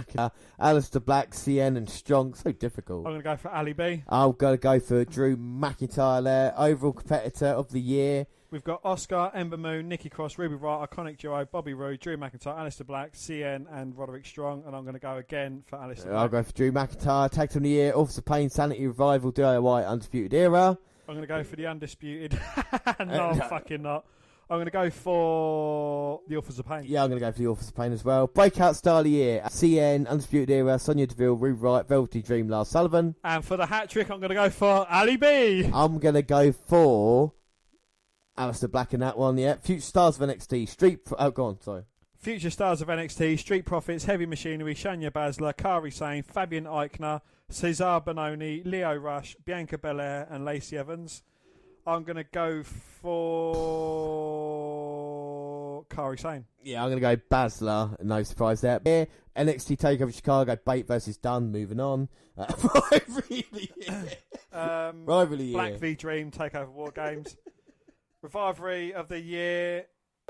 Aliester Black, Cien, and Strong. So difficult. I'm going to go for Ali B. I'm going to go for Drew McIntyre there. Overall Competitor of the Year. We've got Oscar, Ember Moon, Nikki Cross, Ruby Riott, Iconic Duo, Bobby Roode, Drew McIntyre, Aliester Black, Cien, and Roderick Strong. And I'm going to go again for Aliester Black. I'll go for Drew McIntyre. Tag Team of the Year, Officer Pain, Sanity Revival, DIY, Undisputed Era. I'm going to go for the Undisputed. No, I'm fucking not. I'm going to go for the Authors of Pain. Yeah, I'm going to go for the Authors of Pain as well. Breakout Star of the Year, Cien, Undisputed Era, Sonya Deville, Ruby Riott, Velvety Dream, Lars Sullivan. And for the hat trick, I'm going to go for Ali B. I'm going to go for Aliester Black in that one, yeah. Future Stars of NXT, go on, sorry. Future Stars of NXT, Street Profits, Heavy Machinery, Shayna Bazsler, Kairi Sane, Fabian Eichner, Cesar Bononi, Leo Rush, Bianca Belair, and Lacey Evans. I'm going to go for Kairi Sane. Yeah, I'm going to go Bazsler, no surprise there. Yeah, NXT TakeOver Chicago, Bate versus Dunn, moving on. Rivalry of the Year. Black v Dream, TakeOver War Games. Revivery of the Year,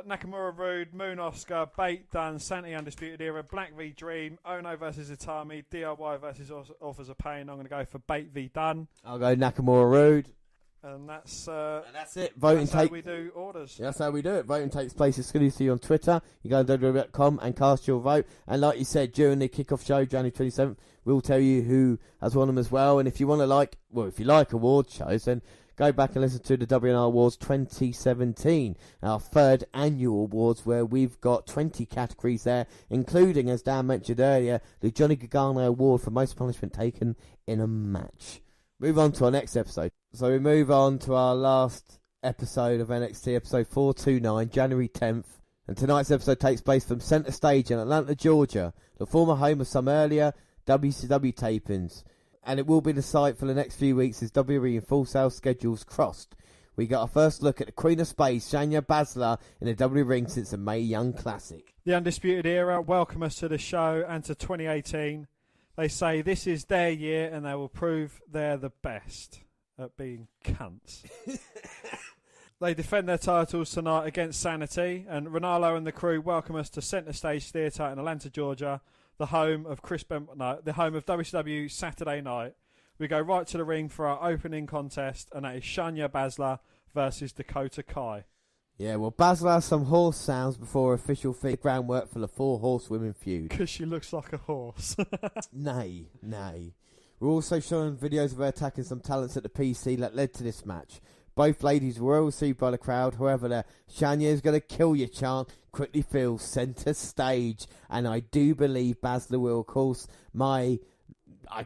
Nakamura Rude, Moon Oscar, Bate Dunn, Sanity Undisputed Era, Black v Dream, Ono versus Itami, DIY versus Authors of Pain. I'm going to go for Bate v Dunn. I'll go Nakamura Rude. And that's it. Voting that's how we do orders. That's how we do it. Voting takes place exclusively on Twitter. You go to WWE.com and cast your vote. And like you said, during the kickoff show, January 27th, we'll tell you who has won them as well. And if you want to if you like award shows, then go back and listen to the WNR Awards 2017, our third annual awards, where we've got 20 categories there, including, as Dan mentioned earlier, the Johnny Gargano Award for most punishment taken in a match. Move on to our next episode. So we move on to our last episode of NXT, episode 429, January 10th. And tonight's episode takes place from Center Stage in Atlanta, Georgia, the former home of some earlier WCW tapings. And it will be the site for the next few weeks as WWE and Full Sail schedules crossed. We got our first look at the Queen of Space, Shayna Bazsler, in the WWE ring since the Mae Young Classic. The Undisputed Era welcome us to the show and to 2018. They say this is their year and they will prove they're the best at being cunts. They defend their titles tonight against Sanity, and Ronaldo and the crew welcome us to Center Stage Theatre in Atlanta, Georgia, the home of the home of WCW Saturday Night. We go right to the ring for our opening contest, and that is Shayna Bazsler versus Dakota Kai. Yeah, well, Bazsler has some horse sounds before official groundwork for the 4 horsewomen feud. Because she looks like a horse. Nay. We're also showing videos of her attacking some talents at the PC that led to this match. Both ladies were well received by the crowd. However, the Shania is going to kill you chant quickly fills centre stage. And I do believe Bazsler will, of course, I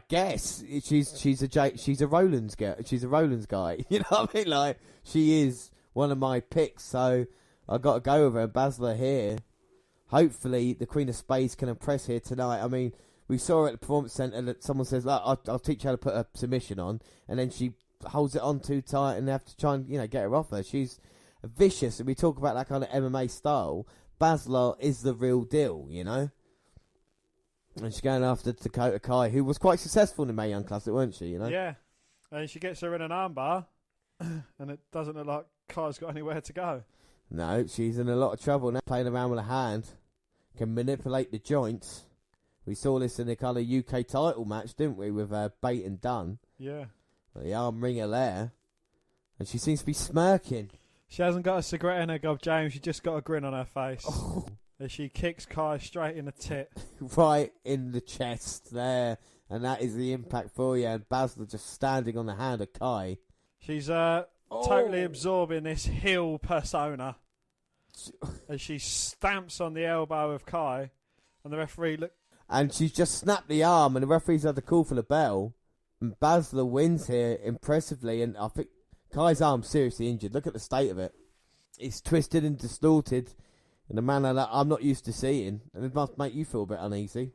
guess she's a Rollins girl. She's a Rollins guy. You know what I mean? Like, she is one of my picks. So I got to go with her. Bazsler here. Hopefully, the Queen of Space can impress here tonight. I mean, we saw at the Performance Centre that someone says, I'll teach you how to put a submission on. And then she holds it on too tight and they have to try and, get her off her. She's vicious. And we talk about that kind of MMA style. Bazsler is the real deal, And she's going after Dakota Kai, who was quite successful in the Mae Young Classic, weren't she, Yeah. And she gets her in an armbar, and it doesn't look like Kai's got anywhere to go. No, she's in a lot of trouble now, playing around with her hand. Can manipulate the joints. We saw this in the kind of UK title match, didn't we, with Bate and Dunn. Yeah. The arm ringer there. And she seems to be smirking. She hasn't got a cigarette in her gob, James. She just got a grin on her face. Oh. As she kicks Kai straight in the tit. Right in the chest there. And that is the impact for you. And Bazsler just standing on the hand of Kai. She's totally absorbing this heel persona. As she stamps on the elbow of Kai. And the referee and she's just snapped the arm. And the referee's had the call for the bell. And Bazsler wins here impressively. And I think Kai's arm's seriously injured. Look at the state of it. It's twisted and distorted in a manner that I'm not used to seeing. And it must make you feel a bit uneasy.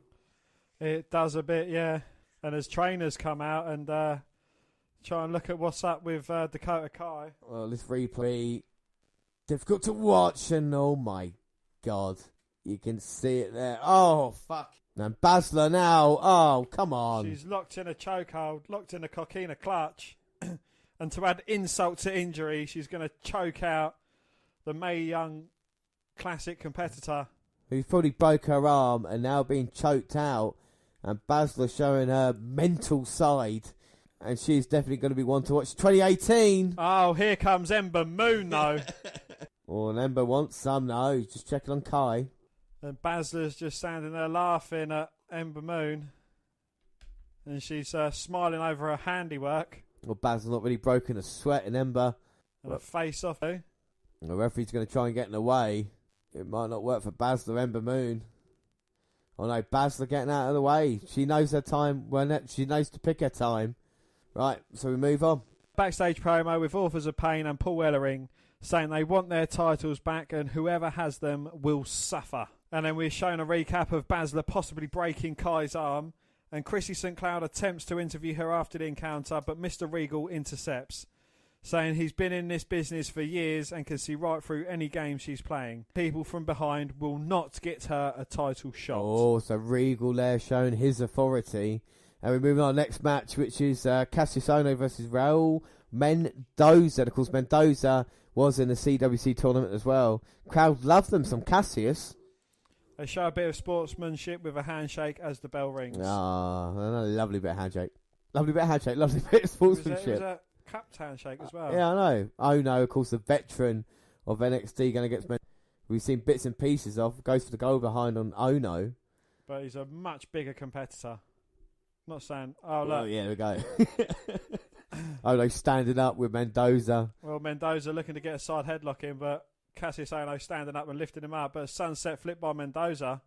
It does a bit, yeah. And as trainers come out and try and look at what's up with Dakota Kai. Well, this replay, difficult to watch. And oh my God, you can see it there. Oh, fuck. And Bazsler now. Oh, come on. She's locked in a chokehold, locked in a coquina clutch. And to add insult to injury, she's going to choke out the Mae Young Classic competitor. Who's probably broke her arm and now being choked out. And Bazsler showing her mental side. And she's definitely going to be one to watch. 2018. Oh, here comes Ember Moon, though. Oh, and Ember wants some, no. He's just checking on Kai. And Bazler's just standing there laughing at Ember Moon. And she's smiling over her handiwork. Well, Bazler's not really broken a sweat in Ember. And a face off, eh? The referee's going to try and get in the way. It might not work for Bazler, Ember Moon. Oh no, Bazler getting out of the way. She knows her time. She knows to pick her time. Right, so we move on. Backstage promo with Authors of Pain and Paul Ellering saying they want their titles back and whoever has them will suffer. And then we're shown a recap of Bazler possibly breaking Kai's arm. And Chrissy St. Cloud attempts to interview her after the encounter, but Mr. Regal intercepts, saying he's been in this business for years and can see right through any game she's playing. People from behind will not get her a title shot. Oh, so Regal there showing his authority. And we're moving on to the next match, which is Cassius Ohno versus Raul Mendoza. Of course, Mendoza was in the CWC tournament as well. Crowd loved them, some Cassius. They show a bit of sportsmanship with a handshake as the bell rings. Ah, a lovely bit of handshake. Lovely bit of handshake, lovely bit of sportsmanship. It was a cupped handshake as well. Yeah, I know. Ohno, of course, the veteran of NXT, going against Mendoza. We've seen bits and pieces of. Goes for the goal behind on Ohno. But he's a much bigger competitor. I'm not saying, oh, look. Oh, yeah, there we go. Ohno standing up with Mendoza. Well, Mendoza looking to get a side headlock in, but Cassius Ohno standing up and lifting him up. But a sunset flip by Mendoza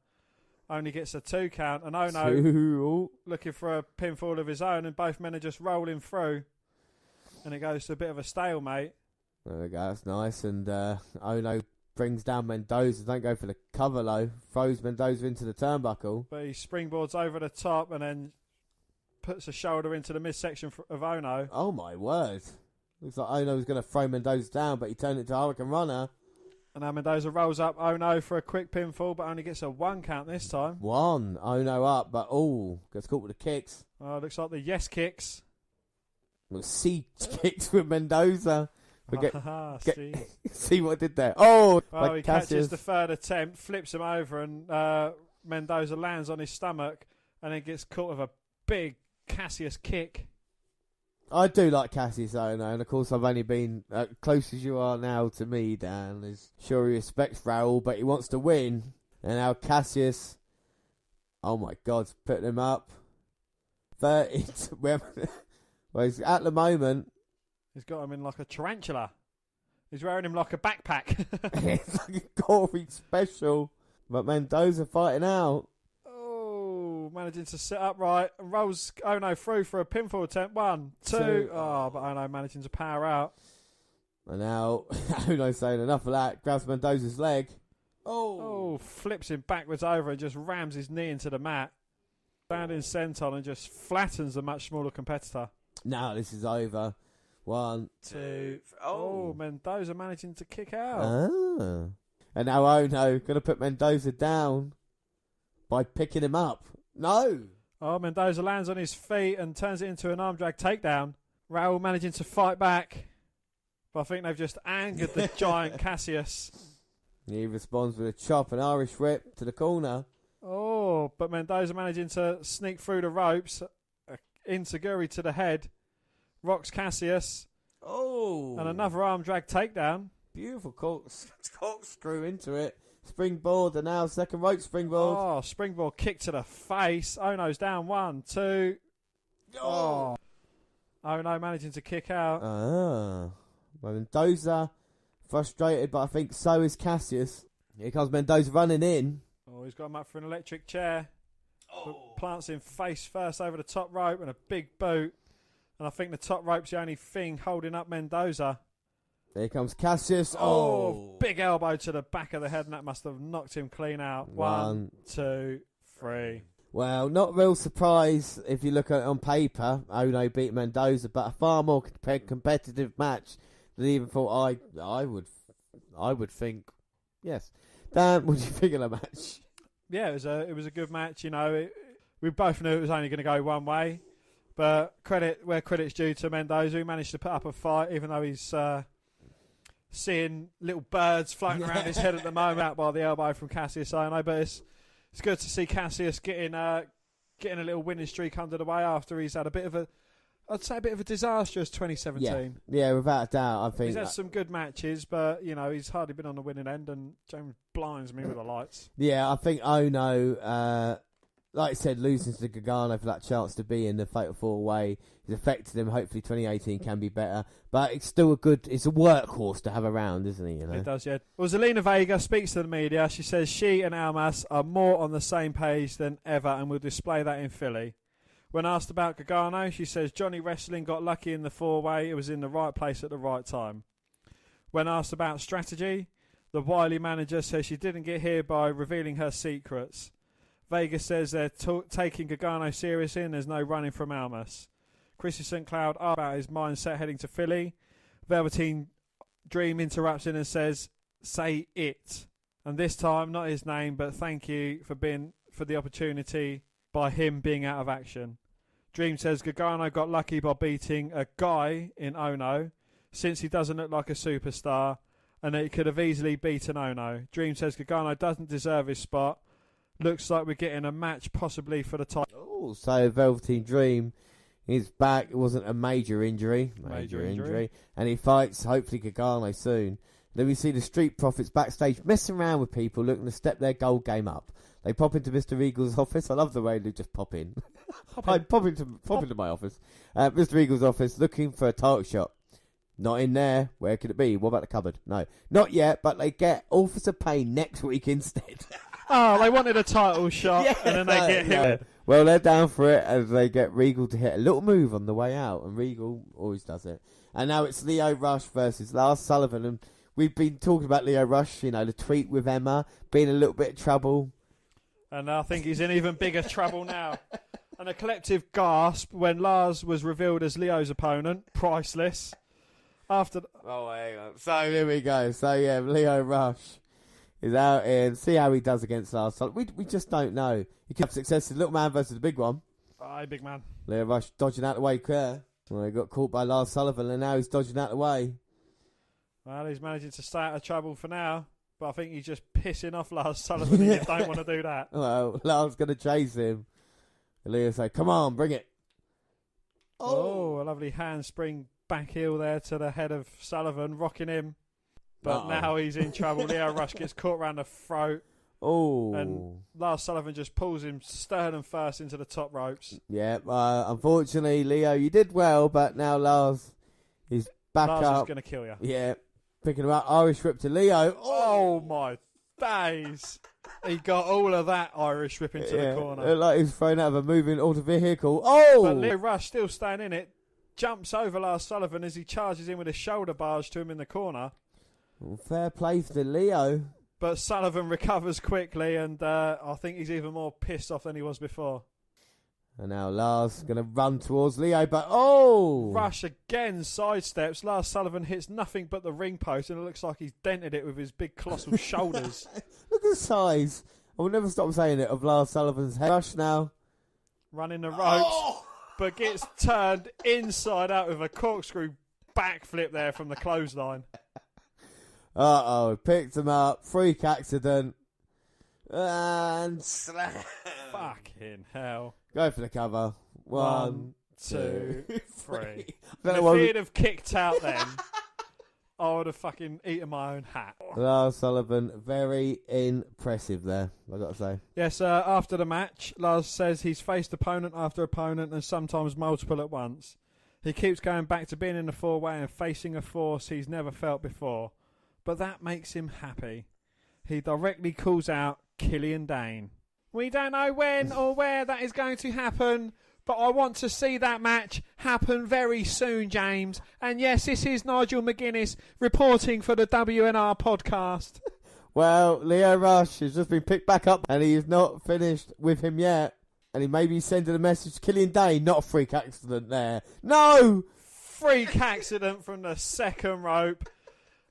only gets a 2 count. And Ohno looking for a pinfall of his own, and both men are just rolling through. And it goes to a bit of a stalemate. There we go, that's nice. And Ohno brings down Mendoza. Don't go for the cover though. Throws Mendoza into the turnbuckle. But he springboards over the top and then puts a shoulder into the midsection of Ohno. Oh my word. Looks like Ohno was going to throw Mendoza down, but he turned it to Hurricane Runner. And now Mendoza rolls up Ohno for a quick pinfall, but only gets a 1 count this time. Ohno up, but gets caught with the kicks. Oh, looks like the yes kicks. Well, C kicks with Mendoza. See what I did there. He catches the third attempt, flips him over, and Mendoza lands on his stomach, and then gets caught with a big Cassius kick. I do like Cassius Ohno, and of course I've only been close as you are now to me, Dan. Is sure he respects Raul, but he wants to win. And now Cassius, oh my God, putting him up. Well, at the moment, he's got him in like a tarantula. He's wearing him like a backpack. It's like a gory special. But Mendoza fighting out. Managing to sit upright and rolls Ohno through for a pinfall attempt. 1, 2. Oh, but Ohno managing to power out. And now Ohno saying enough of that. Grabs Mendoza's leg. Flips him backwards over and just rams his knee into the mat. Standing senton and just flattens the much smaller competitor. Now this is over. 1, 2. Mendoza managing to kick out. And now Ohno going to put Mendoza down by picking him up. No. Oh, Mendoza lands on his feet and turns it into an arm drag takedown. Raul managing to fight back. But I think they've just angered the giant Cassius. He responds with a chop, an Irish whip to the corner. Oh, but Mendoza managing to sneak through the ropes. Enziguri to the head. Rocks Cassius. And another arm drag takedown. Beautiful corkscrew into it. Springboard, and now second rope springboard. Oh, springboard kick to the face. Ono's down. 1, 2. Oh. Ono managing to kick out. Mendoza frustrated, but I think so is Cassius. Here comes Mendoza running in. Oh, he's got him up for an electric chair. Plants him face first over the top rope and a big boot. And I think the top rope's the only thing holding up Mendoza. Here comes Cassius. Big elbow to the back of the head, and that must have knocked him clean out. 1, 2, 3. Well, not real surprise if you look at it on paper. Ono beat Mendoza, but a far more competitive match than even thought I would think. Yes. Dan, what do you think of the match? Yeah, it was a good match. You know, we both knew it was only going to go one way, but where credit's due to Mendoza, who managed to put up a fight, even though he's seeing little birds floating around his head at the moment out by the elbow from Cassius Ono. But it's good to see Cassius getting a little winning streak under the way after he's had a bit of a disastrous 2017. Yeah, without a doubt. I think he's had some good matches, but you know he's hardly been on the winning end, and James blinds me with the lights. Yeah, I think Ono, like I said, losing to Gargano for that chance to be in the Fatal 4-Way has affected him. Hopefully 2018 can be better, but it's still it's a workhorse to have around, isn't he? You know? It does, yeah. Well, Zelina Vega speaks to the media. She says she and Almas are more on the same page than ever and will display that in Philly. When asked about Gargano, she says Johnny Wrestling got lucky in the 4-Way. It was in the right place at the right time. When asked about strategy, the wily manager says she didn't get here by revealing her secrets. Vega says they're taking Gargano seriously and there's no running from Almas. Chrissy St. Cloud asked about his mindset heading to Philly. Velveteen Dream interrupts in and says, "Say it." And this time, not his name, but thank you for the opportunity by him being out of action. Dream says Gargano got lucky by beating a guy in Ono, since he doesn't look like a superstar, and that he could have easily beaten Ono. Dream says Gargano doesn't deserve his spot. Looks like we're getting a match possibly for the title. Oh, so Velveteen Dream is back. It wasn't a major injury. Major injury. And he fights, hopefully, Gargano soon. Then we see the Street Profits backstage messing around with people looking to step their gold game up. They pop into Mr. Eagle's office. I love the way they just pop in. Pop into my office. Mr. Eagle's office looking for a title shot. Not in there. Where could it be? What about the cupboard? No. Not yet, but they get Officer Payne next week instead. Oh, they wanted a title shot, and then they get him. Yeah. Well, they're down for it as they get Regal to hit a little move on the way out, and Regal always does it. And now it's Lio Rush versus Lars Sullivan, and we've been talking about Lio Rush, you know, the tweet with Emma, being a little bit of trouble. And I think he's in even bigger trouble now. And a collective gasp when Lars was revealed as Leo's opponent, priceless. Oh, hang on. So, here we go. So, yeah, Lio Rush is out here and see how he does against Lars Sullivan. We just don't know. He could have success in the little man versus the big one. Aye, big man. Lio Rush dodging out the way there. Well, he got caught by Lars Sullivan and now he's dodging out the way. Well, he's managing to stay out of trouble for now. But I think he's just pissing off Lars Sullivan and you don't want to do that. Well, Lars going to chase him. Lio say, "Come on, bring it." Oh, a lovely handspring back heel there to the head of Sullivan, rocking him. But now he's in trouble. Lio Rush gets caught around the throat. Oh. And Lars Sullivan just pulls him sternum first into the top ropes. Yeah, unfortunately, Lio, you did well, but now Lars is back up. Lars is going to kill you. Yeah, picking him up. Irish whip to Lio. Oh, my days. He got all of that Irish whip into the corner. Looked like he was thrown out of a moving auto vehicle. Oh! But Lio Rush, still staying in it, jumps over Lars Sullivan as he charges in with a shoulder barge to him in the corner. Well, fair play to Lio. But Sullivan recovers quickly, and I think he's even more pissed off than he was before. And now Lars going to run towards Lio, but oh! Rush again sidesteps. Lars Sullivan hits nothing but the ring post, and it looks like he's dented it with his big colossal shoulders. Look at the size. I will never stop saying it, of Lars Sullivan's head. Rush now. Running the ropes, but gets turned inside out with a corkscrew backflip there from the clothesline. Picked him up. Freak accident. And slam. Fucking hell. Go for the cover. One, 2, 3. If If he'd have kicked out then, I would have fucking eaten my own hat. Lars Sullivan, very impressive there, I got to say. Yes, after the match, Lars says he's faced opponent after opponent and sometimes multiple at once. He keeps going back to being in the four-way and facing a force he's never felt before. But that makes him happy. He directly calls out Killian Dane. We don't know when or where that is going to happen, but I want to see that match happen very soon, James. And yes, this is Nigel McGuinness reporting for the WNR podcast. Well, Leo Rush has just been picked back up and he is not finished with him yet. And he may be sending a message to Killian Dane. Not a freak accident there. No! Freak accident from the second rope.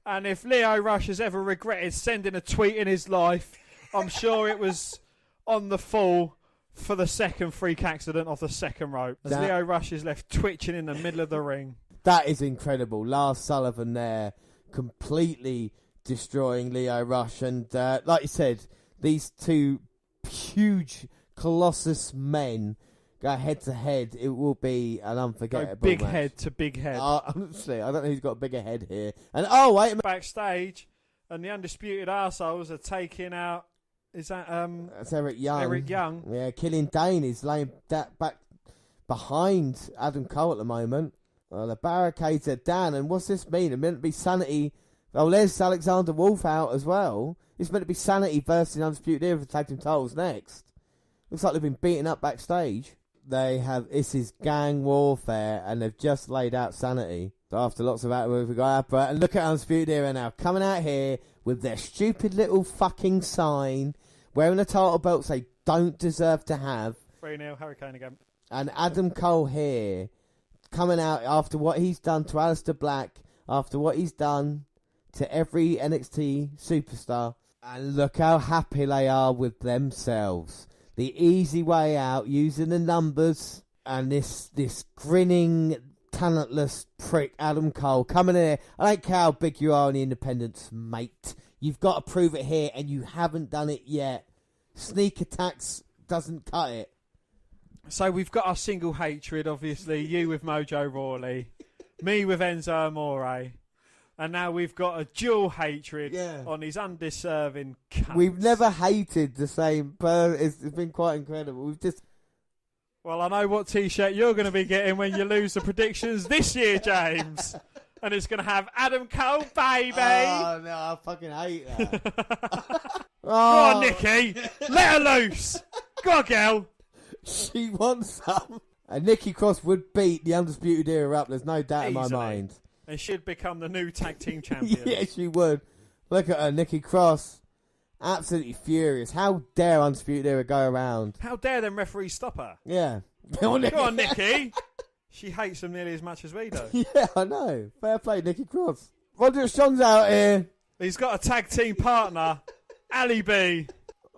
And if Leo Rush has ever regretted sending a tweet in his life, I'm sure it was on the fall for the second freak accident off the second rope. As Leo Rush is left twitching in the middle of the ring. That is incredible. Lars Sullivan there completely destroying Leo Rush. And like you said, these two huge colossus men go head to head. It will be an unforgettable big match. Head to big head. Honestly, I don't know who's got a bigger head here. And oh, wait a minute. Backstage, and the Undisputed Arseholes are taking out. Is that That's Eric Young. Eric Young. Yeah, Killian Dane is laying that back behind Adam Cole at the moment. Well, the barricades are down, and what's this mean? It meant to be Sanity. Oh, there's Alexander Wolf out as well. It's meant to be Sanity versus the Undisputed Era for tag team titles next. Looks like they've been beaten up backstage. This is gang warfare, and they've just laid out Sanity. So after lots of that, we've got Abra, and look at Undisputed Era now coming out here with their stupid little fucking sign, wearing the title belts they don't deserve to have. 3-0 Hurricane again. And Adam Cole here coming out after what he's done to Aliester Black, after what he's done to every NXT superstar. And look how happy they are with themselves. The easy way out, using the numbers, and this grinning, talentless prick, Adam Cole, coming in here. I don't care how big you are on the independents, mate. You've got to prove it here, and you haven't done it yet. Sneak attacks doesn't cut it. So we've got our single hatred, obviously. You with Mojo Rawley, me with Enzo Amore. And now we've got a dual hatred on these undeserving cunts. We've never hated the same person. It's been quite incredible. We've just... Well, I know what T-shirt you're going to be getting when you lose the predictions this year, James. And it's going to have Adam Cole, baby. Oh, no, I fucking hate that. Go on, Nikki. Let her loose. Go on, girl. She wants some. And Nikki Cross would beat the Undisputed Era up. There's no doubt in my mind. And should become the new tag team champion. Yeah, she would. Look at her, Nikki Cross. Absolutely furious. How dare Undisputed Era go around? How dare them referees stop her? Yeah. Go on, Nikki. She hates them nearly as much as we do. Yeah, I know. Fair play, Nikki Cross. Roderick Strong's out here. He's got a tag team partner, Ali B.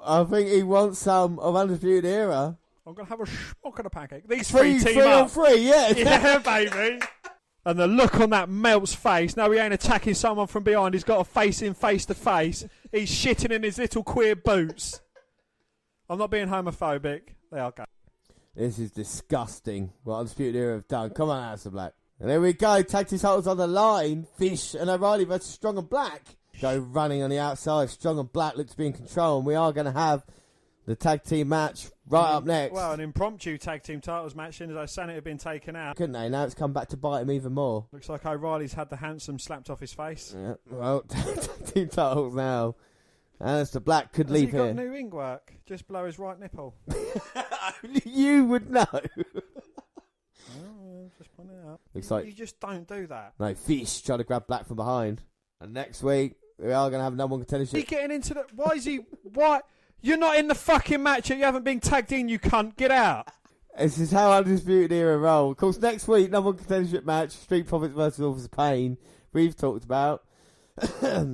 I think he wants some of Undisputed Era. I'm going to have a smoke and a pancake. These three team up. on three, yeah. Yeah, baby. And the look on that Melt's face. Now he ain't attacking someone from behind. He's got to face him face to face. He's shitting in his little queer boots. I'm not being homophobic. They are gay. This is disgusting what Undisputed Era have done. Come on, Aliester Black. And there we go. Tag team titles on the line. Fish and O'Reilly versus Strong and Black. Go running on the outside. Strong and Black look to be in control. And we are going to have the tag team match right up next. Well, an impromptu tag team titles match, as though Sanity had been taken out. Couldn't they? Now it's come back to bite him even more. Looks like O'Reilly's had the handsome slapped off his face. Yeah. Well, tag team titles now. Aliester Black could leave here. Has he got new ink work just below his right nipple? Only you would know. Just point it out. Looks like you just don't do that. No, Fish trying to grab Black from behind. And next week, we are going to have a number one contendership. Is he getting into the... Why is he... Why... You're not in the fucking match yet. You haven't been tagged in, you cunt. Get out. This is how Undisputed Era roll. Of course, next week, number one contendership match, Street Profits versus Authors of Pain. We've talked about.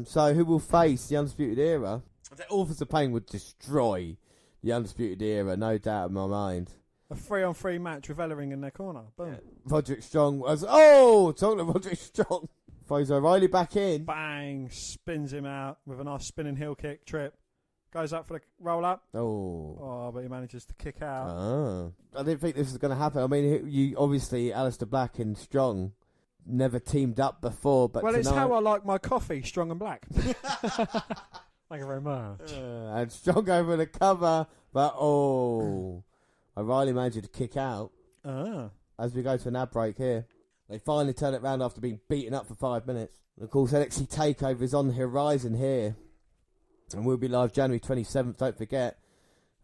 So, who will face the Undisputed Era? The Authors of Pain would destroy the Undisputed Era, no doubt in my mind. A 3-on-3 match with Ellering in their corner. Boom. Yeah. Roderick Strong was... Oh! Talking of Roderick Strong. Throws O'Reilly back in. Bang! Spins him out with a nice spinning heel kick trip. Goes up for the roll up. Oh, but he manages to kick out. I didn't think this was going to happen. I mean, you obviously, Aliester Black and Strong, never teamed up before. But well, tonight, it's how I like my coffee, strong and black. Thank you very much. And Strong over the cover, but O'Reilly managed to kick out. As we go to an ad break here. They finally turn it round after being beaten up for 5 minutes. And of course, NXT TakeOver is on the horizon here. And we'll be live January 27th, don't forget.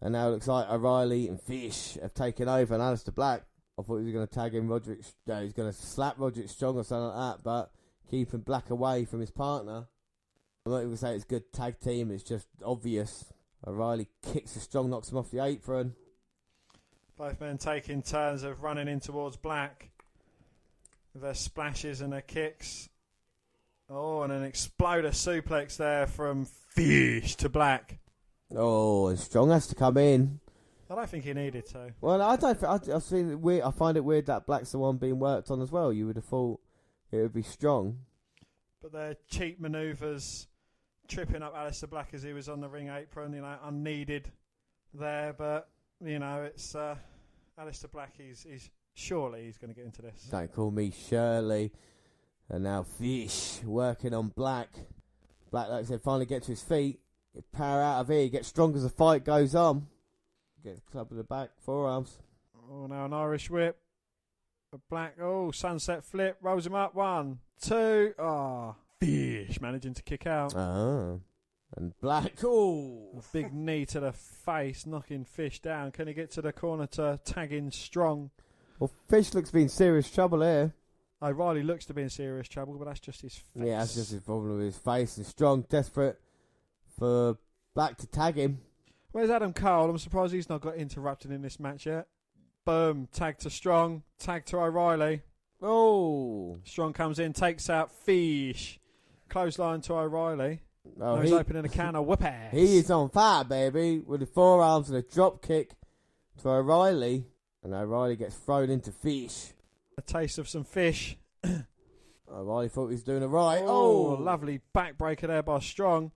And now it looks like O'Reilly and Fish have taken over. And Aliester Black, I thought he was going to tag in Roderick. He's going to slap Roderick Strong or something like that. But keeping Black away from his partner. I'm not even going to say it's a good tag team. It's just obvious. O'Reilly kicks the Strong, knocks him off the apron. Both men taking turns of running in towards Black. With their splashes and their kicks. Oh, and an exploder suplex there from Fish to Black. Oh, and Strong has to come in. I don't think he needed to. Well, I don't. I find it weird. I find it weird that Black's the one being worked on as well. You would have thought it would be Strong. But their cheap manoeuvres, tripping up Aliester Black as he was on the ring apron, unneeded there. But it's Aliester Black. He's surely he's going to get into this. Don't call me Shirley. And now Fish working on Black. Black, like I said, finally gets to his feet. Get power out of here. He gets strong as the fight goes on. Gets the club in the back, forearms. Oh, now an Irish whip. Black, sunset flip. Rolls him up. 1, 2. Fish managing to kick out. And Black, a big knee to the face, knocking Fish down. Can he get to the corner to tag in Strong? Well, Fish looks to be in serious trouble here. O'Reilly looks to be in serious trouble, but that's just his face. Yeah, that's just his problem with his face. And Strong desperate for Black to tag him. Where's Adam Cole? I'm surprised he's not got interrupted in this match yet. Boom, tag to Strong, tag to O'Reilly. Oh. Strong comes in, takes out Fish. Clothesline to O'Reilly. Oh, he's opening a can of whip ass. He is on fire, baby, with the forearms and a drop kick to O'Reilly. And O'Reilly gets thrown into Fish. A taste of some fish. O'Reilly thought he was doing it right. Oh, lovely backbreaker there by Strong.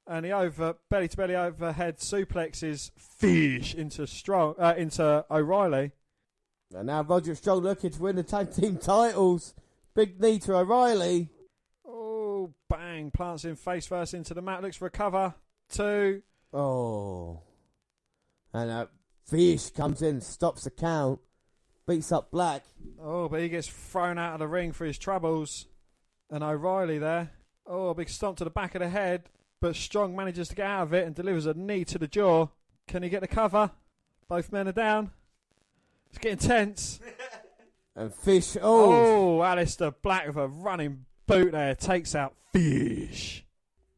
And the belly-to-belly overhead suplexes Fish into O'Reilly. And now Roderick Strong looking to win the tag team titles. Big knee to O'Reilly. Oh, bang. Plants him face first into the mat. Looks for a cover. 2. Oh. And Fish comes in, stops the count. Beats up Black. Oh, but he gets thrown out of the ring for his troubles. And O'Reilly there. Oh, a big stomp to the back of the head. But Strong manages to get out of it and delivers a knee to the jaw. Can he get the cover? Both men are down. It's getting tense. And Fish, Aliester Black with a running boot there. Takes out Fish.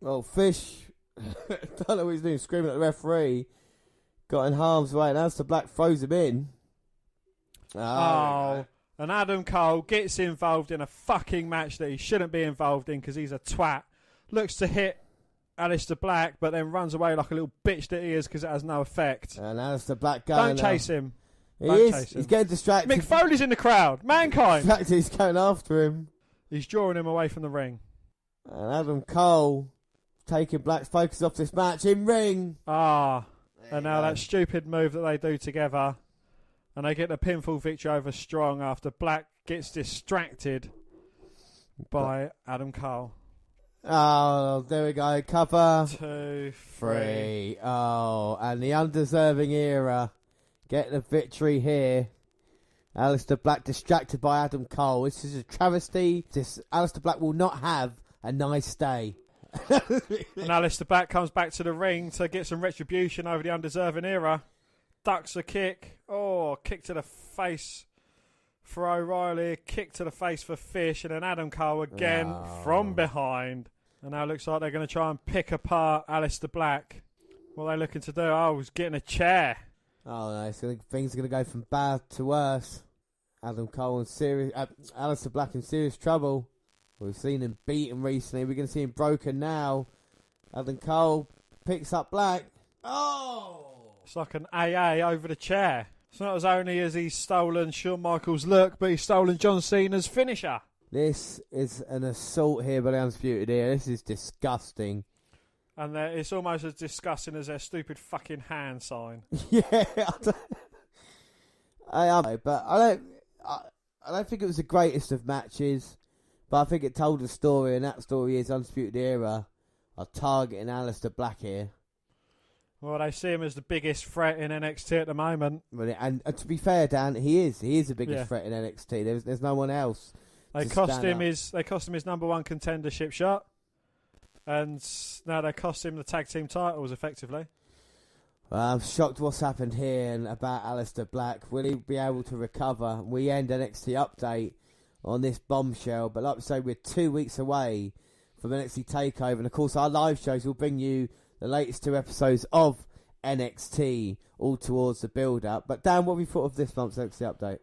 Well, Fish, don't know what he's doing, screaming at the referee. Got in harm's way, and Aliester Black throws him in. And Adam Cole gets involved in a fucking match that he shouldn't be involved in because he's a twat. Looks to hit Aliester Black, but then runs away like a little bitch that he is because it has no effect. And Aliester Black going. Don't chase him. He's getting distracted. Mick Foley's in the crowd. Mankind. Distracted, he's going after him. He's drawing him away from the ring. And Adam Cole taking Black's focus off this match in ring. And now that stupid move that they do together. And they get the pinfall victory over Strong after Black gets distracted by Adam Cole. Oh, there we go. Cover. 2, 3. Oh, and the undeserving era get the victory here. Aliester Black distracted by Adam Cole. This is a travesty. Aliester Black will not have a nice day. And Aliester Black comes back to the ring to get some retribution over the undeserving era. Ducks a kick. Oh, kick to the face for O'Reilly. Kick to the face for Fish. And then Adam Cole again from behind. And now it looks like they're going to try and pick apart Aliester Black. What are they looking to do? Oh, he's getting a chair. Oh, no. Things are going to go from bad to worse. Adam Cole and Aliester Black in serious trouble. We've seen him beaten recently. We're going to see him broken now. Adam Cole picks up Black. Oh! It's like an AA over the chair. It's not as only as he's stolen Shawn Michaels' look, but he's stolen John Cena's finisher. This is an assault here by the Undisputed Era. This is disgusting. And it's almost as disgusting as their stupid fucking hand sign. Yeah, I I don't think it was the greatest of matches, but I think it told a story, and that story is Undisputed Era are targeting Aliester Black here. Well, they see him as the biggest threat in NXT at the moment. And to be fair, Dan, he is the biggest threat in NXT. There's no one else. They cost him his number one contendership shot, and now they cost him the tag team titles effectively. I'm shocked what's happened here and about Aliester Black. Will he be able to recover? We end NXT update on this bombshell, but like I say, we're 2 weeks away from NXT TakeOver, and of course our live shows will bring you the latest 2 episodes of NXT, all towards the build-up. But Dan, what have you thought of this month's NXT update?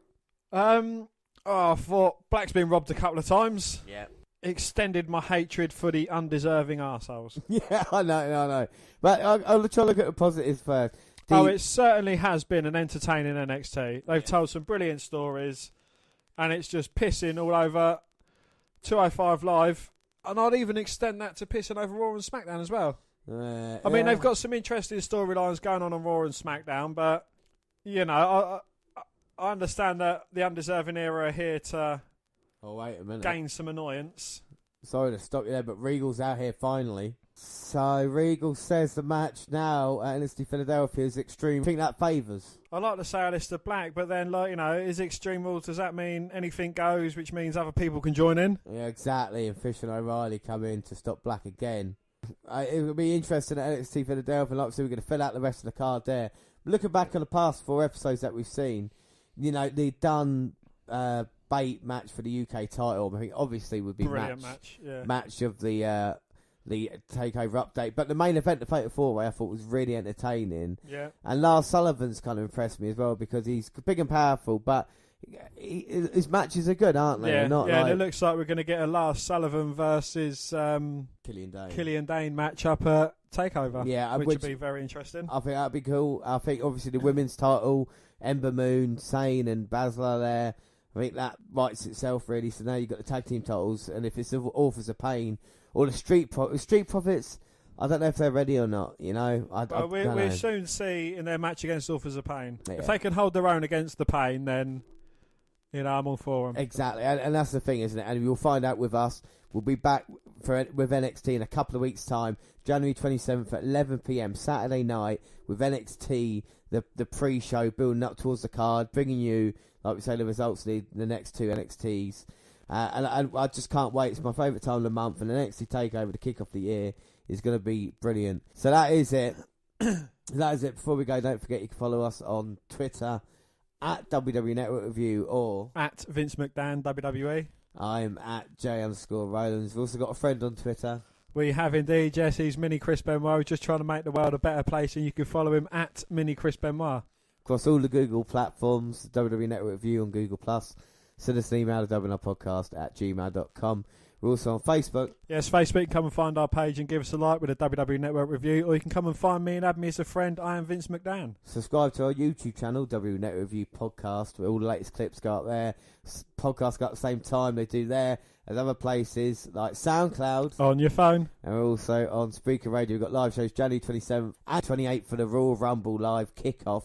I thought Black's been robbed a couple of times. Yeah. Extended my hatred for the undeserving arseholes. Yeah, I know. But I'll try to look at the positives first. It certainly has been an entertaining NXT. They've told some brilliant stories, and it's just pissing all over 205 Live. And I'd even extend that to pissing over Raw and SmackDown as well. I mean, they've got some interesting storylines going on Raw and SmackDown, but, you know, I understand that the undeserving era are here to wait a minute. Gain some annoyance. Sorry to stop you there, but Regal's out here finally. So Regal says the match now at NXT Philadelphia is Extreme. I think that favours. I like to say Aliester Black, but then, like, you know, is Extreme Rules, does that mean anything goes, which means other people can join in? Yeah, exactly. And Fish and O'Reilly come in to stop Black again. It will be interesting at NXT Philadelphia. Like I said, we're going to fill out the rest of the card there. Looking back on the past 4 episodes that we've seen, you know, the done bait match for the UK title, I think obviously would be match of the TakeOver update. But the main event, the Fatal 4-Way, I thought was really entertaining. Yeah. And Lars Sullivan's kind of impressed me as well because he's big and powerful, but his matches are good, aren't they? Yeah, and it looks like we're going to get a Lars Sullivan versus Killian Dane match up at TakeOver. Yeah, which would be very interesting. I think that'd be cool. I think obviously the women's title, Ember Moon, Sane, and Bazsler there. I think that writes itself really. So now you've got the tag team titles, and if it's the Authors of Pain or the Street Profits, I don't know if they're ready or not. You know, we'll soon see in their match against Authors of Pain. Yeah. If they can hold their own against the Pain, then you know I'm all for them. Exactly, and that's the thing, isn't it? And you'll find out with us. We'll be back with NXT in a couple of weeks' time, January 27th at 11 p.m. Saturday night with NXT, the pre-show building up towards the card, bringing you, like we say, the results of the next 2 NXTs. And I just can't wait. It's my favourite time of the month, and the NXT TakeOver to kick off the year is going to be brilliant. So that is it. That is it. Before we go, don't forget you can follow us on Twitter at WWE Network Review or at Vince McDan WWE. I'm at J_Rowlands. We've also got a friend on Twitter. We have indeed, Jesse's Mini Chris Benoit, just trying to make the world a better place, and you can follow him at Mini Chris Benoit. Across all the Google platforms, WWE Network Review on Google+. Send us an email to WNRpodcast@gmail.com. We're also on Facebook. Yes, Facebook. You can come and find our page and give us a like with a WWE Network Review, or you can come and find me and add me as a friend. I am Vince McDan. Subscribe to our YouTube channel, WWE Network Review Podcast, where all the latest clips go up there. Podcasts go up at the same time they do there as other places like SoundCloud. On your phone. And we're also on Spreaker Radio. We've got live shows January 27th and 28th for the Royal Rumble live kickoff.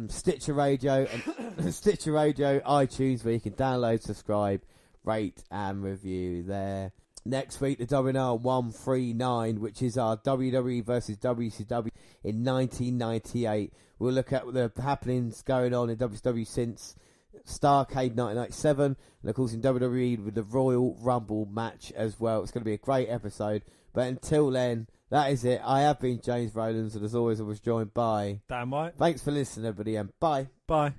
Stitcher Radio, iTunes, where you can download, subscribe, rate and review there. Next week, the WNR138, which is our WWE versus WCW in 1998. We'll look at the happenings going on in WCW since Starrcade 1997, and of course in WWE with the Royal Rumble match as well. It's going to be a great episode. But until then, that is it. I have been James Rowlands, and as always, I was joined by Dan White. Thanks for listening, everybody, and bye. Bye.